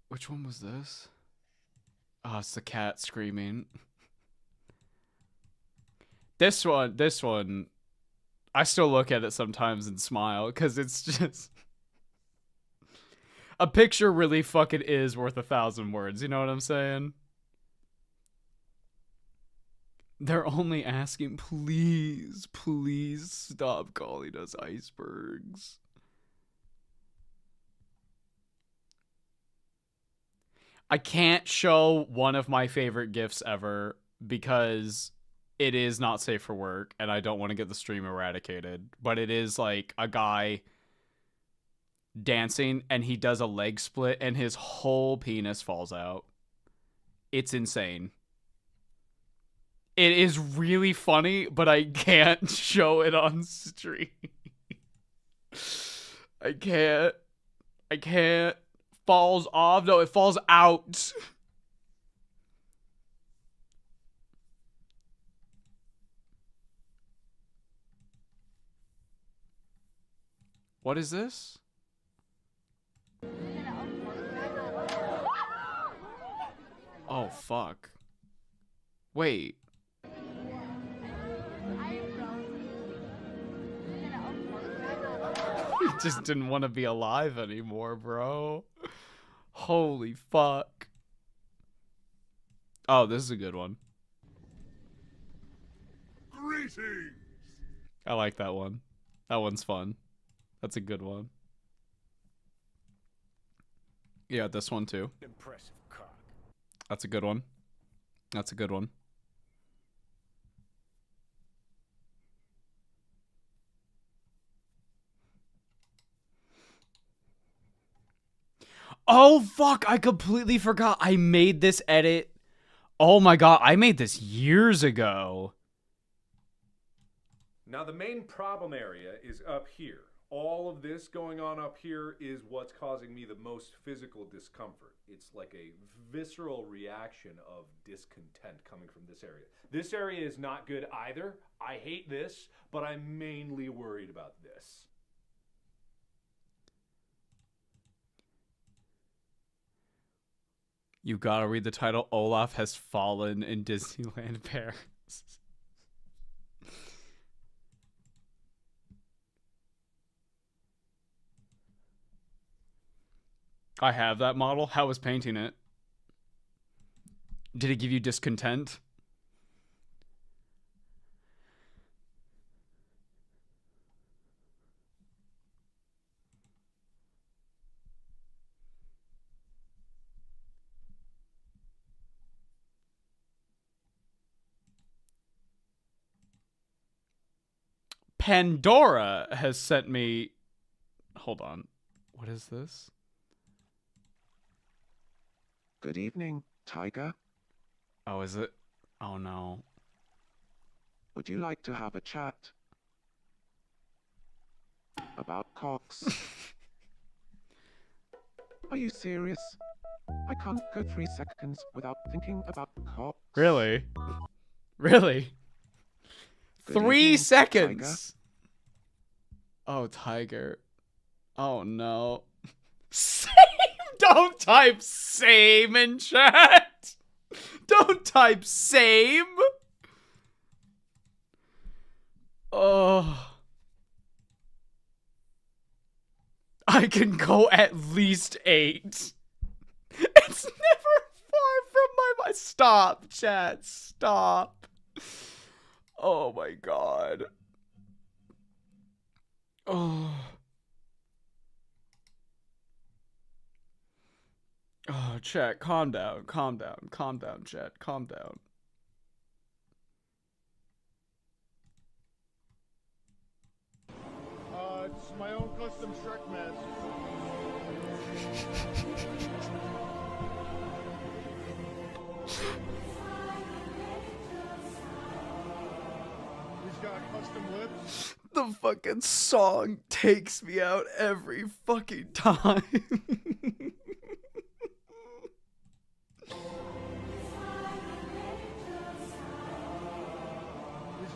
Which one was this? Oh, it's the cat screaming. This one, I still look at it sometimes and smile because it's just... A picture really fucking is worth 1,000 words, you know what I'm saying? They're only asking, please, please stop calling us icebergs. I can't show one of my favorite GIFs ever because it is not safe for work and I don't want to get the stream eradicated. But it is like a guy dancing and he does a leg split and his whole penis falls out. It's insane. It is really funny, but I can't show it on stream. I can't. Falls off. No, it falls out. What is this? Oh, fuck. Wait. He just didn't want to be alive anymore, bro. Holy fuck. Oh, this is a good one. Greetings! I like that one. That one's fun. That's a good one. Yeah, this one too. Impressive cock. That's a good one. That's a good one. Oh, fuck. I completely forgot. I made this edit. Oh, my God. I made this years ago. Now, the main problem area is up here. All of this going on up here is what's causing me the most physical discomfort. It's like a visceral reaction of discontent coming from this area. This area is not good either. I hate this, but I'm mainly worried about this. You gotta read the title. Olaf has fallen in Disneyland Paris. I have that model. How was painting it? Did it give you discontent? Pandora has sent me. Hold on. What is this? Good evening, Tiger. Oh, is it? Oh no. Would you like to have a chat about cocks? Are you serious? I can't go 3 seconds without thinking about cocks. Really? Really? Good 3 evening, seconds. Oh, Tiger. Oh no. Same. Don't type same in chat. Don't type same. Oh. I can go at least 8. It's never far from my mind. Stop, chat. Stop. Oh my god. Oh. Oh, chat, calm down, chat, calm down. It's my own custom Shrek mask. He's got custom lips. The fucking song takes me out every fucking time. He's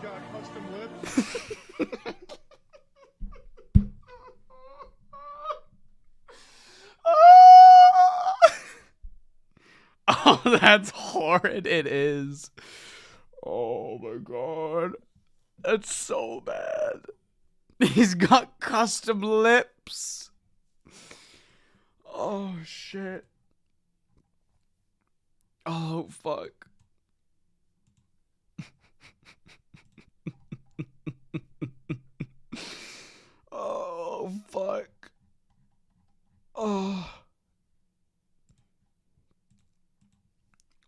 got custom lips. Oh, that's horrid. It is. Oh my god. That's so bad. He's got custom lips. Oh shit. Oh fuck. Oh fuck. Oh.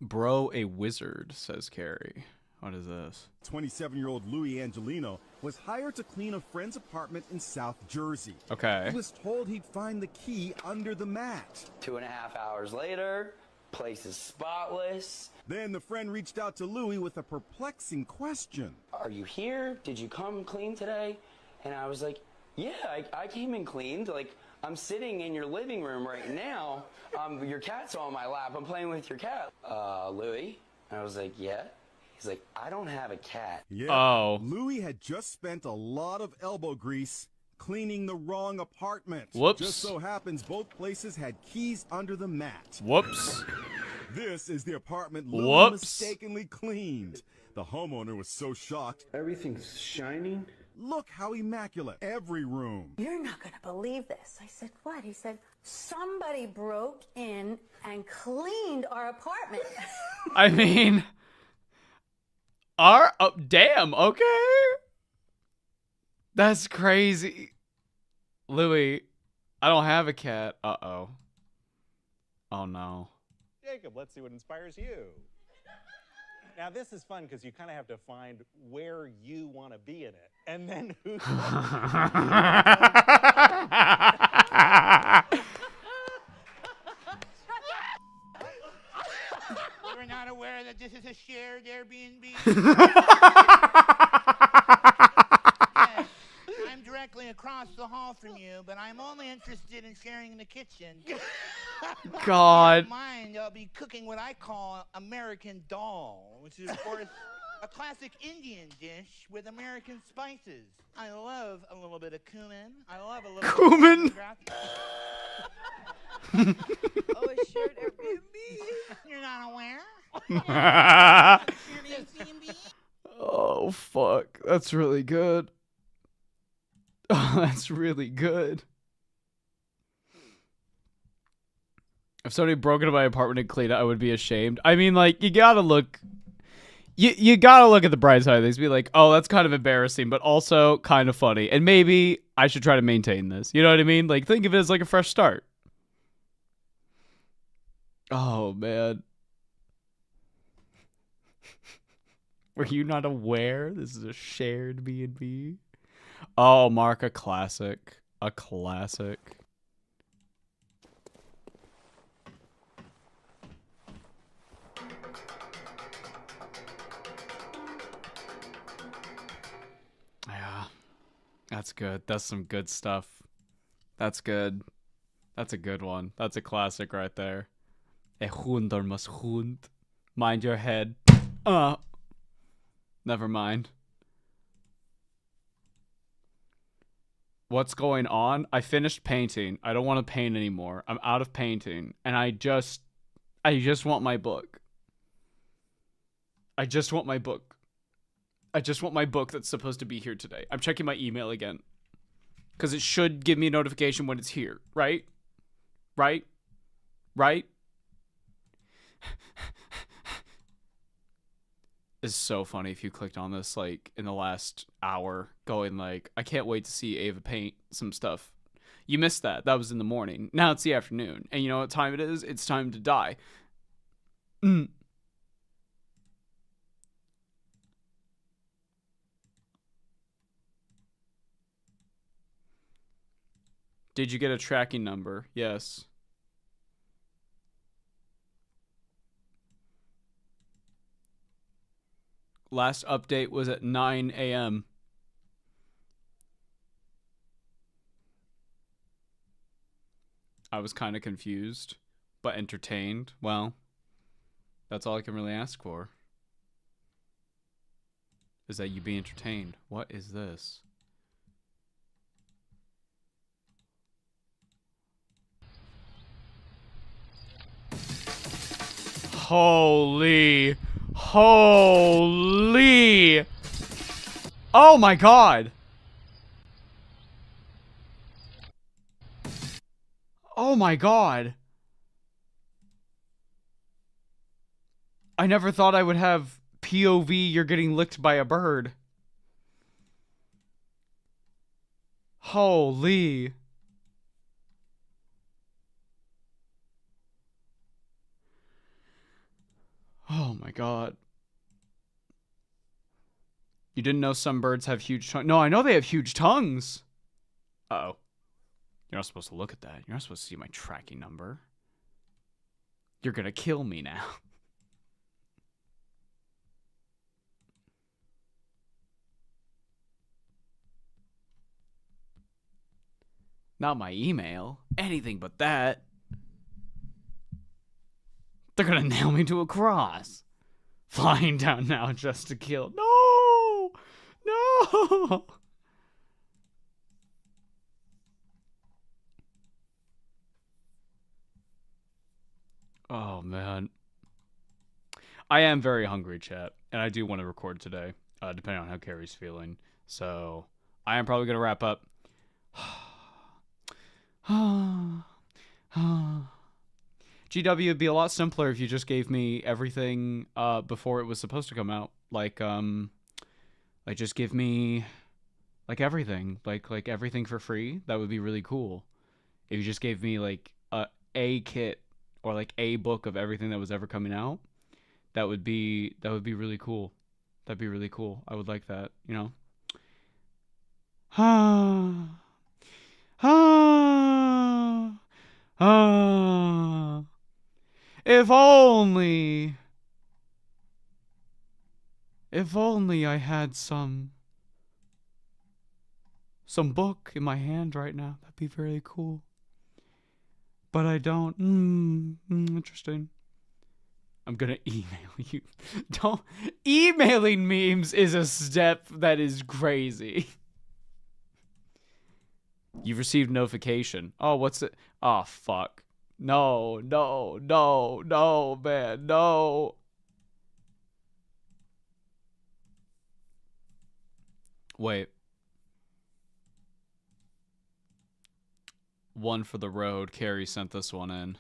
Bro, a wizard, says Carrie. What is this? 27-year-old Louis Angelino was hired to clean a friend's apartment in South Jersey. Okay. He was told he'd find the key under the mat. 2.5 hours later, place is spotless. Then the friend reached out to Louis with a perplexing question. Are you here? Did you come clean today? And I was like, yeah, I came and cleaned. Like, I'm sitting in your living room right now. Your cat's on my lap. I'm playing with your cat. Louis? I was like, yeah. He's like, I don't have a cat. Yeah. Oh. Louis had just spent a lot of elbow grease cleaning the wrong apartment. Whoops. Just so happens both places had keys under the mat. Whoops. This is the apartment Louis Whoops. mistakenly cleaned. The homeowner was so shocked. Everything's shining. Look how immaculate every room. You're not going to believe this. I said, what? He said, somebody broke in and cleaned our apartment. I mean, damn, okay. That's crazy. Louis, I don't have a cat. Uh-oh. Oh, no. Jacob, let's see what inspires you. Now, this is fun because you kind of have to find where you want to be in it. And then who's... We're not aware that this is a shared Airbnb. Yes, I'm directly across the hall from you, but I'm only interested in sharing the kitchen. God. If you don't mind, I'll be cooking what I call American dal, which is, of course, a classic Indian dish with American spices. I love a little bit of cumin. I love a little Cumin? Oh, a shared Airbnb. You're not aware? Oh, fuck. That's really good. Oh, that's really good. If somebody broke into my apartment and cleaned it, I would be ashamed. I mean, like, you gotta look... You gotta look at the bright side of things. Be like, oh, that's kind of embarrassing, but also kind of funny. And maybe I should try to maintain this. You know what I mean? Like, think of it as like a fresh start. Oh, man. Were you not aware this is a shared B&B? Oh, Mark, a classic. A classic. Yeah. That's good. That's some good stuff. That's good. That's a good one. That's a classic right there. A hunder muss hund. Mind your head. Never mind. What's going on? I finished painting. I don't want to paint anymore. I'm out of painting. And I just want my book. I just want my book. I just want my book that's supposed to be here today. I'm checking my email again. Because it should give me a notification when it's here, right? Right? Right? It's so funny if you clicked on this, like, in the last hour, going, like, I can't wait to see Ava paint some stuff. You missed that. That was in the morning. Now it's the afternoon. And you know what time it is? It's time to die. Did you get a tracking number? Yes. Last update was at 9 a.m. I was kind of confused, but entertained. Well, that's all I can really ask for. Is that you be entertained. What is this? Holy. Holy. Oh my god. Oh my god. I never thought I would have POV you're getting licked by a bird. Holy. Oh my god. You didn't know some birds have huge tongues? No, I know they have huge tongues. Uh-oh. You're not supposed to look at that. You're not supposed to see my tracking number. You're gonna kill me now. Not my email. Anything but that. They're gonna nail me to a cross. Flying down now just to kill. No! No! Oh, man. I am very hungry, chat. And I do want to record today, depending on how Carrie's feeling. So, I am probably going to wrap up. GW would be a lot simpler if you just gave me everything before it was supposed to come out. Like just give me like everything. Like everything for free. That would be really cool. If you just gave me like a kit or like a book of everything that was ever coming out, that would be really cool. That'd be really cool. I would like that, you know. If only I had some book in my hand right now. That'd be very cool. But I don't. Interesting. I'm gonna email you. Don't. Emailing memes is a step that is crazy. You've received notification. Oh, what's it? Oh, fuck. No, man, no. Wait. One for the road. Carrie sent this one in.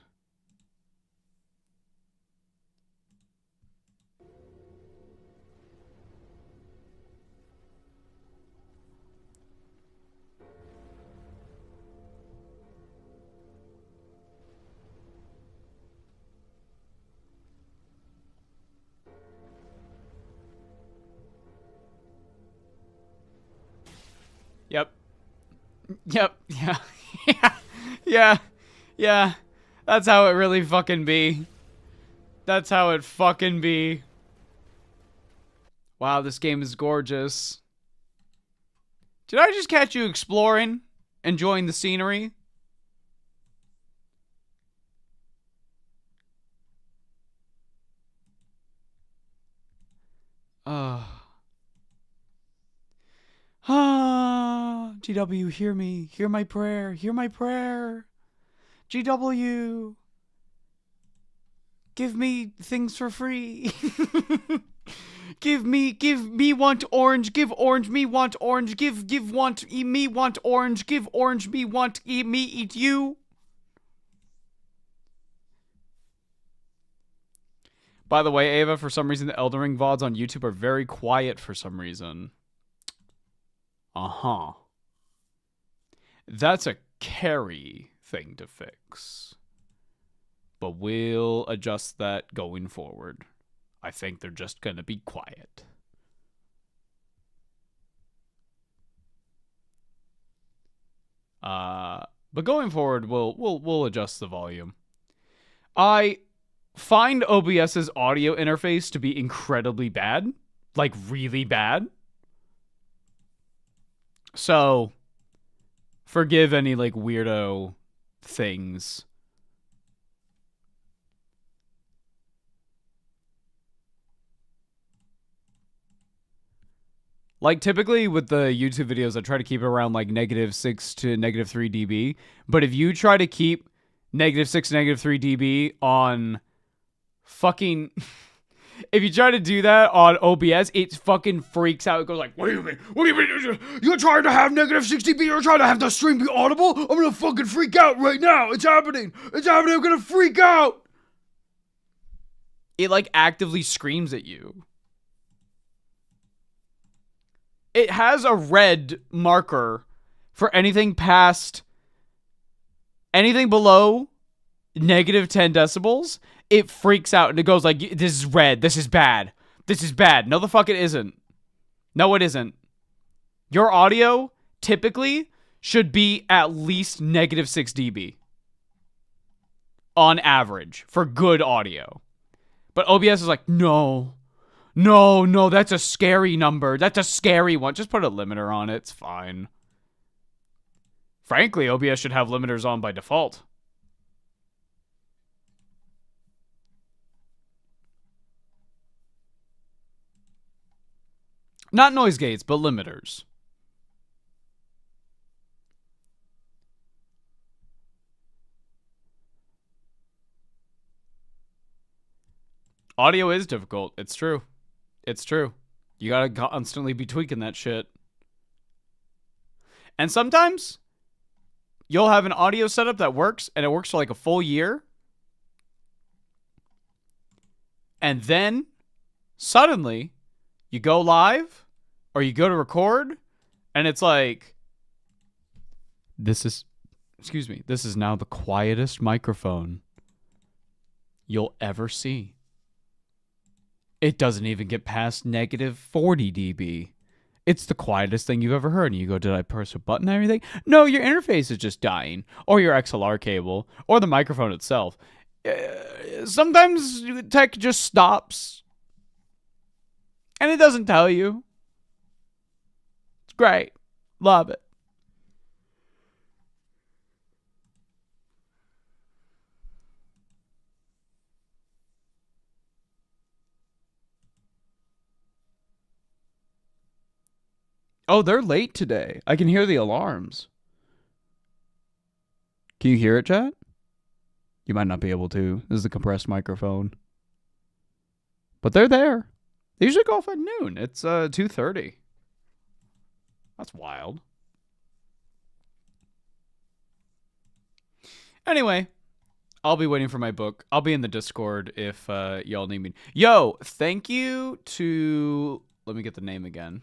Yep. Yep. Yeah. Yeah. Yeah. Yeah. That's how it really fucking be. That's how it fucking be. Wow, this game is gorgeous. Did I just catch you exploring? Enjoying the scenery? GW, hear me. Hear my prayer. Hear my prayer. GW. Give me things for free. give me want orange. Give orange me want orange. Give want me want orange. Give orange me want me eat you. By the way, Ava, for some reason the Elden Ring VODs on YouTube are very quiet for some reason. Uh-huh. That's a carry thing to fix. But we'll adjust that going forward. I think they're just gonna be quiet. But going forward, we'll adjust the volume. I find OBS's audio interface to be incredibly bad. Like, really bad. So, forgive any, like, weirdo things. Like, typically with the YouTube videos, I try to keep it around, like, -6 to -3 dB. But if you try to keep -6 to -3 dB on fucking... if you try to do that on OBS, it fucking freaks out. It goes like, what do you mean? What do you mean? You're trying to have -6 dB? You're trying to have the stream be audible? I'm gonna fucking freak out right now. It's happening. It's happening. I'm gonna freak out. It, like, actively screams at you. It has a red marker for anything past, anything below -10 decibels. It freaks out and it goes like, this is red. This is bad. This is bad. No, the fuck it isn't. No, it isn't. Your audio typically should be at least -6 dB. On average for good audio. But OBS is like, no. No, that's a scary number. That's a scary one. Just put a limiter on it. It's fine. Frankly, OBS should have limiters on by default. Not noise gates, but limiters. Audio is difficult. It's true. It's true. You gotta constantly be tweaking that shit. And sometimes you'll have an audio setup that works, and it works for like a full year. And then suddenly you go live or you go to record, and it's like, this is now the quietest microphone you'll ever see. It doesn't even get past -40 dB. It's the quietest thing you've ever heard. And you go, did I press a button and everything? No, your interface is just dying. Or your XLR cable. Or the microphone itself. Sometimes tech just stops. And it doesn't tell you. It's great. Love it. Oh, they're late today. I can hear the alarms. Can you hear it, chat? You might not be able to. This is a compressed microphone. But they're there. They usually go off at noon. It's 2:30. That's wild. Anyway, I'll be waiting for my book. I'll be in the Discord if y'all need me. Yo, thank you to... Let me get the name again.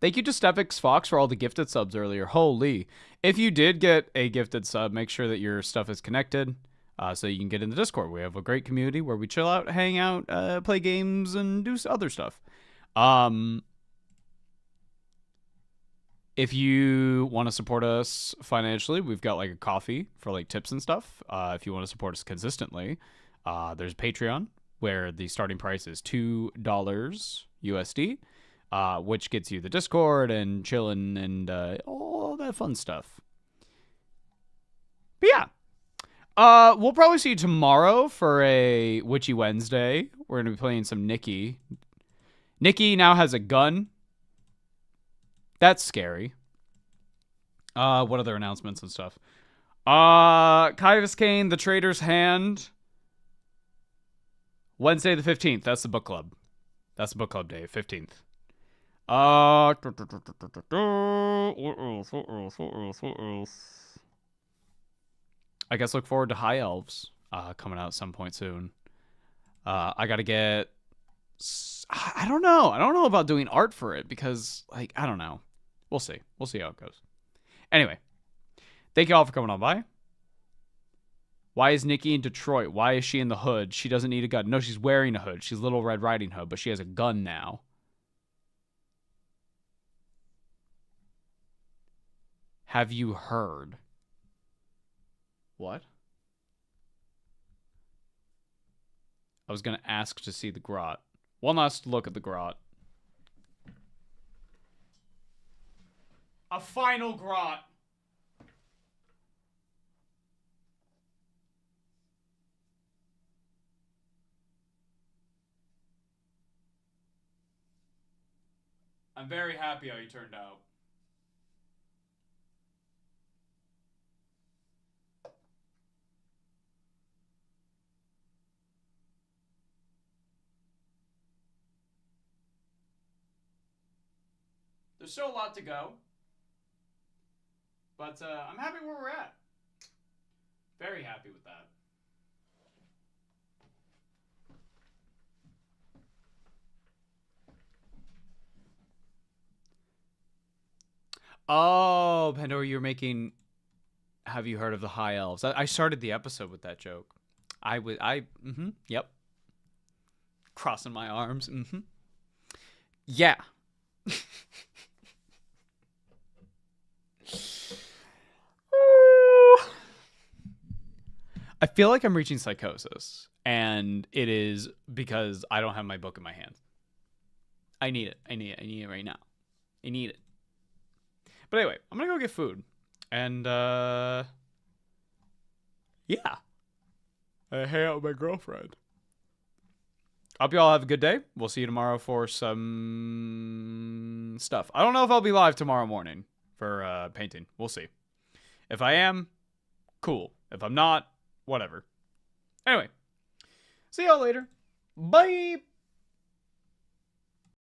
Thank you to Stepix Fox for all the gifted subs earlier. Holy. If you did get a gifted sub, make sure that your stuff is connected so you can get in the Discord. We have a great community where we chill out, hang out, play games, and do other stuff. If you want to support us financially, we've got like a coffee for like tips and stuff. If you want to support us consistently, there's Patreon where the starting price is $2 USD, which gets you the Discord and chilling and all that fun stuff. But yeah. We'll probably see you tomorrow for a Witchy Wednesday. We're going to be playing some Nikki. Nikki now has a gun. That's scary. What other announcements and stuff? Kaivis Kane, The Traitor's Hand. Wednesday the 15th. That's the book club. That's the book club day, 15th. What else? I guess look forward to High Elves coming out some point soon. I gotta get... I don't know. I don't know about doing art for it because, like, I don't know. We'll see. We'll see how it goes. Anyway, thank you all for coming on by. Why is Nikki in Detroit? Why is she in the hood? She doesn't need a gun. No, she's wearing a hood. She's Little Red Riding Hood, but she has a gun now. Have you heard? What? I was going to ask to see the grot. One last look at the grot. A final grot. I'm very happy how you turned out. There's still a lot to go. But I'm happy where we're at. Very happy with that. Oh, Pandora, you're making... Have you heard of the High Elves? I started the episode with that joke. Yep. Crossing my arms, Yeah. I feel like I'm reaching psychosis, and it is because I don't have my book in my hand. I need it. I need it right now. I need it. But anyway, I'm gonna go get food, and yeah, I hang out with my girlfriend. Hope you all have a good day. We'll see you tomorrow for some stuff. I don't know if I'll be live tomorrow morning for painting. We'll see. If I am, cool. If I'm not, whatever. Anyway, see y'all later. Bye.